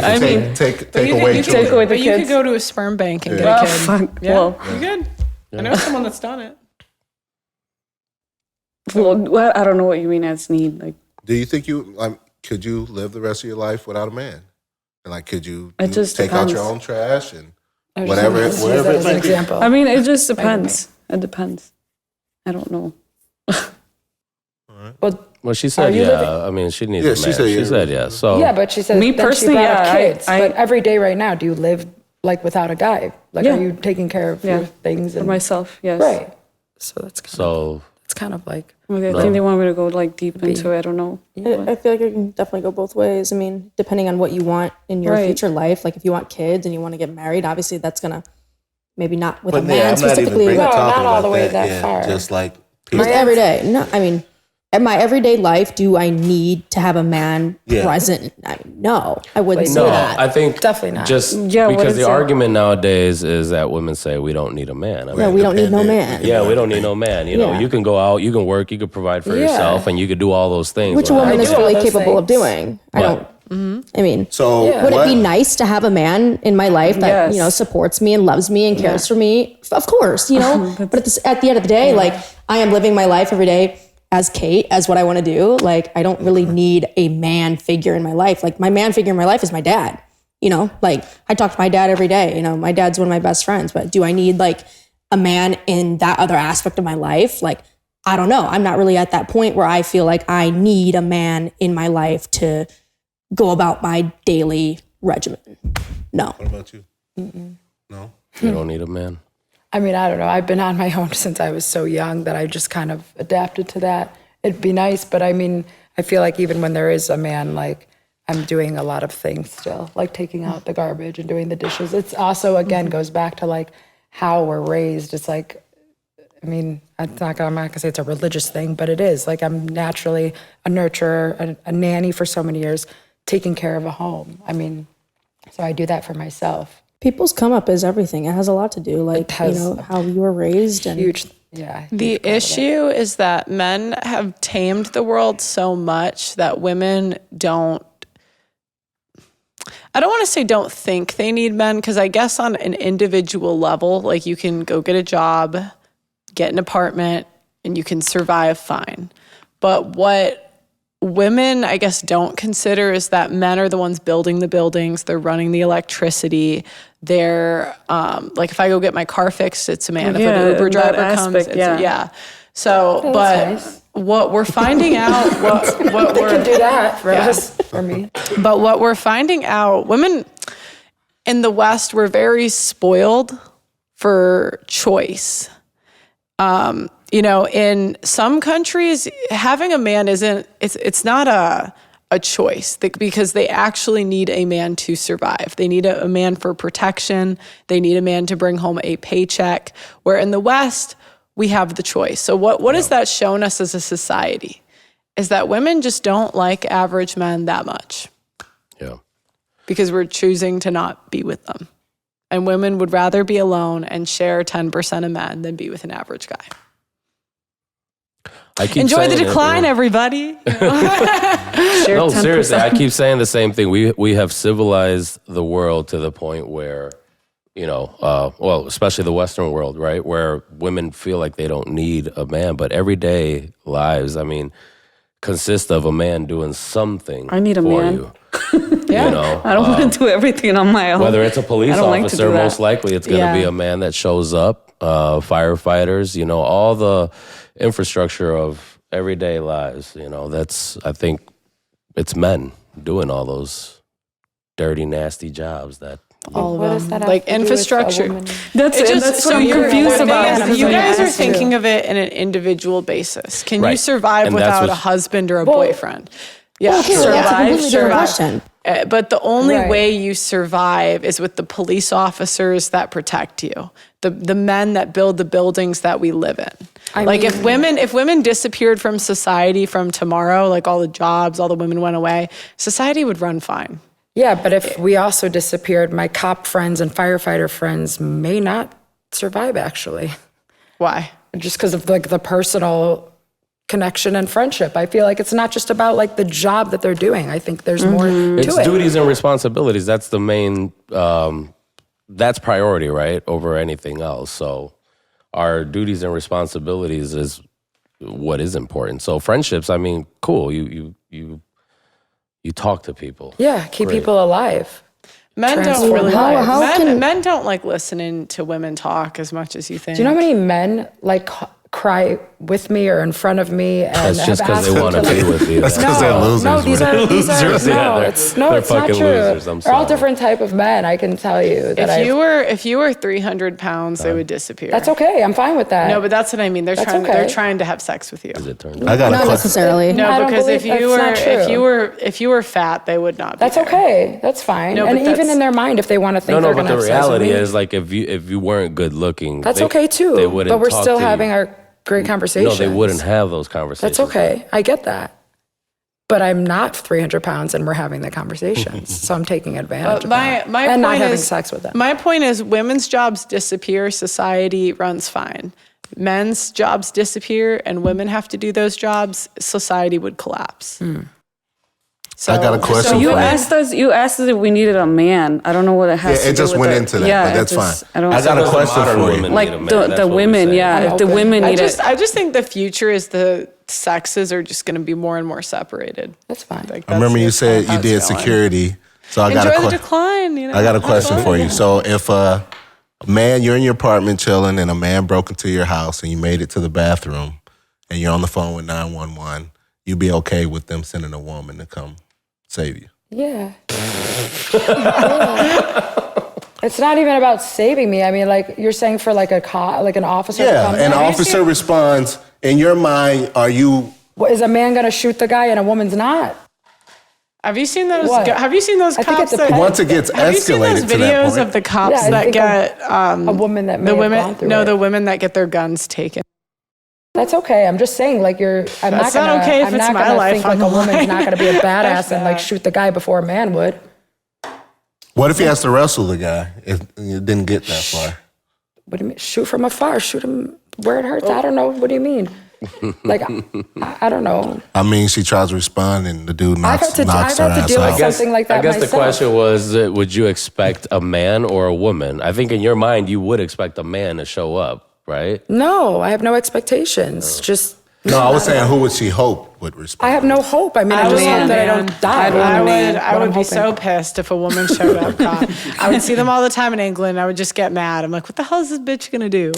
away children. But you could go to a sperm bank and get a kid. Fuck. Yeah, Well, you good. I know someone that's done it. well, I don't know what you mean as need. Like, Do you think could you live the rest of your life without a man? And like, could you It just take out depends. your own trash and I was whatever just gonna use it that as an might be? example. I mean, it just depends. It depends. I don't know. Well, she said, you living- I mean, she needs Yeah, a man. she said, she said, yeah. So Yeah, but she said Me then she personally, brought up yeah, kids. I- but every day right now, do you live like without a guy? Like, Yeah. are you taking care of your things? For myself, yes. Right. So that's kind of like. Okay, I think they want me to go like deep into it. I don't know. I feel like it can definitely go both ways. I mean, depending on what you want in your future life, like if you want kids and you want to get married, obviously that's gonna maybe not with a man specifically. not all the way that far. Just like Just every day. No, I mean, in my everyday life, do I need to have a man present? I mean, no, I wouldn't say that. I think Definitely not. Just what because is the it? argument nowadays is that women say we don't need a man. I mean, we don't need no man. yeah, we don't need no man. You know, Yeah. you can go out, you can work, you can provide for yourself, and you could do all those things. Which a without- woman is do all fully those capable of things. doing. I don't. I mean, so. would it be nice to have a man in my life that Yes. supports me and loves me and cares for me? Of course, but at the end of the day, like I am living my life every day as Kate, as what I want to do. Like I don't really need a man figure in my life. Like my man figure in my life is my dad. Like I talk to my dad every day. My dad's one of my best friends. But do I need like a man in that other aspect of my life? Like I don't know. I'm not really at that point where I feel like I need a man in my life to go about my daily regimen. No. What about you? No. You don't need a man. I mean, I don't know. I've been on my own since I was so young that I just kind of adapted to that. It'd be nice, but I mean, I feel like even when there is a man, like I'm doing a lot of things still, like taking out the garbage and doing the dishes. It's also, again, goes back to like how we're raised. It's like, I mean, I'm not gonna say it's a religious thing, but it is. Like I'm naturally a nurturer, a nanny for so many years, taking care of a home. I mean, so I do that for myself. People's come up is everything. It has a lot to do, like how you were raised and Huge, yeah. The issue is that men have tamed the world so much that women don't. I don't want to say don't think they need men, because I guess on an individual level, like you can go get a job, get an apartment, and you can survive fine. But what women, I guess, don't consider is that men are the ones building the buildings. They're running the electricity. They're like, if I go get my car fixed, it's a man. If an Uber driver comes, it's So, but nice. what we're finding out, what They we're can do that for us, for me. but what we're finding out, women in the West were very spoiled for choice. In some countries, having a man it's not a choice because they actually need a man to survive. They need a man for protection. They need a man to bring home a paycheck. Where in the West, we have the choice. So what has that shown us as a society? Is that women just don't like average men that much. Yeah. Because we're choosing to not be with them. And women would rather be alone and share 10% of men than be with an average guy. I keep Enjoy the saying it, decline, everybody. No, seriously, I keep saying the same thing. We have civilized the world to the point where, especially the Western world, right? Where women feel like they don't need a man, but everyday lives, consist of a man doing something I need a for man. you. Yeah. I don't want to do everything on my own. Whether it's a police I don't like to officer, do that. most likely it's going to be a man that shows up, firefighters, all the infrastructure of everyday lives, I think it's men doing all those dirty, nasty jobs that. All What of does them. that Like have to do with a infrastructure. woman? That's It it. just, That's so what I'm you're confused about. You guys are That's thinking true. of it in an individual basis. Can you Right. survive And that's without a what's- husband or a boyfriend? Yeah, okay, well, that's a completely different question. But the only Right. way you survive is with the police officers that protect you, the men that build the buildings that we live in. If women disappeared from society from tomorrow, like all the jobs, all the women went away, society would run fine. Yeah, but if we also disappeared, my cop friends and firefighter friends may not survive, actually. Why? Just because of like the personal connection and friendship. I feel like it's not just about like the job that they're doing. I think there's more to It's it. duties and responsibilities. That's the main, that's priority, right? Over anything else. So our duties and responsibilities is what is important. So friendships, cool. You talk to people. Yeah, keep Great. people alive. Men don't Transform really lives. How can- men don't like listening to women talk as much as you think. Do you know how many men like cry with me or in front of me and That's just have because asked they want to me be with you. That's because they're losers. No, these man. are Losers, yeah, no, they're it's not fucking true. losers, I'm They're all sorry. different type of men. I can tell you that If you were 300 pounds, they would disappear. that's okay. I'm fine with that. No, but that's what I mean. They're That's trying. okay. They're trying to have sex with you. As it turns I out. got a Not question. necessarily. I No, don't because believe that's not true. if you were fat, they would not. Be That's there. okay. That's fine. No, and but even that's- in their mind, if they want to think No, they're but going to the have sex with reality me, is like if you weren't good looking, that's they- okay too. They wouldn't But we're talk still to having you. our great conversations. No, they wouldn't have those conversations. That's okay. I get that. But I'm not 300 pounds and we're having the conversations. So I'm taking advantage of that. My and not point having is, sex with them. My point is women's jobs disappear, society runs fine. Men's jobs disappear and women have to do those jobs, society would collapse. So, I got a question So you for asked us if we needed a man. I don't know what it has Yeah, to it do just with went it. into that, Yeah, but that's it just- fine. I don't. I got a Those question modern for you. women like need a man, the that's what we're women, saying. yeah. If the open. women need it, I just think the future is the sexes are just going to be more and more separated. That's fine. Like, I remember you that's said how you it's did going. security. So I got Enjoy a the question. decline. You know, I got a have question fun. for you. So if a man, you're in your apartment chilling and a man broke into your house and you made it to the bathroom and you're on the phone with 911, you'd be okay with them sending a woman to come save you? Yeah. Yeah. It's not even about saving me. I mean, like you're saying for like a like an officer. to Yeah, come an in. officer responds, in your mind, are you... What, is a man going to shoot the guy and a woman's not? Have you seen those? What? Have you seen those I think cops? it that, depends. Once it gets have you seen those escalated to that videos point... of the cops Yeah, I that think get a woman that may the have women? gone through No, it. the women that get their guns taken. That's okay. I'm just saying, like I'm That's not not gonna. okay if I'm it's not my gonna life think on like a the woman's line. not gonna be a badass Fuck and like that. shoot the guy before a man would. What if he has to wrestle the guy if it didn't get that far? What do you mean? Shoot from afar. Shoot him where it hurts. I don't know. What do you mean? Like I don't know. I mean, she tries to respond and the dude knocks I've her had to ass deal with out. something like that I guess myself. the question was, would you expect a man or a woman? I think in your mind, you would expect a man to show up, right? No, I have no expectations. Just No, I was saying, who would she hope would respond? I have no hope. I mean, I just hope that I don't die. I would be hoping. so pissed if a woman showed up. I would see them all the time in England. I would just get mad. I'm like, what the hell is this bitch gonna do?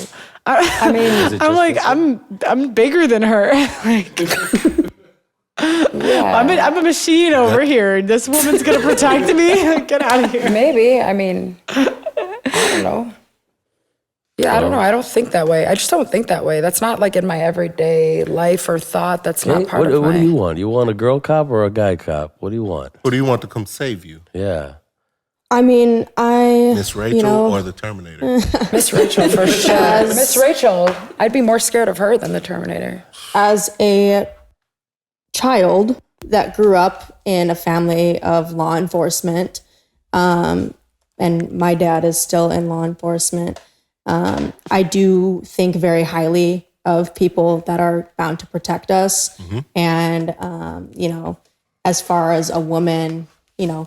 I mean, I'm like, I'm bigger than her. Like, yeah, I'm a machine over here. This woman's gonna protect me. Get out of here. maybe. I mean, I don't know. Yeah, I don't know. I don't think that way. I just don't think that way. That's not like in my everyday life or thought. That's not part of my... What do you want? You want a girl cop or a guy cop? What do you want? Who do you want to come save you? Yeah. I mean, Miss Rachel or the Terminator? Miss Rachel for sure. Miss Rachel, I'd be more scared of her than the Terminator. as a child that grew up in a family of law enforcement, and my dad is still in law enforcement, I do think very highly of people that are bound to protect us. And, as far as a woman,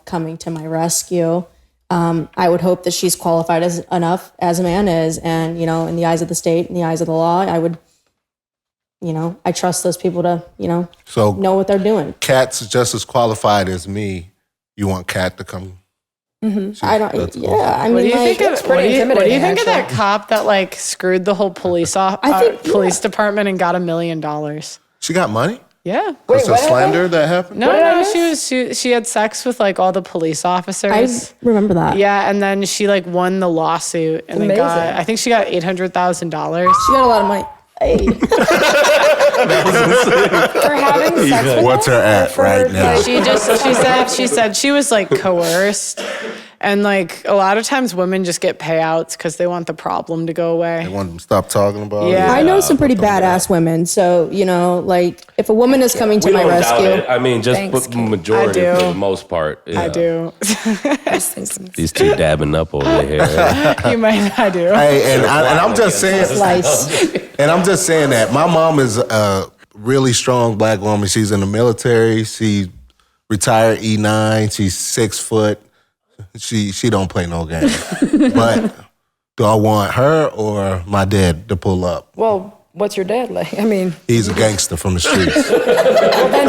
coming to my rescue, I would hope that she's qualified enough as a man is. And, in the eyes of the state, in the eyes of the law, I would, I trust those people to, So know what they're doing. Kat's just as qualified as me. You want Kat to come? I don't, That's yeah, awesome. I What do mean, you like, think of? it's What do pretty you think intimidating, of that cop that like screwed the whole police police department and got $1 million? She got money? Yeah. Was it slander that happened? No, she had sex with like all the police officers. I remember that. Yeah, and then she like won the lawsuit and then got, Amazing. I think she got $800,000. She got a lot of money. Hey. For having sex with What's her at for, right now? like- She said she was like coerced. And like a lot of times women just get payouts because they want the problem to go away. They want them to stop talking about Yeah. I know some pretty badass women. So, like if a woman is coming to We my don't doubt rescue, it. I mean, just Thanks, Kate. majority I for do. the most part. Yeah. I do. These two dabbing up over here. You might, I do. Hey, and I'm just saying, slice. and I'm just saying that my mom is a really strong black woman. She's in the military. She retired E9. She's 6 foot. She don't play no game. But do I want her or my dad to pull up? Well, what's your dad like? I mean, He's a gangster from the streets. well, then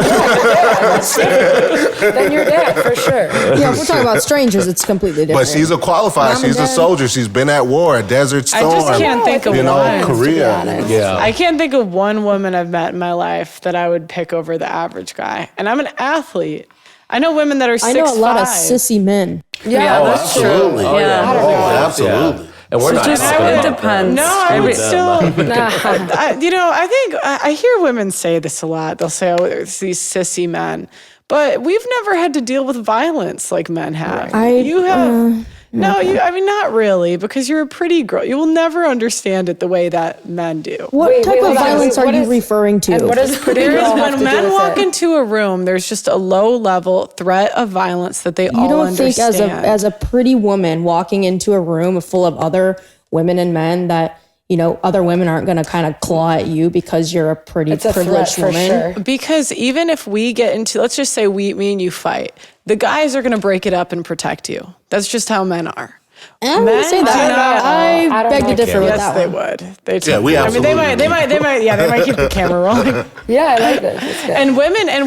then your dad for sure. Yeah, if we're talking about strangers, it's completely different. But she's a qualified. Mom and She's a Dad. soldier. She's been at war, Desert I Storm. just can't think of you know, one. Korea. Yeah. I can't think of one woman I've met in my life that I would pick over the average guy. And I'm an athlete. I know women that are 6'5". I know a lot of sissy men. Yeah, that's true. Absolutely. Oh, yeah. I don't know. Absolutely. Yeah. And we're not just- talking it about depends. No, I would still. Nah. I think I hear women say this a lot. They'll say, "Oh, there's these sissy men," but we've never had to deal with violence like men have. You have. No, I mean, not really, because you're a pretty girl. You will never understand it the way that men do. What Wait, type hold of on. violence Wait, are what you is- referring to? And what does pretty There is girl have when to do men with walk it? into a room, there's just a low level threat of violence that they You all don't understand. think as a pretty woman walking into a room full of other women and men that, you know, other women aren't going to kind of claw at you because you're a pretty It's a threat privileged for woman? sure. Because even if we get into, let's just say me and you fight, the guys are going to break it up and protect you. That's just how men are. I wouldn't say Men do that. not- I I don't beg to know. differ with Yes, that they one. would. They Yeah, we I mean, they absolutely might, they might keep the camera rolling. Yeah, I like this. It's good. And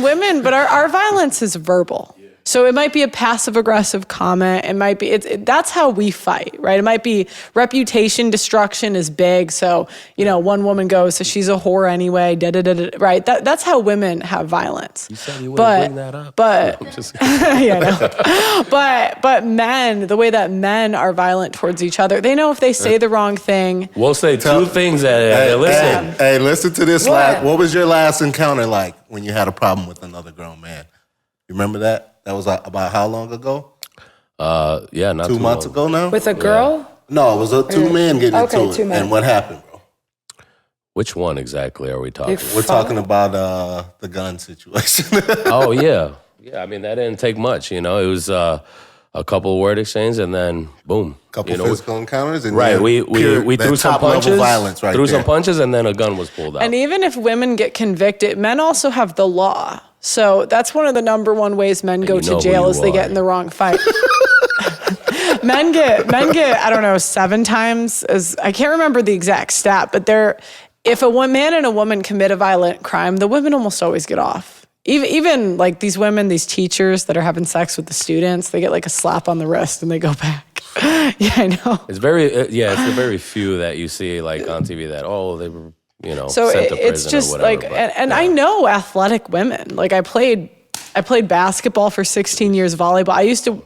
women, but our violence is verbal. So it might be a passive aggressive comment. It might be, that's how we fight, right? It might be reputation destruction is big. So, you know, one woman goes, so she's a whore anyway, right? That's how women have violence. You said you wouldn't bring that up. But, I'm just yeah, no. But men, the way that men are violent towards each other, they know if they say the wrong thing. We'll say two things that listen. Hey, listen to this. What was your last encounter like when you had a problem with another grown man? You remember that? That was about how long ago? Yeah, not 2 too months long. ago now? With a girl? No, it was two men getting Okay, into two it. men. And what happened, bro? Which one exactly are we talking? We're talking about the gun situation. Oh yeah, yeah. I mean, that didn't take much. You know, it was a couple word exchange, and then boom. Couple you know, physical encounters, and Right, then we that threw some top-level punches, violence right threw there. some punches, and then a gun was pulled out. And even if women get convicted, men also have the law. So that's one of the number one ways men go you know to jail who is you they are. get in the wrong fight. men get, I don't know, 7 times as, I can't remember the exact stat, but if a man and a woman commit a violent crime, the women almost always get off. Even like these women, these teachers that are having sex with the students, they get like a slap on the wrist and they go back. Yeah, I know. It's it's the very few that you see like on TV that they were So sent to it's prison just or whatever. like, and I know athletic women. Like I played basketball for 16 years, volleyball. I used to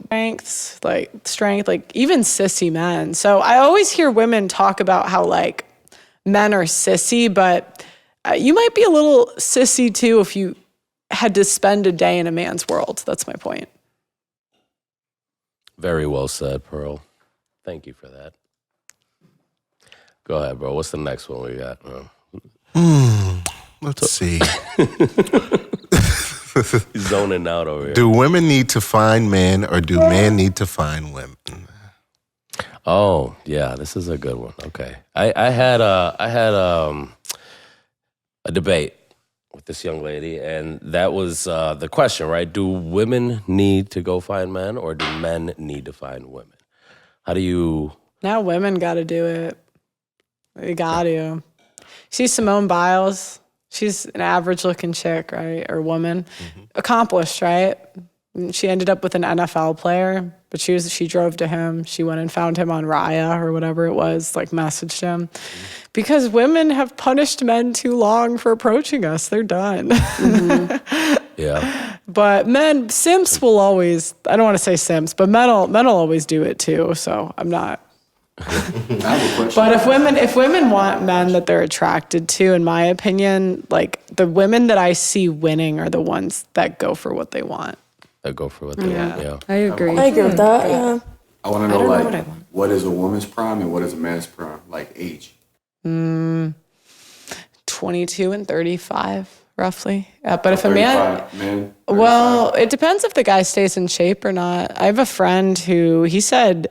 strength, like even sissy men. So I always hear women talk about how like men are sissy, but you might be a little sissy too if you had to spend a day in a man's world. That's my point. Very well said, Pearl. Thank you for that. Go ahead, bro. What's the next one we got? Let's see. He's zoning out over here. Do women need to find men, or do men need to find women? Oh, yeah, this is a good one. Okay. I had a debate with this young lady, and that was the question, right? Do women need to go find men, or do men need to find women? How do you... Now women got to do it. They got to. See Simone Biles? She's an average-looking chick, right? Or woman. Mm-hmm. Accomplished, right? She ended up with an NFL player, but she drove to him. She went and found him on Raya or whatever it was, like messaged him. Mm-hmm. Because women have punished men too long for approaching us. They're done. Mm-hmm. Yeah. But simps will always, I don't want to say simps, but men will always do it too. So I'm not. I have a question. But if women want men that they're attracted to, in my opinion, like the women that I see winning are the ones that go for what they want. That go for what they want, yeah. I agree. I agree with that, yeah. I want to know, don't know like, what I want. what is a woman's prime and what is a man's prime? Like age. 22 and 35, roughly. But if a man... 35 men. Well, it depends if the guy stays in shape or not. I have a friend who, he said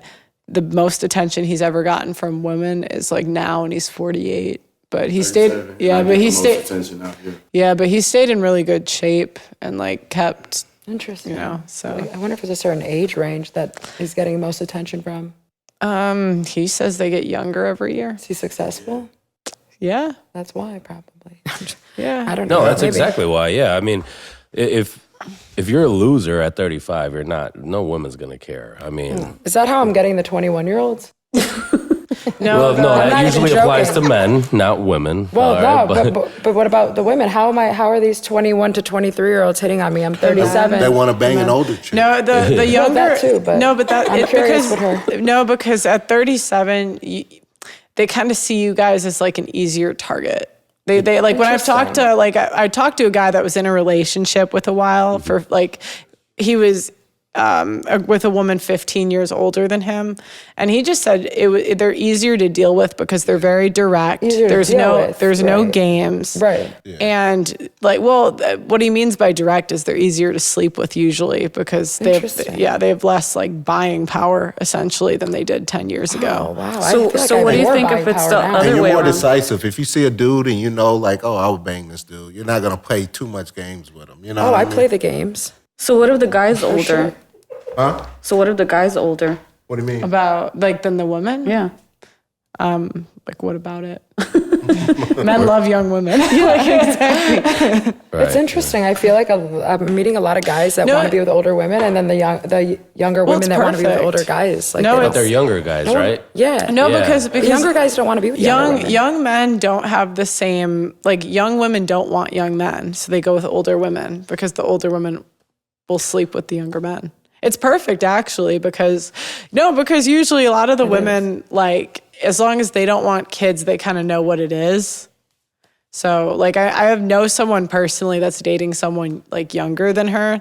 the most attention he's ever gotten from women is like now, and he's 48. But he stayed, 37. yeah, I but get he the most stayed, attention out here. yeah, but he stayed in really good shape and like kept, Interesting. you know, so. I wonder if there's a certain age range that he's getting most attention from. He says they get younger every year. Is he successful? Yeah. That's why, probably. Yeah. I don't know. No, that's maybe. exactly why. Yeah, I mean, if you're a loser at 35, you're not. No woman's gonna care. I mean, Is that how I'm getting the 21-year-olds? No, well, no, I'm that not usually even applies to joking. men, not women. Well, All right, no, but what about the women? How are these 21 to 23-year-olds hitting on me? I'm 37. They want to bang an older chick. No, the younger that too, but no, but that I'm curious because with her. no, because at 37, they kind of see you guys as like an easier target. They like when I've talked to I talked to a guy that was in a relationship with a while for like he was with a woman 15 years older than him, and he just said they're easier to deal with because they're very direct. Easier to deal with, there's no right. games, Right. And like, well, what he means by direct is they're easier to sleep with usually because they have less like buying power essentially than they did 10 years ago. Oh, wow. So what do you think if it's the And other you're way more around? decisive. If you see a dude and you know, like, oh, I would bang this dude, you're not going to play too much games with him. You know Oh, what I mean? play the games. So what if the guy's older? sure. Huh? So what if the guy's older? What do you mean? About like than the woman? Yeah. Like what about it? Men love young women. It's interesting. I feel like I'm meeting a lot of guys that No, want to be with older women, and then the younger Well, women it's that want to be with perfect. older guys. Like No, they but don't- they're younger guys, right? Yeah. No, Yeah. because The younger guys don't want to be with younger women. young men don't have the same like young women don't want young men, so they go with older women because the older women will sleep with the younger men. It's perfect actually because usually a lot of the women like as long as they don't want kids, they kind of know what it is. So like I know someone personally that's dating someone like younger than her,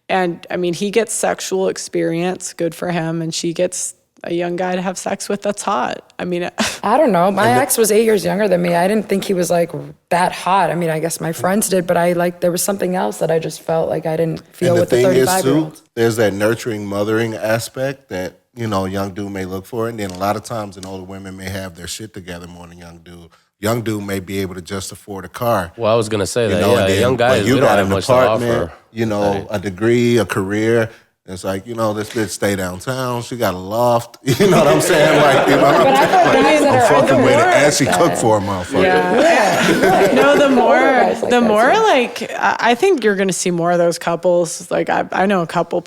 and I mean he gets sexual experience, good for him, and she gets a young guy to have sex with. That's hot. I mean, I don't know. My ex was 8 years younger than me. I didn't think he was like that hot. I mean, I guess my friends did, but there was something else that I just felt like I didn't feel And the with the thing is, 35-year-old. too, there's that nurturing, mothering aspect that, you know, a young dude may look for. And then a lot of times an older women may have their shit together more than young dude. Young dude may be able to just afford a car. Well, I was gonna say You that. know, Yeah, and then, young guys, but you we don't got have an much to apartment, offer. you know, a degree, a career. It's like, you know, this bitch stay downtown. She got a loft. You know what I'm saying? Like, you know, But I've heard guys that I'm are fucking with it. overworked And she that- cooked for a motherfucker. no, the more, guys like the that, more too. like I think you're gonna see more of those couples. Like I know a couple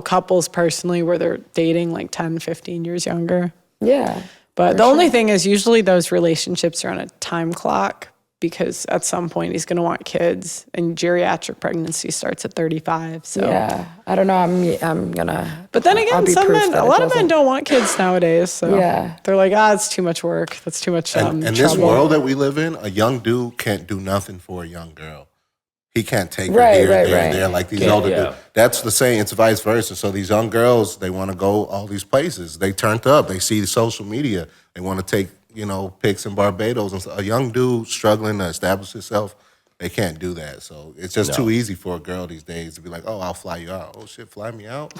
couples personally where they're dating like 10, 15 years younger. Yeah. But the only thing is usually those relationships are on a time clock because at some point he's gonna want kids, and geriatric pregnancy starts at 35. So Yeah. I don't know. I'm gonna. But then I'll again, be some proof men, that a it lot of men doesn't. don't want kids nowadays. So Yeah. they're like, it's too much work. That's too much And this trouble. world that we live in, a young dude can't do nothing for a young girl. He can't take her Right, here, right, there, right. there, like these Yeah, older yeah. dudes. That's the same. It's vice versa. So these young girls, they want to go all these places. They turned up. They see the social media. They want to take, you know, pics in Barbados. And so a young dude struggling to establish himself, they can't do that. So it's just too easy for a girl these days to be like, oh, I'll fly you out. Oh, shit, fly me out?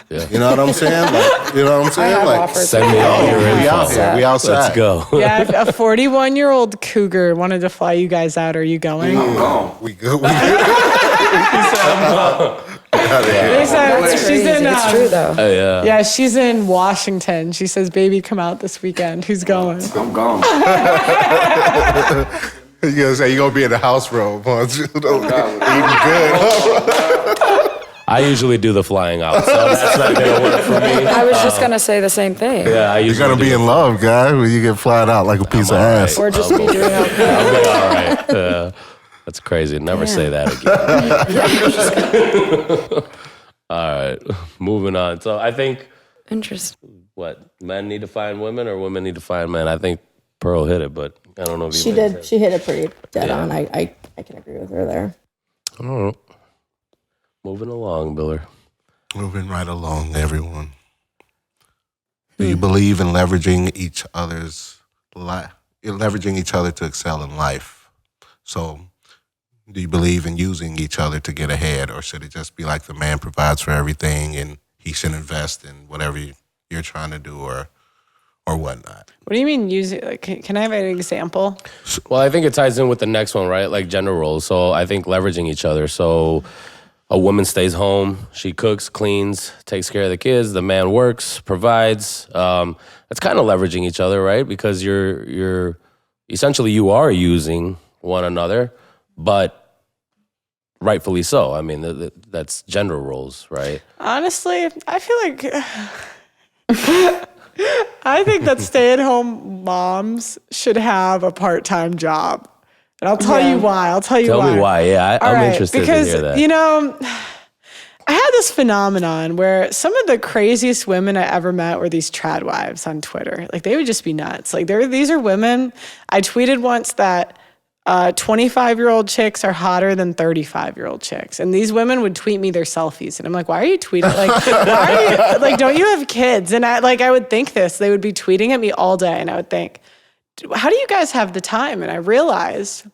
Yeah. You know what I'm saying? Like, you know what I'm saying? have Like, offers. Send me all your we info. out here. We outside. Let's go. Yeah, if a 41-year-old cougar wanted to fly you guys out, are you going? I'm gone. We good. We good. They said That's she's crazy. in. It's true though. Yeah. Yeah, she's in Washington. She says, "Baby, come out this weekend." Who's going? I'm gone. You gonna say you gonna be in the house robe, huh? Eating good. I usually do the flying out, so that's not gonna work for me. I was just gonna say the same thing. Yeah, I You're usually gonna do be in love, guy, when you get flied out like a piece of all right. ass. Or just be doing okay. I'll be all right. That's crazy. Never say that again. All right, moving on. So I think Interesting. what men need to find women, or women need to find men. I think Pearl hit it, but I don't know if you She think did. She hit it pretty dead on. I can agree with her there. so. All right. Moving along, Biller. Moving right along, everyone. Do you believe in leveraging each other's leveraging each other to excel in life? So, do you believe in using each other to get ahead, or should it just be like the man provides for everything and he should invest in whatever you're trying to do, or whatnot? What do you mean use it? Like, can I have an example? Well, I think it ties in with the next one, right? Like gender roles. So I think leveraging each other. So a woman stays home, she cooks, cleans, takes care of the kids. The man works, provides. It's kind of leveraging each other, right? Because you're essentially you are using one another, but rightfully so. I mean, that's gender roles, right? Honestly, I feel like I think that stay-at-home moms should have a part-time job. And I'll tell you why. Tell me why. Yeah, I'm interested because, to hear that. You know, I had this phenomenon where some of the craziest women I ever met were these trad wives on Twitter. Like, they would just be nuts. Like, these are women. I tweeted once that 25-year-old chicks are hotter than 35-year-old chicks. And these women would tweet me their selfies. And I'm like, why are you tweeting? Like, why are you, like, don't you have kids? And I would think this. They would be tweeting at me all day. And I would think, how do you guys have the time? And I realized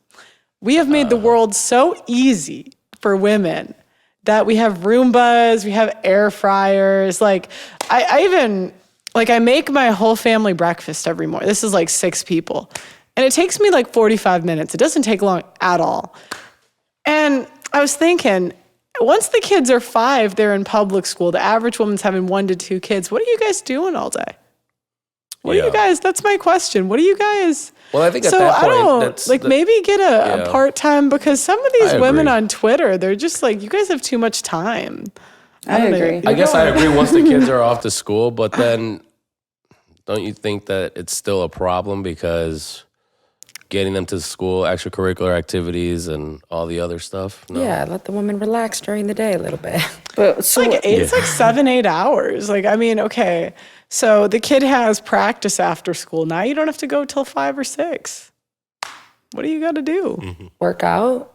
we have made the world so easy for women that we have Roombas, we have air fryers. Like, I even, like, I make my whole family breakfast every morning. This is like 6 people. And it takes me like 45 minutes. It doesn't take long at all. And I was thinking, once the kids are 5, they're in public school. The average woman's having 1 to 2 kids. What are you guys doing all day? What are you guys, that's my question. What are you guys? Well, I think at that point, maybe get a part-time, because some of these women on Twitter, they're just like, you guys have too much time. I agree. I guess I agree once the kids are off to school, but then don't you think that it's still a problem because getting them to school, extracurricular activities, and all the other stuff? No? Yeah, let the woman relax during the day a little bit. But It's like 7-8 hours. Like, I mean, okay. So the kid has practice after school. Now you don't have to go till 5 or 6. What do you got to do? Work out,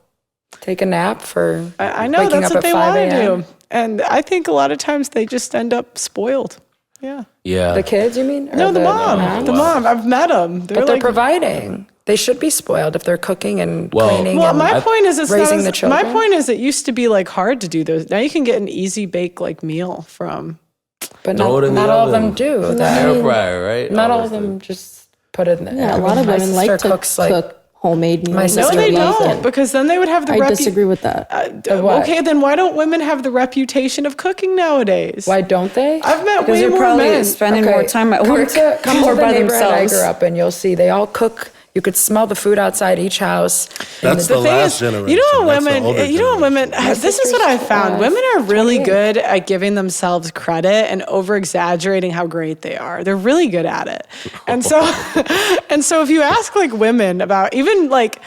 take a nap for I know waking that's up what at they 5 want to a.m. do. And I think a lot of times they just end up spoiled. Yeah. Yeah. The kids, you mean? Or No, the mom. moms? The mom. I've met them. But they're providing. They should be spoiled if they're cooking and cleaning. Well, and my point is, raising the children. My point is, it used to be like hard to do those. Now you can get an easy bake like meal from. But Throw it in not the all of oven. them do. The air fryer, right? Not all of those them just put it in the Yeah, a lot of my women like sister to cooks, cook homemade meals. My No, sister they loves don't, because then they would have the. I disagree with that. what? Okay, then why don't women have the reputation of cooking nowadays? Why don't they? I've met because way you're more probably men. spending more time at work Come to or the by neighborhood I themselves. grew up in. You'll see they all cook. You could smell the food outside each house. That's the thing last is, generation. You know what That's the women, older this is what I've found. Women are really good at giving themselves credit and over exaggerating how great they are. They're really good at it. And so, if you ask like women about even like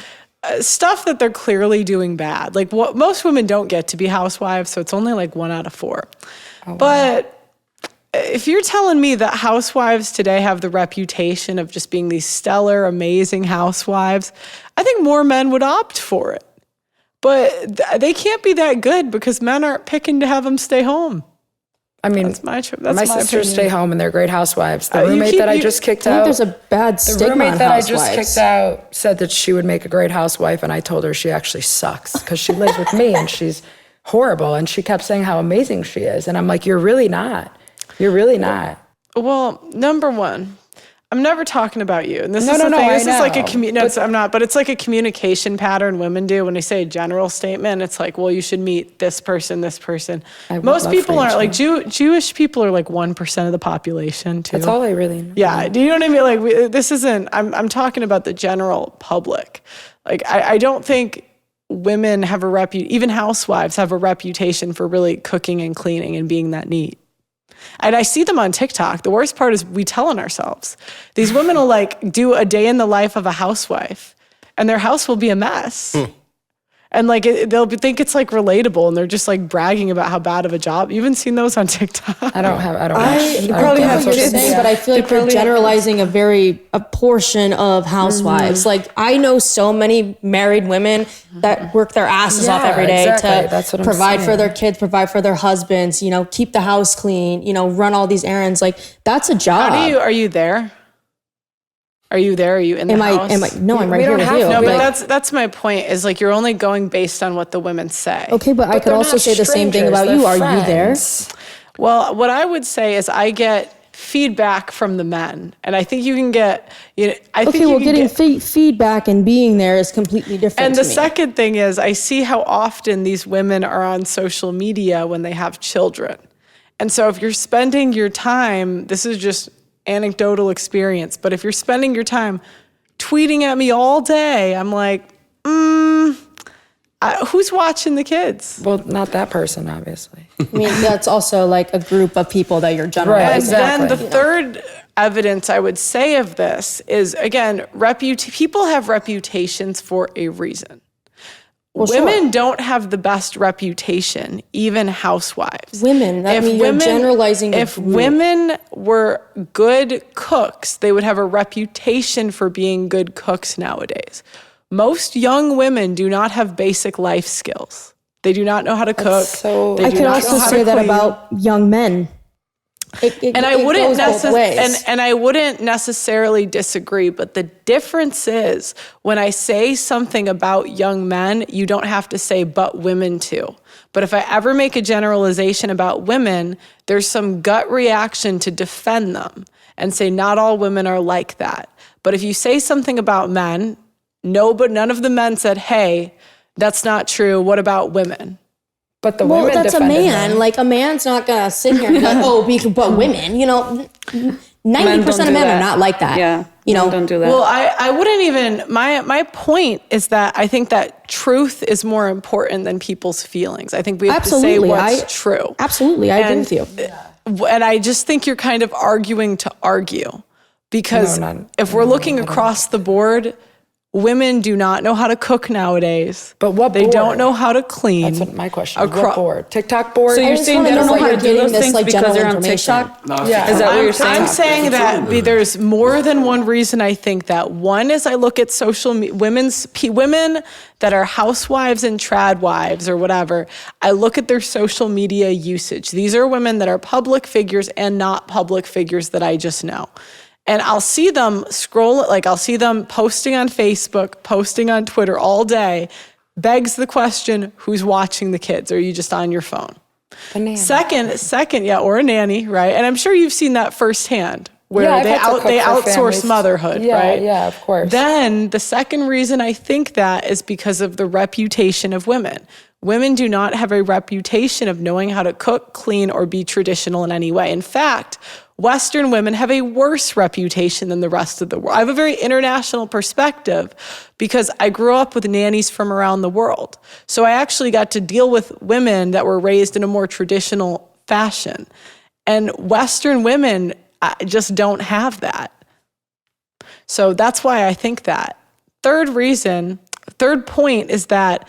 stuff that they're clearly doing bad, like what most women don't get to be housewives. So it's only like 1 out of 4. But if you're telling me that housewives today have the reputation of just being these stellar, amazing housewives, I think more men would opt for it. But they can't be that good because men aren't picking to have them stay home. I mean, That's my sisters opinion. stay home and they're great housewives. The You roommate keep- that I you- just kicked I think out. there's a bad The stigma roommate on that I housewives. just kicked out said that she would make a great housewife, and I told her she actually sucks because she lives with me and she's horrible. And she kept saying how amazing she is, and I'm like, you're really not. You're really not. Well, number one, I'm never talking about you. And this No, is no, the no, thing. I This is like know. I'm not, but it's like a communication pattern women do when they say a general statement. It's like, well, you should meet this person, this person. I would Most love people for you aren't to. like Jewish people are like 1% of the population too. That's all I really know. Yeah, do you know what I mean? Like, this isn't. I'm talking about the general public. Like, I don't think women have even housewives have a reputation for really cooking and cleaning and being that neat. And I see them on TikTok. The worst part is we tell on ourselves. These women will like do a day in the life of a housewife, and their house will be a mess. And like they'll think it's like relatable, and they're just like bragging about how bad of a job. You haven't seen those on TikTok? I don't probably have social kids. media. But I feel like you're generalizing a portion of housewives. Like, I know so many married women that work their asses off every day exactly. That's what to I'm provide for saying. their kids, provide for their husbands, keep the house clean, run all these errands. Like, that's a job. Are you there? Are you there? Are you in the house? No, I'm right We here don't with have you. to. No, We but don't- that's my point, is like you're only going based on what the women say. Okay, but I could they're also not say the same thing strangers, about you. they're Are you there? friends. Well, what I would say is I get feedback from the men, and I think you can get. Getting feedback and being there is completely different. And to the me. second thing is, I see how often these women are on social media when they have children. And so if you're spending your time, this is just anecdotal experience, but if you're spending your time tweeting at me all day. I'm like, who's watching the kids? Well, not that person, obviously. I mean, that's also like a group of people that you're generalizing. And then the third evidence I would say of this is, again, people have reputations for a reason. Well, women don't have the best reputation, even housewives. Women, you're generalizing the If group. women were good cooks, they would have a reputation for being good cooks nowadays. Most young women do not have basic life skills. They do not know how to cook. So I could also say that about young men. I wouldn't necessarily disagree, but the difference is when I say something about young men, you don't have to say but women too. But if I ever make a generalization about women, there's some gut reaction to defend them and say not all women are like that. But if you say something about men, none of the men said, hey, that's not true. What about women? But the women that's a defended man. them. Like, a man's not going to sit here and be like, but women, 90% of men are not like that. Yeah, don't do that. Well, I wouldn't even, my point is that I think that truth is more important than people's feelings. I think we have to say what's true. Absolutely, I agree with you. And I just think you're kind of arguing to argue. Because if we're looking across the board, women do not know how to cook nowadays. But what They board? don't know how to clean. That's what my question is. What board? TikTok board? So you're saying they don't know how to do those things like, because they're general on TikTok? No, Yeah. Is that what you're saying? I'm saying that there's more than one reason I think that. One is I look at women that are housewives and trad wives or whatever. I look at their social media usage. These are women that are public figures and not public figures that I just know. And I'll see them I'll see them posting on Facebook, posting on Twitter all day. Begs the question, who's watching the kids? Or are you just on your phone? A nanny. Second, yeah, or a nanny, right? And I'm sure you've seen that firsthand, where I've they had to cook they for outsource families. motherhood, Yeah, right? yeah, of course. Then the second reason I think that is because of the reputation of women. Women do not have a reputation of knowing how to cook, clean, or be traditional in any way. In fact, Western women have a worse reputation than the rest of the world. I have a very international perspective because I grew up with nannies from around the world. So I actually got to deal with women that were raised in a more traditional fashion. And Western women just don't have that. So that's why I think that. Third point is that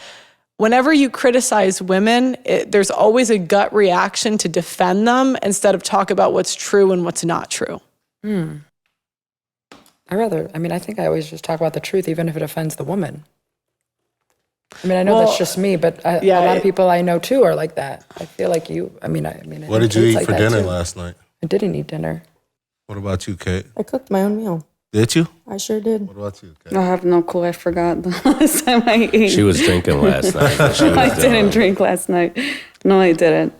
whenever you criticize women, there's always a gut reaction to defend them instead of talk about what's true and what's not true. I think I always just talk about the truth, even if it offends the woman. I mean, I know that's just me, but a lot of people I know too are like that. I feel like you, What did you eat for dinner last night? I didn't eat dinner. What about you, Kate? I cooked my own meal. Did you? I sure did. What about you, Kate? I have no clue. I forgot the last time I ate. She was drinking last night. I didn't drink last night. No, I didn't.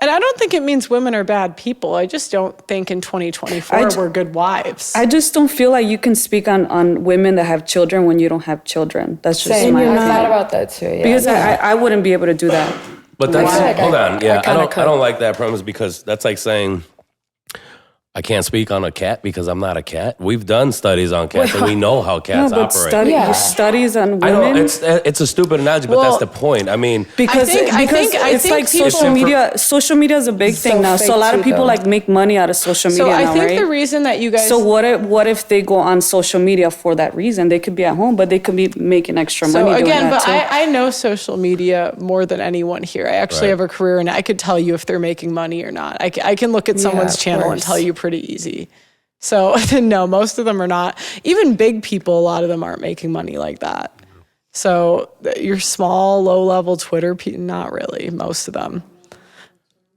And I don't think it means women are bad people. I just don't think in 2024 we're good wives. I just don't feel like you can speak on women that have children when you don't have children. That's just Same. my I opinion. thought about that too. Yeah. Because I wouldn't be able to do that. But that's Why? hold on. Yeah, I kinda I don't like that premise because that's like saying I can't speak on a cat because I'm not a cat. We've done studies on cats and we know how cats No, but operate. studies on I women. know it's a stupid analogy, but that's the point. I mean, Because I think it's like people- social media. Social media is a big thing now. So a lot of fake too, people though. like make money out of social media So I now, think right? the reason that you guys... So what if they go on social media for that reason? They could be at home, but they could be making extra money doing again, that but too. I know social media more than anyone here. I actually have a career and I could tell you if they're making money or not. I can look at someone's of channel and course. tell you pretty easy. So no, most of them are not. Even big people, a lot of them aren't making money like that. So your small, low-level Twitter, not really, most of them.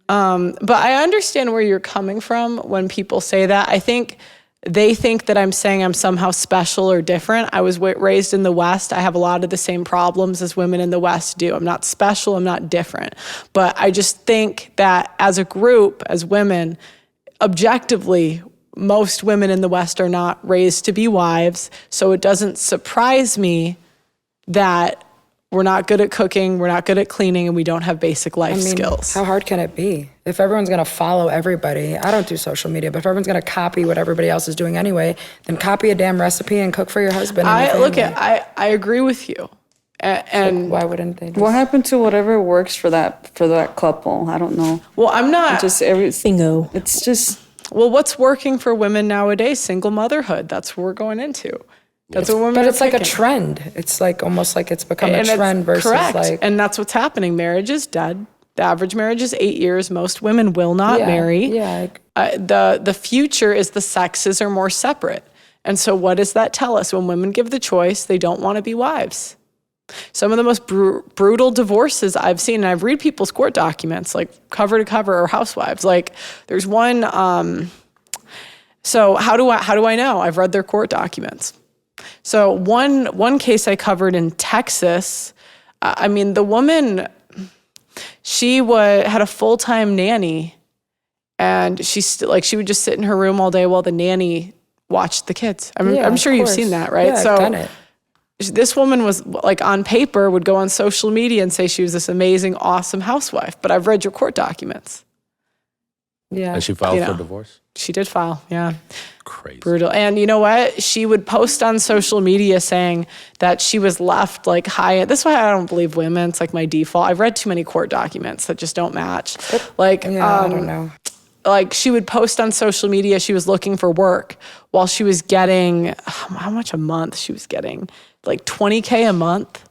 But I understand where you're coming from when people say that. I think they think that I'm saying I'm somehow special or different. I was raised in the West. I have a lot of the same problems as women in the West do. I'm not special. I'm not different. But I just think that as a group, as women, objectively, most women in the West are not raised to be wives. So it doesn't surprise me that we're not good at cooking, we're not good at cleaning, and we don't have basic life skills. How hard can it be? If everyone's going to follow everybody, I don't do social media, but if everyone's going to copy what everybody else is doing anyway, then copy a damn recipe and cook for your husband and your family. I agree with you. And so why wouldn't they What happened to whatever works for that couple? I don't know. Well, I'm not Bingo. It's just what's working for women nowadays? Single motherhood. That's what we're going into. That's what women But are it's like a picking. trend. It's like almost like it's become a And trend it's versus correct. like. And that's what's happening. Marriage is dead. The average marriage is 8 years. Most women will not marry. Yeah. The future is the sexes are more separate. And so what does that tell us? When women give the choice, they don't want to be wives. Some of the most brutal divorces I've seen, and I've read people's court documents, like cover to cover, are housewives. Like there's one. So how do I know? I've read their court documents. So one case I covered in Texas. I mean, the woman, she had a full-time nanny, and she would just sit in her room all day while the nanny watched the kids. I'm sure you've seen that, right? Yeah, I've done it. This woman was like on paper would go on social media and say she was this amazing, awesome housewife. But I've read your court documents. Yeah. And she filed for divorce? She did file, yeah. Crazy. Brutal. And you know what? She would post on social media saying that she was left like high. This is why I don't believe women. It's like my default. I've read too many court documents that just don't match. Like, I don't know. Like she would post on social media she was looking for work while she was getting, how much a month she was getting? Like $20K a month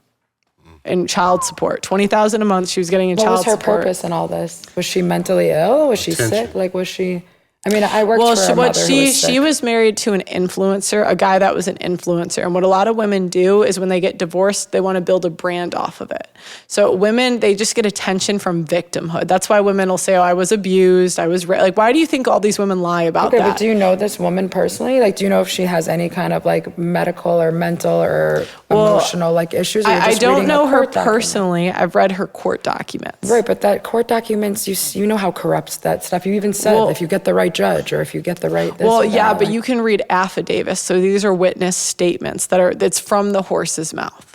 in child support. $20,000 a month she was getting in child support. What was her purpose in all this? Was she mentally ill? Was she sick? Like, was she... I mean, I worked for a mother who was sick. She was married to an influencer, a guy that was an influencer. And what a lot of women do is when they get divorced, they want to build a brand off of it. So women, they just get attention from victimhood. That's why women will say, oh, I was abused. I was like, why do you think all these women lie about that? Okay, but do you know this woman personally? Like, do you know if she has any kind of like medical or mental or emotional like issues? Or I don't know her personally. I've read her court documents. Right, but that court documents, you know how corrupt that stuff. You even said if you get the right judge or if you get the right this or that, but you can read affidavits. So these are witness statements that's from the horse's mouth.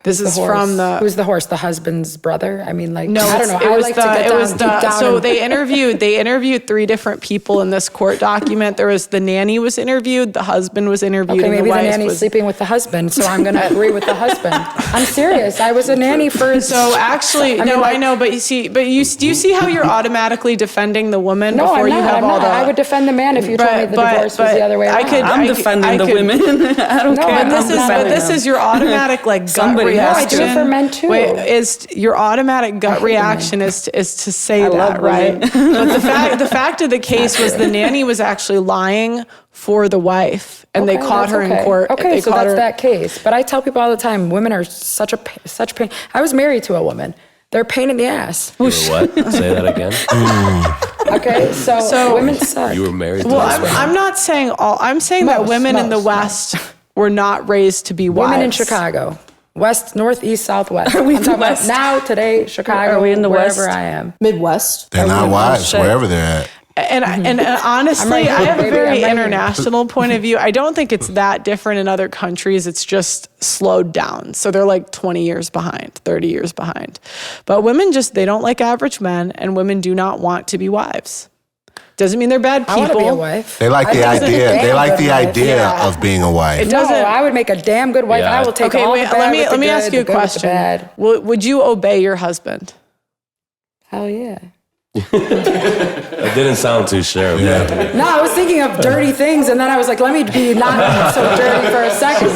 This is from the... Who's the horse? The husband's brother? I mean, like, no, I don't know. So they interviewed 3 different people in this court document. There was the nanny was interviewed, the husband was interviewed, okay, and maybe the wife nanny's sleeping with the husband, so I'm going to agree with the husband. I'm serious. I was a nanny for... So actually, I know, but do you see how you're automatically defending the woman before you have all the... I would defend the man if you told me the divorce was the other way around. I'm defending the women. I don't care. But this is your automatic like gut reaction. No, I do it for men too. Is your automatic gut reaction is to say that, right? But the fact of the case was the nanny was actually lying for the wife, and they caught her in court. Okay, so that's that case. But I tell people all the time, women are such pain. I was married to a woman. They're a pain in the ass. You were what? Say that again. Okay, so women suck. You were married to this woman. I'm not saying all. I'm saying that women in the West were not raised to be wives. Women in Chicago. West, north, east, southwest. I'm talking about now, today, Chicago, are we in the wherever West? I am. Midwest. They're not wives, wherever they're at. And honestly, I have a very international point of view. I don't think it's that different in other countries. It's just slowed down. So they're like 20 years behind, 30 years behind. But women they don't like average men, and women do not want to be wives. Doesn't mean they're bad people. I want to be a wife. They like the idea. They like the idea of being a wife. No, I would make a damn good wife. Yeah. I will take all the bad with the let me good, ask you a the good with the question. bad. Would you obey your husband? Hell yeah. It didn't sound too sure. Yeah. No, I was thinking of dirty things, and then I was like, let me be not so dirty for a second.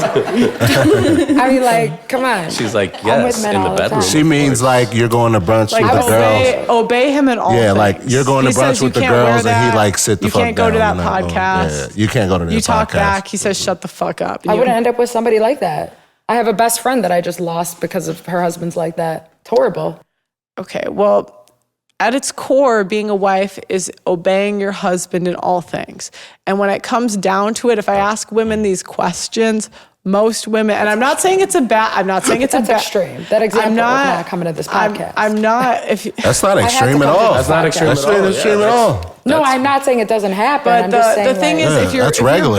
I mean, like, come on. She's like, I'm yes, with men in the all the bedroom. time. She means like you're going to brunch with the girls. Obey him in all Yeah, things. like you're going to He says brunch you with the can't wear girls, and he that. like sit the You fuck down. can't go to that You're not going- podcast. Yeah, you can't go to that You podcast. talk back. He says, shut the fuck up. I wouldn't end up with somebody like that. I have a best friend that I just lost because of her husband's like that. It's horrible. Okay, well, at its core, being a wife is obeying your husband in all things. And when it comes down to it, if I ask women these questions, most women, and I'm not saying it's a bad. I'm not saying it's That's a bad. extreme. That example is not coming to this podcast. I'm not. That's not extreme at all. That's not extreme That's at all. not extreme at all. No, I'm not saying it doesn't happen. But I'm just saying the thing is, Yeah, that's regular.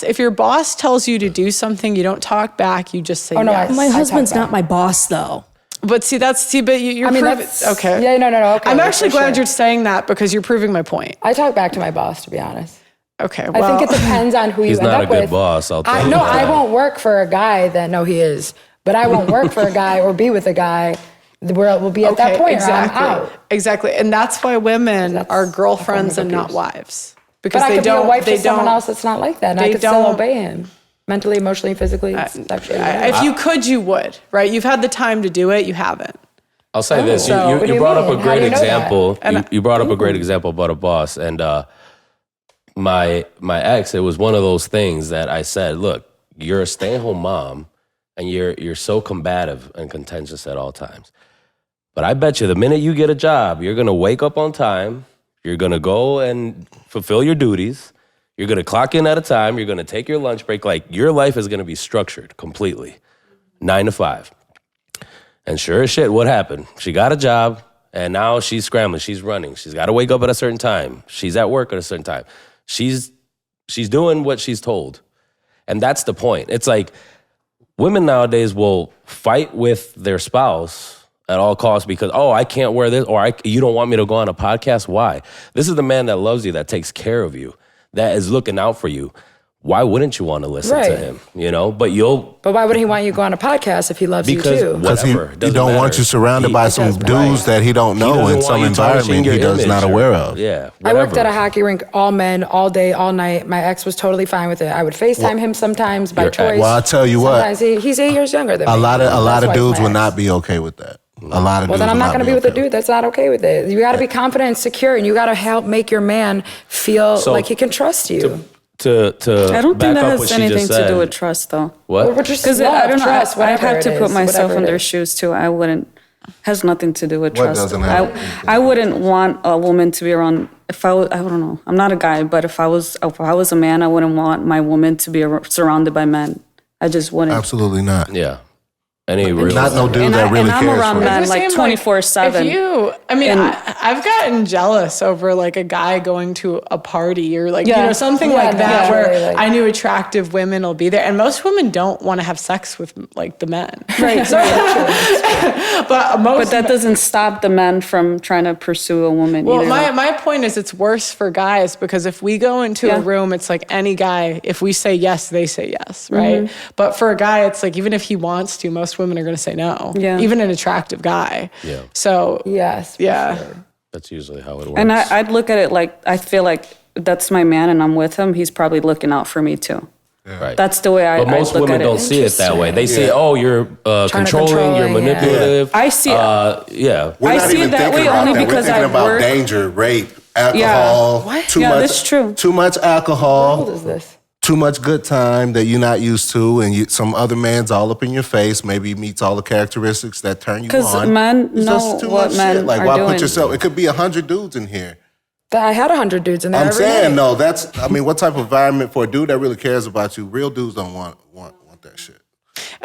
if your boss tells you to do something, you don't talk back. You just say Oh, no, yes. My husband's talk not my boss, though. But see, but you're I mean, proving. that's Okay. Yeah, no. Okay, I'm actually for glad sure. you're saying that because you're proving my point. I talk back to my boss, to be honest. Okay. I Well, think it depends on who you He's end not up a good with. boss, I'll tell you No, that. I won't work for a guy that, no, he is. But I won't work for a guy or be with a guy where we'll be at that point exactly. or I'm out. Exactly. And that's why women That's are a girlfriends form and of not abuse. wives. Because But I they could be a don't. wife They to someone don't. else that's not like that. And I they could still don't- obey him. Mentally, emotionally, physically, sexually. If you could, you would. Right? You've had the time to do it. You haven't. I'll say this. so what do You you brought up mean? a How great do you know that? example. You brought up a great example about a boss. And my ex, it was one of those things that I said, look, you're a stay-at-home mom and you're so combative and contentious at all times. But I bet you the minute you get a job, you're going to wake up on time. You're going to go and fulfill your duties. You're going to clock in at a time. You're going to take your lunch break. Like, your life is going to be structured completely, 9 to 5. And sure as shit, what happened? She got a job, and now she's scrambling. She's running. She's got to wake up at a certain time. She's at work at a certain time. She's doing what she's told. And that's the point. It's like women nowadays will fight with their spouse at all costs because, oh, I can't wear this, or you don't want me to go on a podcast. Why? This is the man that loves you, that takes care of you, that is looking out for you. Why wouldn't you want to listen to Right. him? But But why would he want you to go on a podcast if he loves because you too? Because he whatever. Doesn't don't want matter. you surrounded by some doesn't dudes that he don't know in some environment he does not aware of. Yeah, I worked at a whatever. hockey rink, all men, all day, all night. My ex was totally fine with it. I would FaceTime him sometimes by Your ex. choice. Well, I'll tell you what. Sometimes he's 8 years younger than me. A lot That's of why he's dudes my would ex. not be okay with that. A lot of Well, dudes then I'm would not going to be with a okay dude that's not okay with it. You got to be confident and secure, and you got to help make your man feel So, like he can trust you. To I don't think back that up what has she anything just to do said. with trust, though. What? We're just Because love, I don't know. trust, I'd whatever have to it put is, myself whatever in it their is. shoes too. I wouldn't. Has nothing to do with What trust. doesn't have anything to do I wouldn't want a woman to be around. If I don't know. I'm not a guy, but if I was a man, I wouldn't want my woman to be surrounded by men. I just wouldn't. Absolutely not. Yeah. Any real Not no dude And that really I'm cares around for men you. like 24/7. I've gotten jealous over like a guy going to a party or like, Yeah. something Yeah, like that where naturally, like- I knew attractive women will be there. And most women don't want to have sex with like the men. Right. But But that doesn't stop the men from trying to pursue a woman. Well, either. my point is it's worse for guys because if we go into Yeah. a room, it's like any guy, if we say yes, they say yes, right? But for a guy, it's like even if he wants to, most women are going to say no. Yeah. Even an attractive guy. Yeah. So, Yes. for yeah. sure. That's usually how it works. And I'd look at it like I feel like that's my man, and I'm with him. He's probably looking out for me too. Right. That's the way I But most look women at don't it. see it that way. They say, Yeah. "Oh, you're controlling, you're controlling, yeah. manipulative." I see- yeah. We're I not see even it that thinking way about only that. because We're thinking I about work- danger, rape, alcohol, too Yeah, much. that's true. Too much How old alcohol, is this? too much good time that you're not used to, and some other man's all up in your face. Maybe he meets all the characteristics that turn you on. 'Cause men It's know just too what much men shit. Like, are why doing. put yourself? It could be 100 dudes in here. I had 100 dudes in there. I'm every saying night. no. I mean, what type of environment for a dude that really cares about you? Real dudes don't want that shit.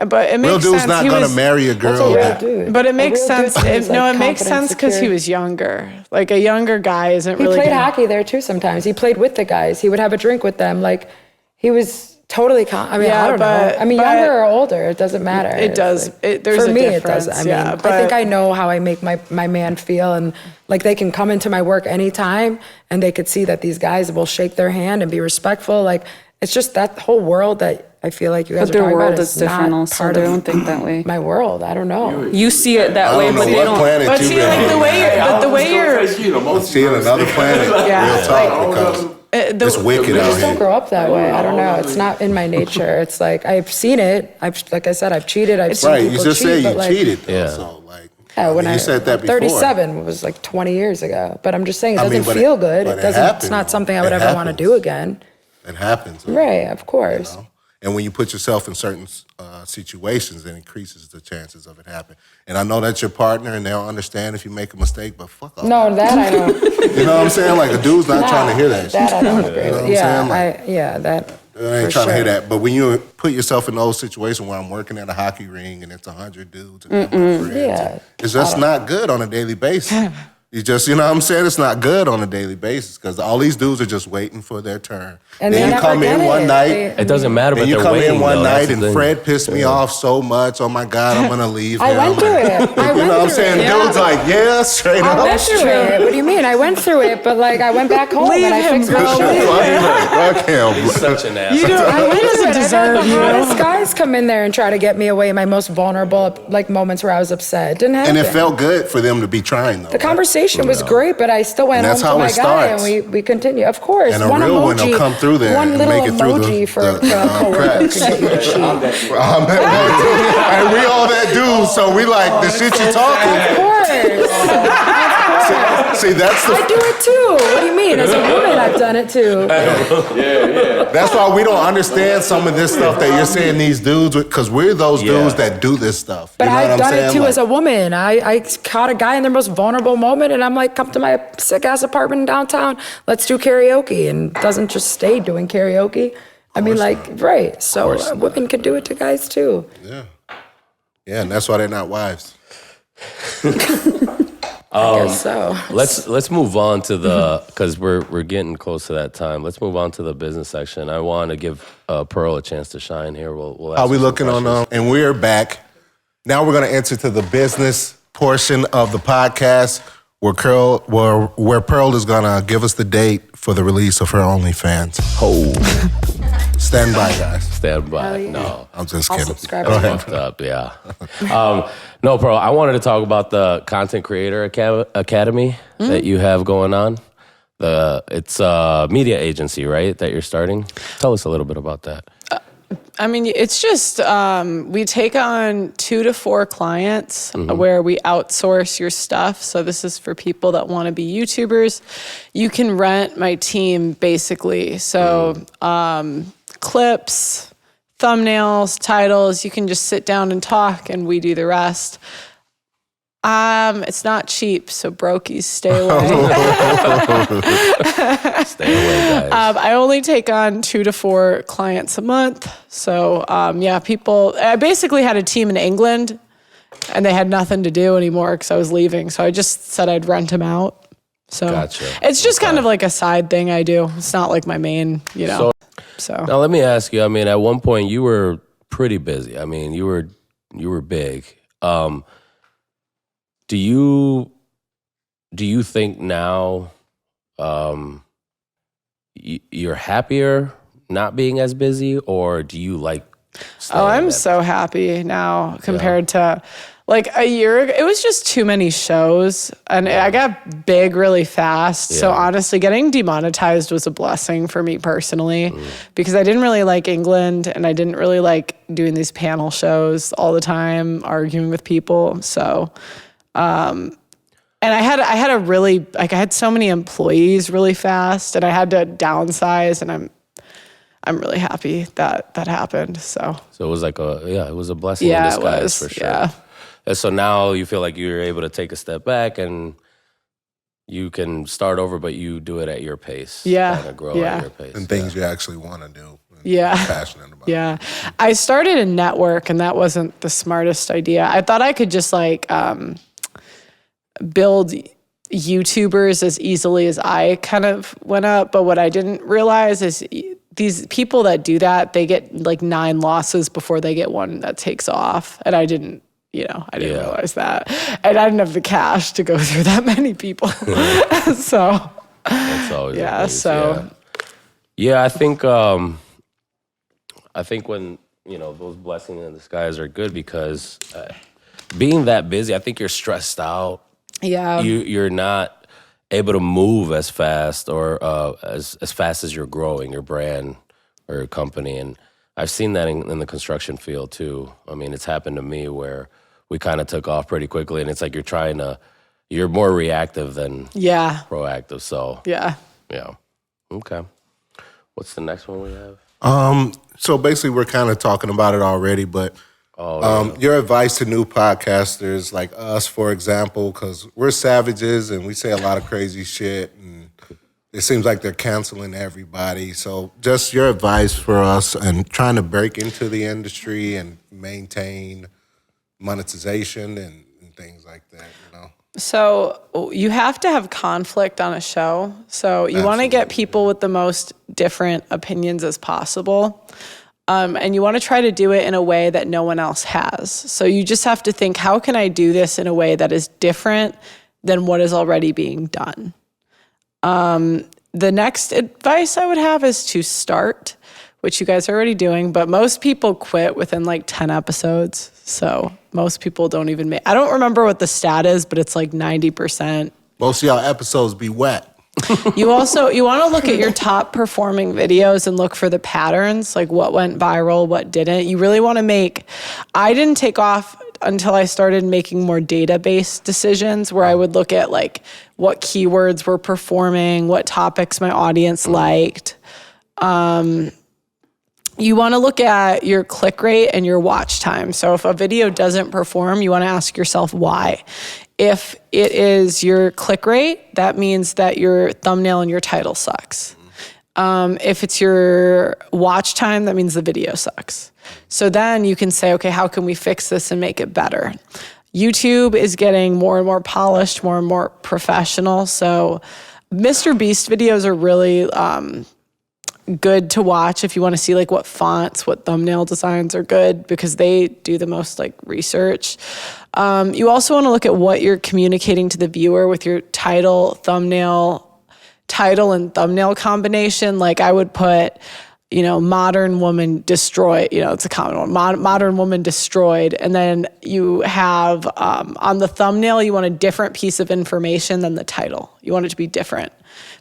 But it makes Real dude's sense. not He gonna was- marry a That's girl a real that. dude. But it A makes real sense. dude who's, It like, makes confident, sense because he secure. was younger. Like a younger guy isn't He really. played gonna- hockey there too sometimes. He played with the guys. He would have a drink with them. Like, he was totally I mean, Yeah, I don't know. but- I mean, but- younger or older, it doesn't matter. It It's does. like- There's for a me, difference. it does. I mean, yeah, I think but- I know how I make my man feel, and like they can come into my work anytime, and they could see that these guys will shake their hand and be respectful. Like, it's just that whole world that I feel like you guys But are their talking world about is different not also. part They of don't think that way. my world. I don't know. You see it that I way, don't know but they what don't. planet But you see, in. like the way you're, but the way you're, See in another planet. Yeah, Real talk, because it's wicked out I don't here. grow up that way. I don't know. It's not in my nature. It's like I've seen it. Like I said, I've cheated. I've seen Right, you people just cheat. said but you like, cheated. Though, Yeah. So like, Yeah, when you said that before. 37 was like 20 years ago. But I'm just saying it I doesn't mean, but feel it- good. but It it doesn't. happened, It's not though. something I would It ever want to happens. do again. It happens. Right, of course. You know? And when you put yourself in certain situations, it increases the chances of it happening. And I know that's your partner, and they'll understand if you make a mistake. But fuck off. No, that I don't. You know what I'm saying? Like a dude's not trying to hear that. That shit. I don't agree You know with. what I'm saying? Like, That I ain't trying to hear that. But when you put yourself in those situations where I'm working at a hockey ring and it's 100 dudes and they're my friends, it's just not good on a daily basis. You just, you know what I'm saying? It's not good on a daily basis because all these dudes are just waiting for their turn. And then you come in one night. It doesn't matter, but Then you they're come waiting, in one though. night That's and the thing. Fred pissed me off so much. Oh my God, I'm gonna leave him. I went through it. You know what I'm saying? Dude's like, yeah, straight up. That's true. What do you mean? I went through it, but like I went back home and I fixed my shit. Fuck him. He's such an ass. I went doesn't through it. deserve I had you. the hottest guys come in there and try to get me away in my most vulnerable like moments where I was upset. It didn't happen. And it felt good for them to be trying though. The conversation was great, but I still went And home that's to how my it guy starts. and we continue. Of course, And a one real emoji, one will come through there one and little make it through emoji for a coworker cracks. can get you to cheat. And we all that dudes, so we like the shit you talking. Of course. See, that's the. I do it too. What do you mean? As a woman, I've done it too. That's why we don't understand some of this stuff that you're saying these dudes with, because we're those dudes that do this stuff. But You know what I've I'm done saying? it too Like, as a woman. I caught a guy in their most vulnerable moment, and I'm like, come to my sick ass apartment in downtown. Let's do karaoke, and doesn't just stay doing karaoke. I mean, like, right. So women can do it to guys too. Yeah, and that's why they're not wives. I guess so. Let's move on to the, because we're getting close to that time. Let's move on to the business section. I want to give Pearl a chance to shine here. We'll ask How we her some looking on questions. And we're back. Now we're going to enter to the business portion of the podcast where Pearl is going to give us the date for the release of her OnlyFans. Oh, Stand by, guys. stand by. yeah. No. I'm just I'll kidding. subscribe. Go ahead. Fucked up, yeah. No, Pearl, I wanted to talk about the Content Creator Academy that you have going on. It's a media agency, right, that you're starting? Tell us a little bit about that. I mean, it's just we take on 2 to 4 clients where we outsource your stuff. So this is for people that want to be YouTubers. You can rent my team basically. So clips, thumbnails, titles. You can just sit down and talk, and we do the rest. It's not cheap, so brokies, stay away. Stay away, guys. I only take on 2 to 4 clients a month. So, I basically had a team in England and they had nothing to do anymore because I was leaving. So I just said I'd rent them out. So Gotcha. it's just kind of like a side thing I do. It's not like my main, So Now let me ask you. I mean, at one point you were pretty busy. I mean, you were big. Do you think now you're happier not being as busy, or do you like? I'm so happy now compared to like a year ago. It was just too many shows and I got big really fast. So honestly, getting demonetized was a blessing for me personally because I didn't really like England and I didn't really like doing these panel shows all the time, arguing with people. So, and I had a really, like I had so many employees really fast and I had to downsize, and I'm really happy that happened. So it was like it was a blessing in disguise for sure. Yeah. And so now you feel like you're able to take a step back and you can start over, but you do it at your pace. Yeah. Kind of grow at your pace. And things you actually want to do. Yeah. Passionate about. Yeah. I started a network and that wasn't the smartest idea. I thought I could just like build YouTubers as easily as I kind of went up. But what I didn't realize is these people that do that, they get like 9 losses before they get one that takes off. And I didn't realize that. And I didn't have the cash to go through that many people. So, That's always yeah. the case, So, yeah, I think when, those blessings in disguise are good because being that busy, I think you're stressed out. yeah. You're not able to move as fast or as fast as you're growing your brand or your company. And I've seen that in the construction field too. I mean, it's happened to me where we kind of took off pretty quickly, and it's like you're more reactive than proactive. So Yeah. Okay. What's the next one we have? So basically, we're kind of talking about it already, but your advice to new podcasters like us, for example, because we're savages and we say a lot of crazy shit, and it seems like they're canceling everybody. So just your advice for us and trying to break into the industry and maintain monetization and things like that, you know? So you have to have conflict on a show. So you want to get people with the most different opinions as possible. And you want to try to do it in a way that no one else has. So you just have to think, how can I do this in a way that is different than what is already being done? The next advice I would have is to start, which you guys are already doing, but most people quit within like 10 episodes. So most people don't even make, I don't remember what the stat is, but it's like 90%. Most of y'all episodes be wet. You want to look at your top performing videos and look for the patterns, like what went viral, what didn't. You really want to I didn't take off until I started making more database decisions where I would look at like what keywords were performing, what topics my audience liked. You want to look at your click rate and your watch time. So if a video doesn't perform, you want to ask yourself why. If it is your click rate, that means that your thumbnail and your title sucks. If it's your watch time, that means the video sucks. So then you can say, okay, how can we fix this and make it better? YouTube is getting more and more polished, more and more professional. So Mr. Beast videos are really good to watch if you want to see like what fonts, what thumbnail designs are good, because they do the most like research. You also want to look at what you're communicating to the viewer with your title and thumbnail combination. Like I would put, modern woman destroyed, it's a common one, modern woman destroyed. And then you have, on the thumbnail, you want a different piece of information than the title. You want it to be different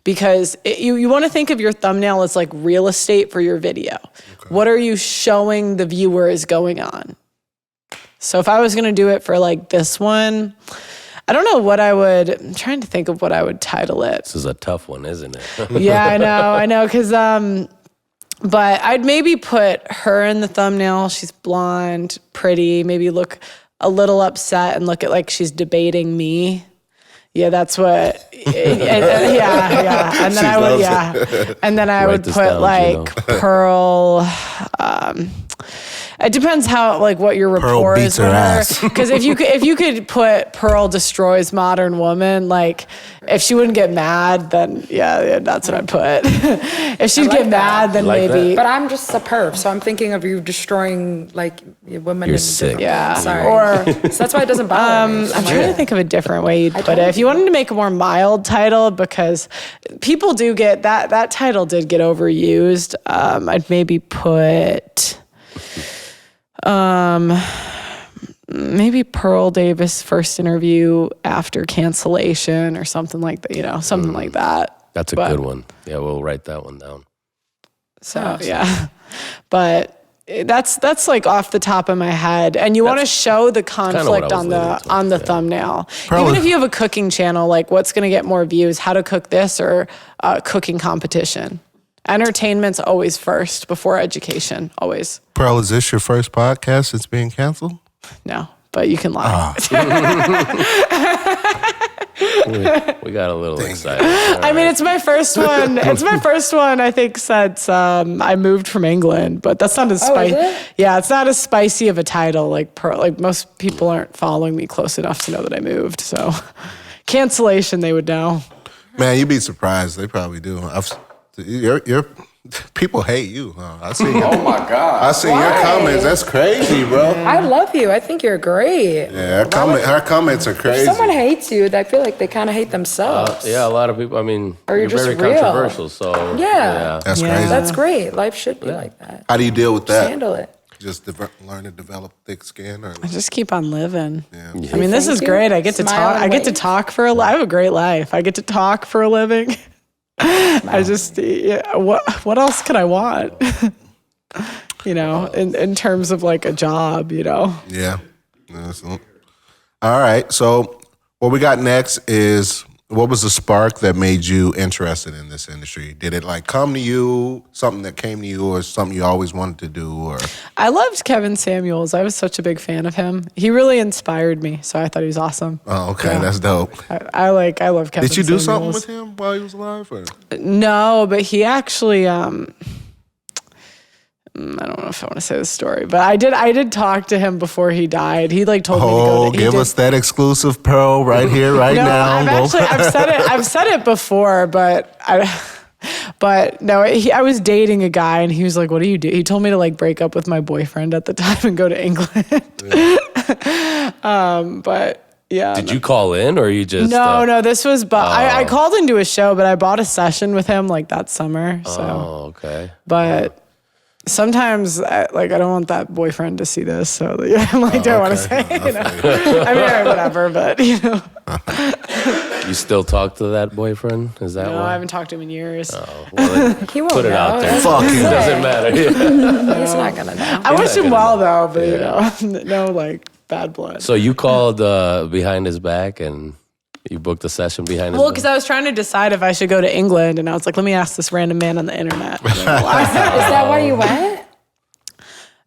because you want to think of your thumbnail as like real estate for your video. Okay. What are you showing the viewer is going on? So if I was going to do it for like this one, I don't know what I'm trying to think of what I would title it. This is a tough one, isn't it? Yeah, I know. Cause, but I'd maybe put her in the thumbnail. She's blonde, pretty, maybe look a little upset and look at like she's debating me. Yeah, that's what, yeah. And then I would put down, like Pearl, it depends how, like, what your rapport is with her. Because if you could put Pearl destroys modern woman, like, if she wouldn't get mad, then yeah, that's what I'd put. If she'd get mad, then maybe. But I'm just superb, so I'm thinking of you destroying like women. You're sick. Yeah. Sorry. So that's why it doesn't bother me. I'm trying to think of a different way you'd put it. If you wanted to make a more mild title, because people do get that title did get overused. I'd maybe put. Maybe Pearl Davis first interview after cancellation or something like that, something like that. That's a good one. Yeah, we'll write that one down. So, yeah. But that's like off the top of my head. And you want to show the conflict on the thumbnail. Even if you have a cooking channel, like what's going to get more views, how to cook this or cooking competition. Entertainment's always first before education, always. Pearl, is this your first podcast that's being canceled? No, but you can lie. We got a little excited. I mean, it's my first one. It's my first one, I think, since I moved from England. But that's not as spicy. Yeah, it's not as spicy of a title like Pearl. Like most people aren't following me close enough to know that I moved. So cancellation, they would know. Man, you'd be surprised. They probably do. Your people hate you, huh? I see. Oh my God! I see your comments. That's crazy, bro. I love you. I think you're great. Yeah, her comments are crazy. If someone hates you, I feel like they kind of hate themselves. Yeah, a lot of people. I mean, or you're just very real. Controversial. So yeah. That's crazy. That's great. Life should be like that. How do you deal with that? Just handle it. Just learn to develop thick skin, or I just keep on living. Yeah. I mean, this is great. I get to talk. I get to talk for I have a great life. I get to talk for a living. I just, what else could I want? In terms of like a job, Yeah. All right. So what we got next is What was the spark that made you interested in this industry? Did it like come to you, something that came to you, or something you always wanted to do? Or I loved Kevin Samuels. I was such a big fan of him. He really inspired me, so I thought he was awesome. Oh, okay, that's dope. I love Kevin. Did you do Samuels. something with him while he was alive? Or? No, but he actually. I don't know if I want to say this story, but I did talk to him before he died. He like told me to go to, give us that exclusive pearl right here, right now. I've said it before, but no, I was dating a guy and he was like, what do you do? He told me to like break up with my boyfriend at the time and go to England. But yeah. Did you call in or you just? No, this was, I called into a show, but I bought a session with him like that summer. So, okay. But sometimes I don't want that boyfriend to see this. So yeah, I'm like, don't want to say, I mean, whatever, but you know. You still talk to that boyfriend? Is that No, why? I haven't talked to him in years. Oh, well, He won't put it know. out there. Fuck him. Doesn't matter. He's not gonna know. I wish him well though, but Yeah. you know, no like bad blood. So you called behind his back and you booked a session behind his Well, back? because I was trying to decide if I should go to England, and I was like, let me ask this random man on the internet. Is that why you went?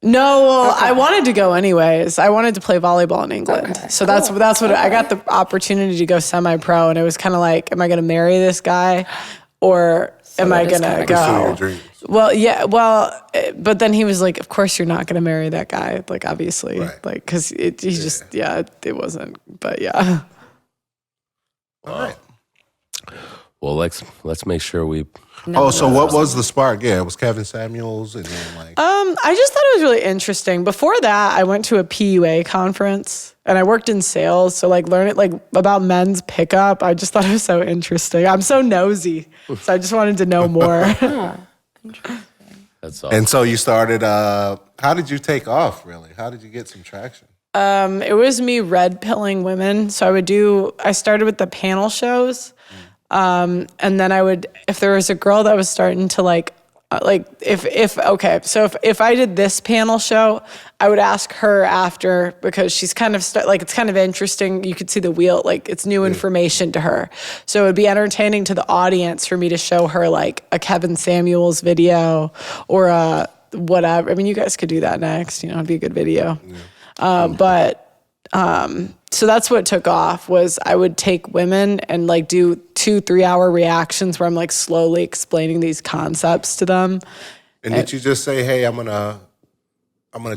No, well, I wanted to go anyways. I wanted to play volleyball in England. Okay, So that's what I got the opportunity to go semi-pro, and it was kind of like, am I going to marry this guy or am I it is going to kinda Pursue your go? dreams. Well, yeah, but then he was like, of course you're not going to marry that guy. Like, obviously, Right. like, cause it wasn't, but yeah. All right. Well, let's make sure we. So what was the spark? Yeah, it was Kevin Samuels, and then like. I just thought it was really interesting. Before that, I went to a PUA conference and I worked in sales. So like learn it like about men's pickup. I just thought it was so interesting. I'm so nosy. So I just wanted to know more. That's all. And so you started. How did you take off? Really? How did you get some traction? It was me red pilling women. So I started with the panel shows. And then if there was a girl that was starting to if I did this panel show, I would ask her after, because she's kind of it's kind of interesting. You could see the wheel, like it's new information to her. So it would be entertaining to the audience for me to show her like a Kevin Samuels video or a whatever. I mean, you guys could do that next, it'd be a good video. So that's what took off was I would take women and like do 2-3 hour reactions where I'm like slowly explaining these concepts to them. And did you just say, "Hey, I'm gonna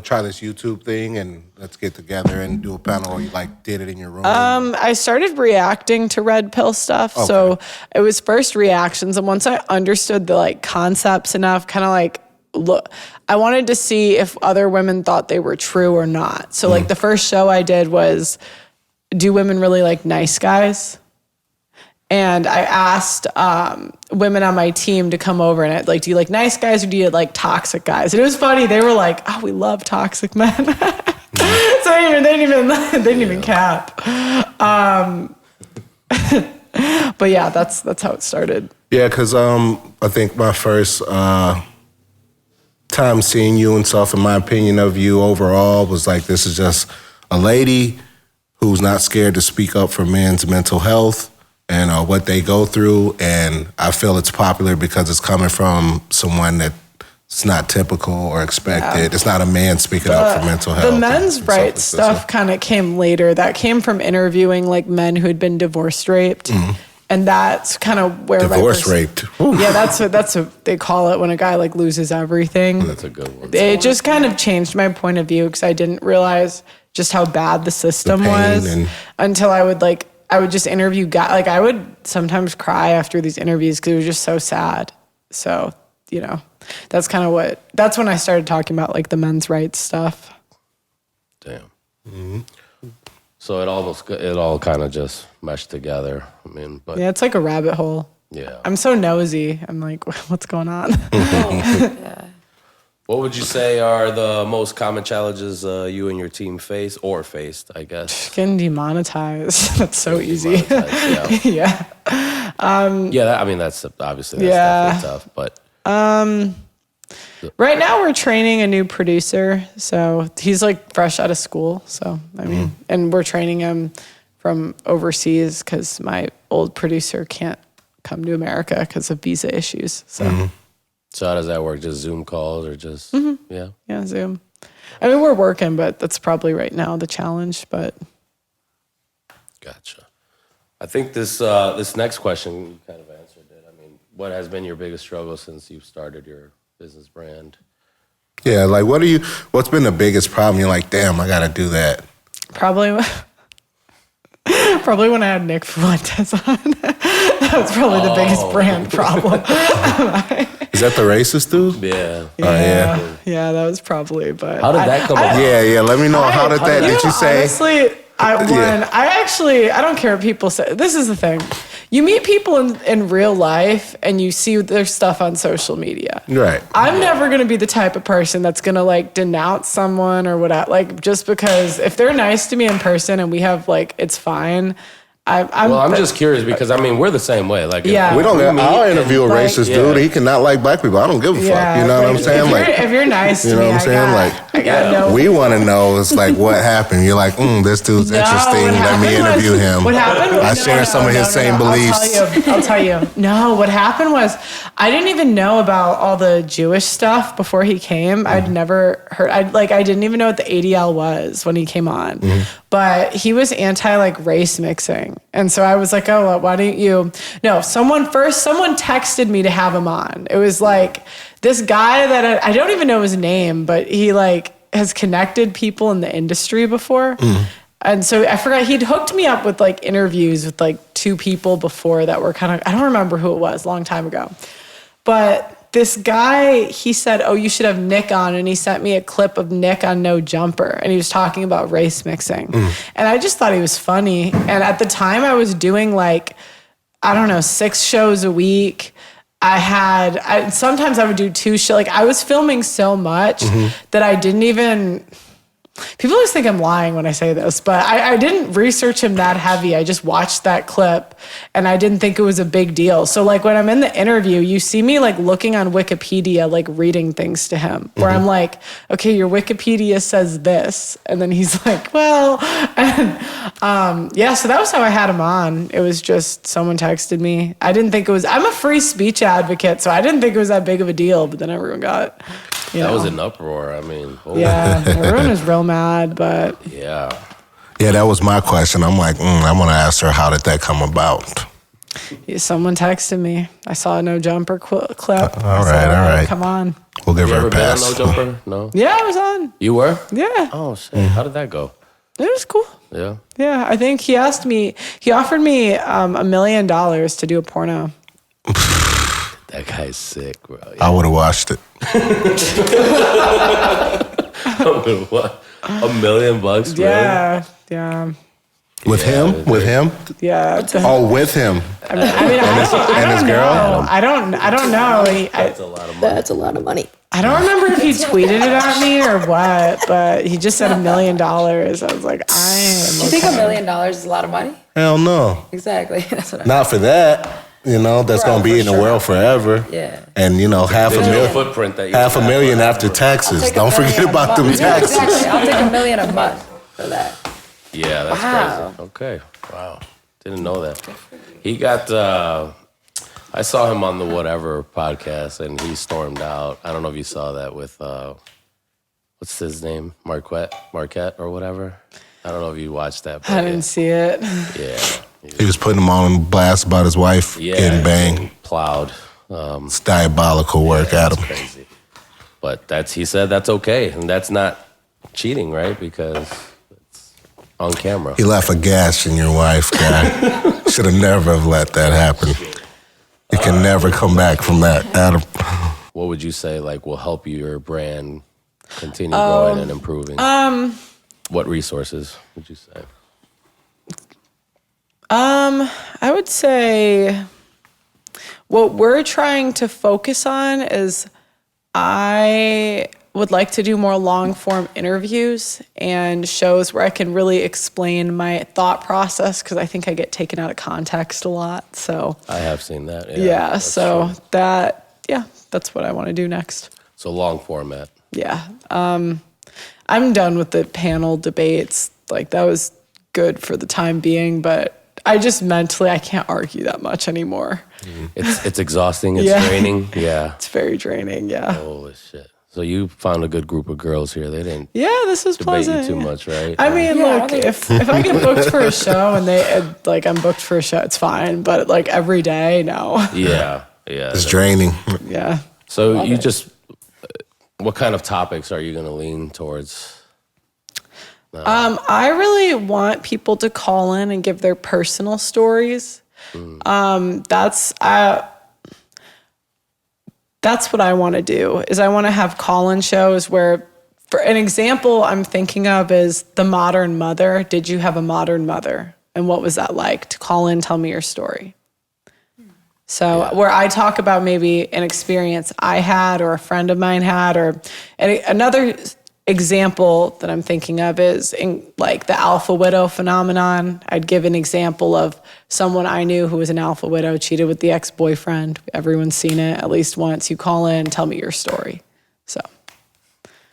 try this YouTube thing, and let's get together and do a panel," or you like did it in your room? I started reacting to red pill stuff. Okay. So it was first reactions, and once I understood the like concepts enough, kind of like look, I wanted to see if other women thought they were true or not. So like the first show I did was, do women really like nice guys? And I asked women on my team to come over and do you like nice guys or do you like toxic guys? And it was funny. They were like, oh, we love toxic men. So they didn't even cap. But yeah, that's how it started. Yeah, because I think my first time seeing you and stuff, and my opinion of you overall was like, this is just a lady who's not scared to speak up for men's mental health and what they go through. And I feel it's popular because it's coming from someone that's not typical or expected. Yeah. It's not a man speaking up for mental health. The men's rights stuff kind of came later. That came from interviewing like men who had been divorce raped. Mm-hmm. And that's kind of where divorce raped. Ooh. Yeah, that's what they call it when a guy like loses everything. That's a good one. It just kind of changed my point of view because I didn't realize just how bad the system was until I would just interview guys. Like I would sometimes cry after these interviews because it was just so sad. So, that's kind of that's when I started talking about like the men's rights stuff. Damn. Mm-hmm. So it all kind of just meshed together. I mean, but yeah, it's like a rabbit hole. Yeah. I'm so nosy. I'm like, what's going on? Yeah. What would you say are the most common challenges you and your team faced, I guess? Getting demonetized. That's so easy. Yeah. Yeah. That's obviously definitely tough, but. Right now we're training a new producer. So he's like fresh out of school. So, and we're training him from overseas because my old producer can't come to America because of visa issues. So, So how does that work? Just Zoom calls or just, yeah? yeah, Zoom. I mean, we're working, but that's probably right now the challenge, but. Gotcha. I think this this next question, you kind of answered it. I mean, what has been your biggest struggle since you've started your business brand? Yeah, like what's been the biggest problem? You're like, damn, I gotta do that. Probably when I had Nick Fuentes on. That was probably the biggest brand problem. Is that the racist dude? Yeah. Yeah, that was probably, but. How did that come about? Yeah. Let me know. How did that? Did you say? Honestly, I don't care what people say. This is the thing. You meet people in real life and you see their stuff on social media. Right. I'm never going to be the type of person that's going to like denounce someone or whatever. Like just because if they're nice to me in person and we have like, it's fine. I'm just curious because I mean we're the same way. Like Yeah. We don't. I'll interview a like, racist dude. He cannot like black people. I don't give a fuck. You know what I'm saying? If you're nice to me, you know what I'm saying? I got no. We want to know is like what happened. You're like, this dude's interesting. Let me interview him. What happened? I share some of his same beliefs. I'll tell you. No, what happened was I didn't even know about all the Jewish stuff before he came. I'd never heard. I didn't even know what the ADL was when he came on. But he was anti like race mixing. And so I was like, oh, well, why don't you? No, someone texted me to have him on. It was like this guy that I don't even know his name, but he like has connected people in the industry before. And so I forgot he'd hooked me up with like interviews with like 2 people before that were kind of, I don't remember who it was, a long time ago. But this guy, he said, oh, you should have Nick on. And he sent me a clip of Nick on No Jumper. And he was talking about race mixing. And I just thought he was funny. And at the time I was doing like, I don't know, 6 shows a week. Sometimes I would do 2 shows. Like I was filming so much that I didn't even... People always think I'm lying when I say this, but I didn't research him that heavy. I just watched that clip and I didn't think it was a big deal. So like when I'm in the interview, you see me like looking on Wikipedia, like reading things to him where I'm like, okay, your Wikipedia says this. And then he's like, well, and so that was how I had him on. It was just someone texted me. I didn't think it was, I'm a free speech advocate, so I didn't think it was that big of a deal, but then everyone got... That was an uproar. I mean, yeah, everyone was real mad, but yeah, that was my question. I'm like, I want to ask her, how did that come about? Someone texted me. I saw a No Jumper clip. All right. Come on. We'll give you her ever a pass. been on No Jumper? No. Yeah, I was on. You were? Yeah. Oh shit! How did that go? It was cool. Yeah. Yeah, I think he offered me $1 million to do a porno. That guy's sick, bro. Yeah. I would have watched it. What? $1 million, really? Yeah. With him? Yeah. Oh, with him. I mean, and his girl? I don't know. That's a lot of money. That's a lot of money. I don't remember if he tweeted it at me or what, but he just said $1 million. I was like, I am. You think $1 million is a lot of money? Hell no. Exactly. That's what Not for that. That's going to be in the world forever. Yeah. And, half a million. Footprint that you Half $1 million after taxes. Don't forget about them taxes. Exactly. I'll take $1 million a month for that. Yeah, that's crazy. Okay. Wow. Didn't know that. He got, I saw him on the Whatever podcast and he stormed out. I don't know if you saw that with, what's his name? Marquette or whatever. I don't know if you watched that. I didn't see it. Yeah. He was putting him on blast about his wife getting banged. Plowed. It's diabolical work, Adam. Crazy. But he said that's okay. And that's not cheating, right? Because it's on camera. He left a gash in your wife, guy. Should have never have let that happen. You can never come back from that, Adam. What would you say will help your brand continue growing and improving? What resources would you say? I would say what we're trying to focus on is I would like to do more long form interviews and shows where I can really explain my thought process because I think I get taken out of context a lot. So I have seen that. Yeah. So true. That's what I want to do next. So long format. Yeah. I'm done with the panel debates. That was good for the time being, but I just mentally, I can't argue that much anymore. It's exhausting. It's draining. Yeah. It's very draining. Yeah. Holy shit. So you found a good group of girls here. They didn't This is debate pleasant. you too much, right? I mean, look, if I get booked for a show and I'm booked for a show, it's fine. But like every day, no. Yeah. It's draining. Yeah. So you just, what kind of topics are you going to lean towards? I really want people to call in and give their personal stories. That's what I want to do, is I want to have call-in shows where, for an example I'm thinking of is the modern mother. Did you have a modern mother? And what was that like? To call in, tell me your story. So where I talk about maybe an experience I had or a friend of mine had, or another example that I'm thinking of is in like the alpha widow phenomenon. I'd give an example of someone I knew who was an alpha widow, cheated with the ex-boyfriend. Everyone's seen it at least once. You call in, tell me your story. So.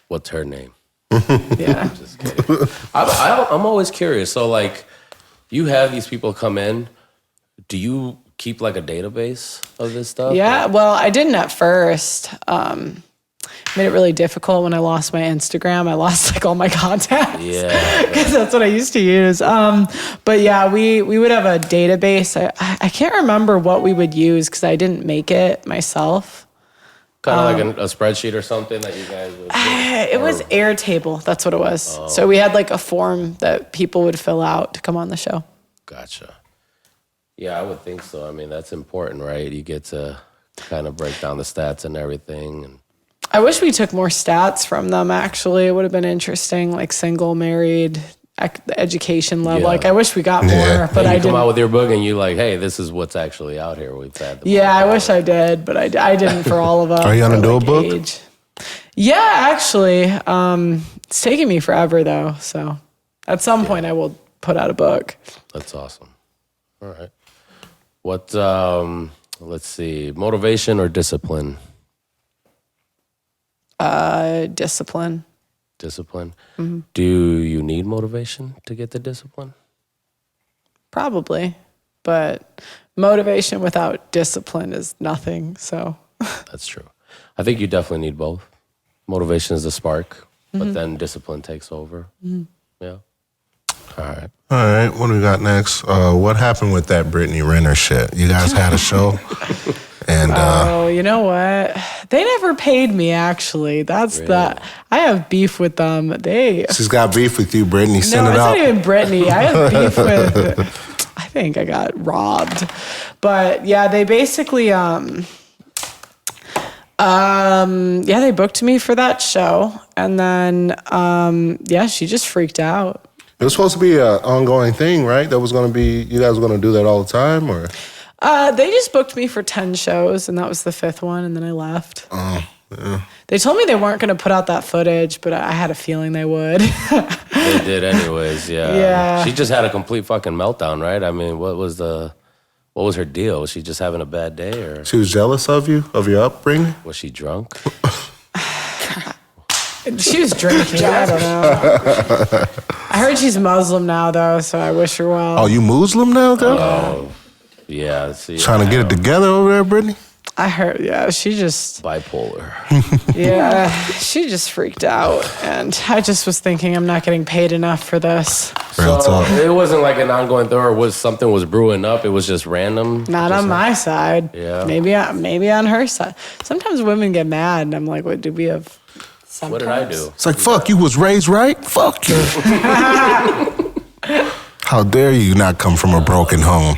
What's her name? Yeah. Just kidding. I'm always curious. So like, you have these people come in. Do you keep like a database of this stuff? Yeah, well, I didn't at first. Made it really difficult when I lost my Instagram. I lost like all my contacts. Yeah. Because that's what I used to use. But yeah, we would have a database. I can't remember what we would use because I didn't make it myself. Kind of like a spreadsheet or something that you guys would do? It was Airtable. That's what it was. So we had like a form that people would fill out to come on the show. Gotcha. Yeah, I would think so. I mean, that's important, right? You get to kind of break down the stats and everything. And I wish we took more stats from them, actually. It would have been interesting, like single, married, the education level. Yeah. Like, I wish we got more, but you I didn't. come out with your book and you like, hey, this is what's actually out here. We've had the Yeah, I wish I did, but I didn't for all of us. Are you gonna do a book? Age. Yeah, actually. It's taking me forever, though. So at some point, I will put out a book. That's awesome. All right. What, let's see, motivation or discipline? Discipline. Discipline. Mm-hmm. Do you need motivation to get the discipline? Probably, but motivation without discipline is nothing, so. That's true. I think you definitely need both. Motivation is the spark, but then discipline takes over. Mm-hmm. Yeah. All right. All right, what do we got next? What happened with that Brittany Renner shit? You guys had a show? And oh, you know what? They never paid me, actually. That's I have beef with them. She's got beef with you, Brittany. Send No, it it's out. not even Brittany. I have beef with, I think I got robbed. But yeah, they basically, they booked me for that show. And then, she just freaked out. It was supposed to be an ongoing thing, right? That was going to be, you guys were going to do that all the time, or? They just booked me for 10 shows, and that was the 5th one, and then I left. Oh, yeah. They told me they weren't going to put out that footage, but I had a feeling they would. They did anyways, yeah. Yeah. She just had a complete fucking meltdown, right? I mean, what was her deal? Was she just having a bad day, or? She was jealous of you, of your upbringing? Was she drunk? She was drinking. I don't know. I heard she's Muslim now, though, so I wish her well. Oh, you Muslim now, though? Oh, yeah. See, Trying to get it together over there, Brittany? I heard, she just, bipolar. she just freaked out. And I just was thinking, I'm not getting paid enough for this. Real So talk. it wasn't like an ongoing thing, or was something was brewing up. It was just random. Not on my side. Yeah. Maybe on her side. Sometimes women get mad, and I'm like, what, did we have? What did I do? It's like, fuck, you was raised right? Fuck you. How dare you not come from a broken home?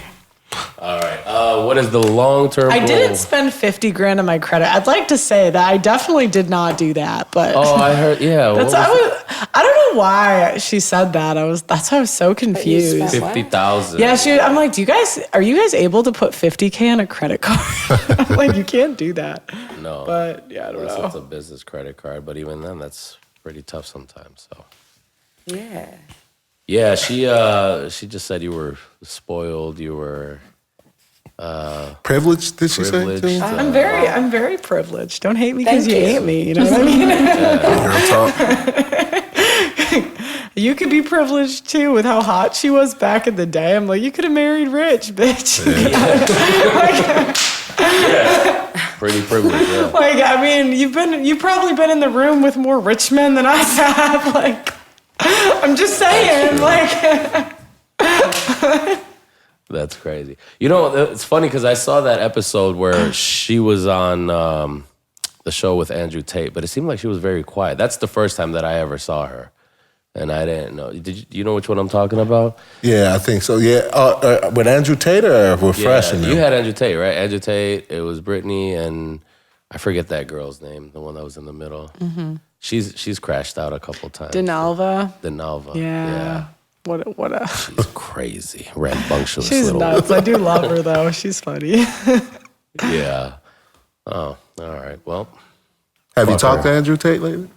All right. What is the long-term I goal? didn't spend $50,000 on my credit. I'd like to say that I definitely did not do that, but Oh, I heard. Yeah. I don't know why she said that. That's why I was so confused. spent- 50,000. Yeah, I'm like, are you guys able to put $50,000 on a credit card? I'm like, you can't do that. No. But yeah, I don't Unless know. it's a business credit card, but even then, that's pretty tough sometimes. So. Yeah. Yeah, she just said you were spoiled. You were Privileged, did she privileged. say? Too? I'm very privileged. Don't hate me because Thank you you. hate me. You know what I mean? Real talk. You could be privileged too with how hot she was back in the day. I'm like, you could have married rich, bitch. Pretty privileged. Yeah. Like, I mean, you've probably been in the room with more rich men than I have. Like, I'm just saying, like. That's crazy. You know, it's funny because I saw that episode where she was on the show with Andrew Tate, but it seemed like she was very quiet. That's the first time that I ever saw her, and I didn't know. Do you know which one I'm talking about? Yeah, I think so. Yeah, with Andrew Tate or refreshing? You had Andrew Tate, right? Andrew Tate. It was Brittany, and I forget that girl's name, the one that was in the middle. Mm-hmm. She's crashed out a couple times. Denalva. Yeah. What a She's crazy, rambunctious. She's little nuts. I do love her though. She's funny. Yeah. Oh, all right. Well, have you talked to Andrew Tate lately?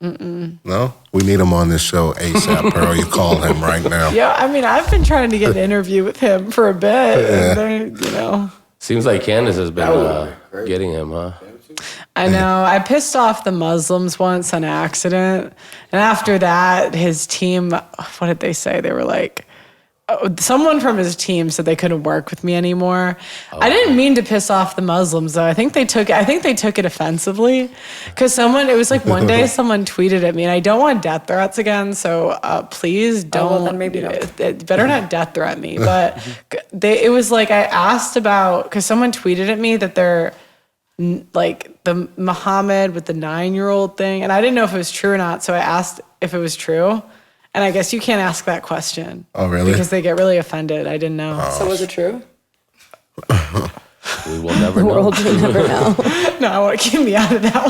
No? We need him on this show ASAP, Pearl. You call him right now. Yeah, I mean, I've been trying to get an interview with him for a bit. Yeah. And then, seems like Candace has been getting him, huh? I know. I pissed off the Muslims once on accident. And after that, his team, what did they say? They were like, someone from his team said they couldn't work with me anymore. I didn't mean to piss off the Muslims though. I think they took it offensively. Because it was like one day someone tweeted at me, and I don't want death threats again, so please don't. Well, then maybe don't. Better not death threat me. But it was like I asked about, because someone tweeted at me that they're like the Muhammad with the 9-year-old thing, and I didn't know if it was true or not, so I asked if it was true, and I guess you can't ask that question. Oh, really? Because they get really offended. I didn't know. So was it true? We will never The know. world will never know. No, I want to keep me out of that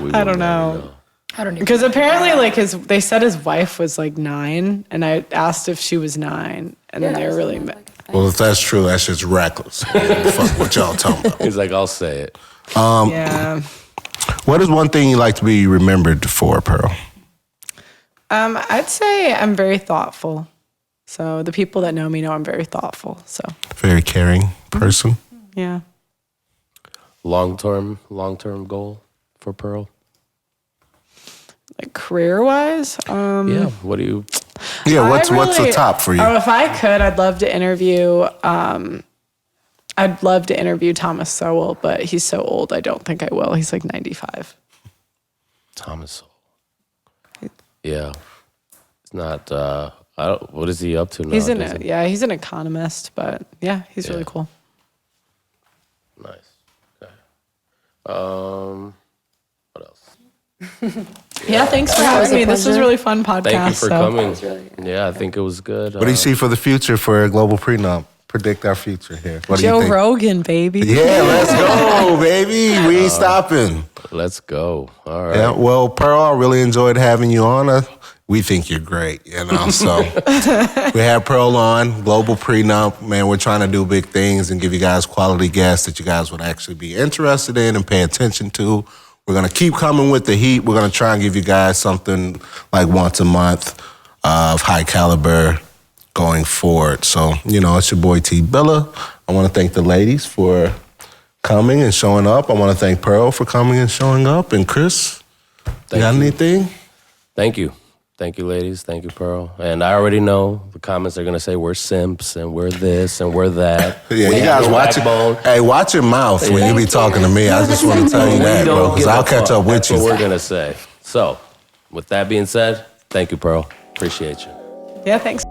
one. I don't know. I don't even. Because apparently, like they said his wife was like 9, and I asked if she was 9, and then they were really. Well, if that's true, that's just reckless. Fuck what y'all talking about. He's like, I'll say it. Yeah. What is one thing you like to be remembered for, Pearl? I'd say I'm very thoughtful. So the people that know me know I'm very thoughtful. So Very caring person. yeah. Long-term goal for Pearl? Like career-wise, Yeah. What do you... Yeah, what's the top for you? Oh, if I could, I'd love to interview. I'd love to interview Thomas Sowell, but he's so old. I don't think I will. He's like 95. Thomas Sowell. Yeah. It's not... what is he up to now? He's an economist, but yeah, he's really cool. Nice. Okay. What else? Yeah, thanks for having me. This was a really fun podcast. Thank you for coming. Really good. Yeah, I think it was good. What do you see for the future for Global Prenup? Predict our future here. What do you Joe think? Rogan, baby. Yeah, let's go, baby. We ain't stopping. Let's go. All right. Yeah, well, Pearl, I really enjoyed having you on. We think you're great, so we have Pearl on, Global Prenup. Man, we're trying to do big things and give you guys quality guests that you guys would actually be interested in and pay attention to. We're going to keep coming with the heat. We're going to try and give you guys something like once a month of high caliber going forward. So, it's your boy T. Billa. I want to thank the ladies for coming and showing up. I want to thank Pearl for coming and showing up. And Chris, you got anything? Thank you. Thank you, ladies. Thank you, Pearl. And I already know the comments are going to say we're simps and we're this and we're that. Yeah, you guys watch it. Hey, watch your mouth when you be talking to me. I just want to tell you that, bro, because I'll catch up with you. That's what we're going to say. So, with that being said, thank you, Pearl. Appreciate you. Yeah, thanks.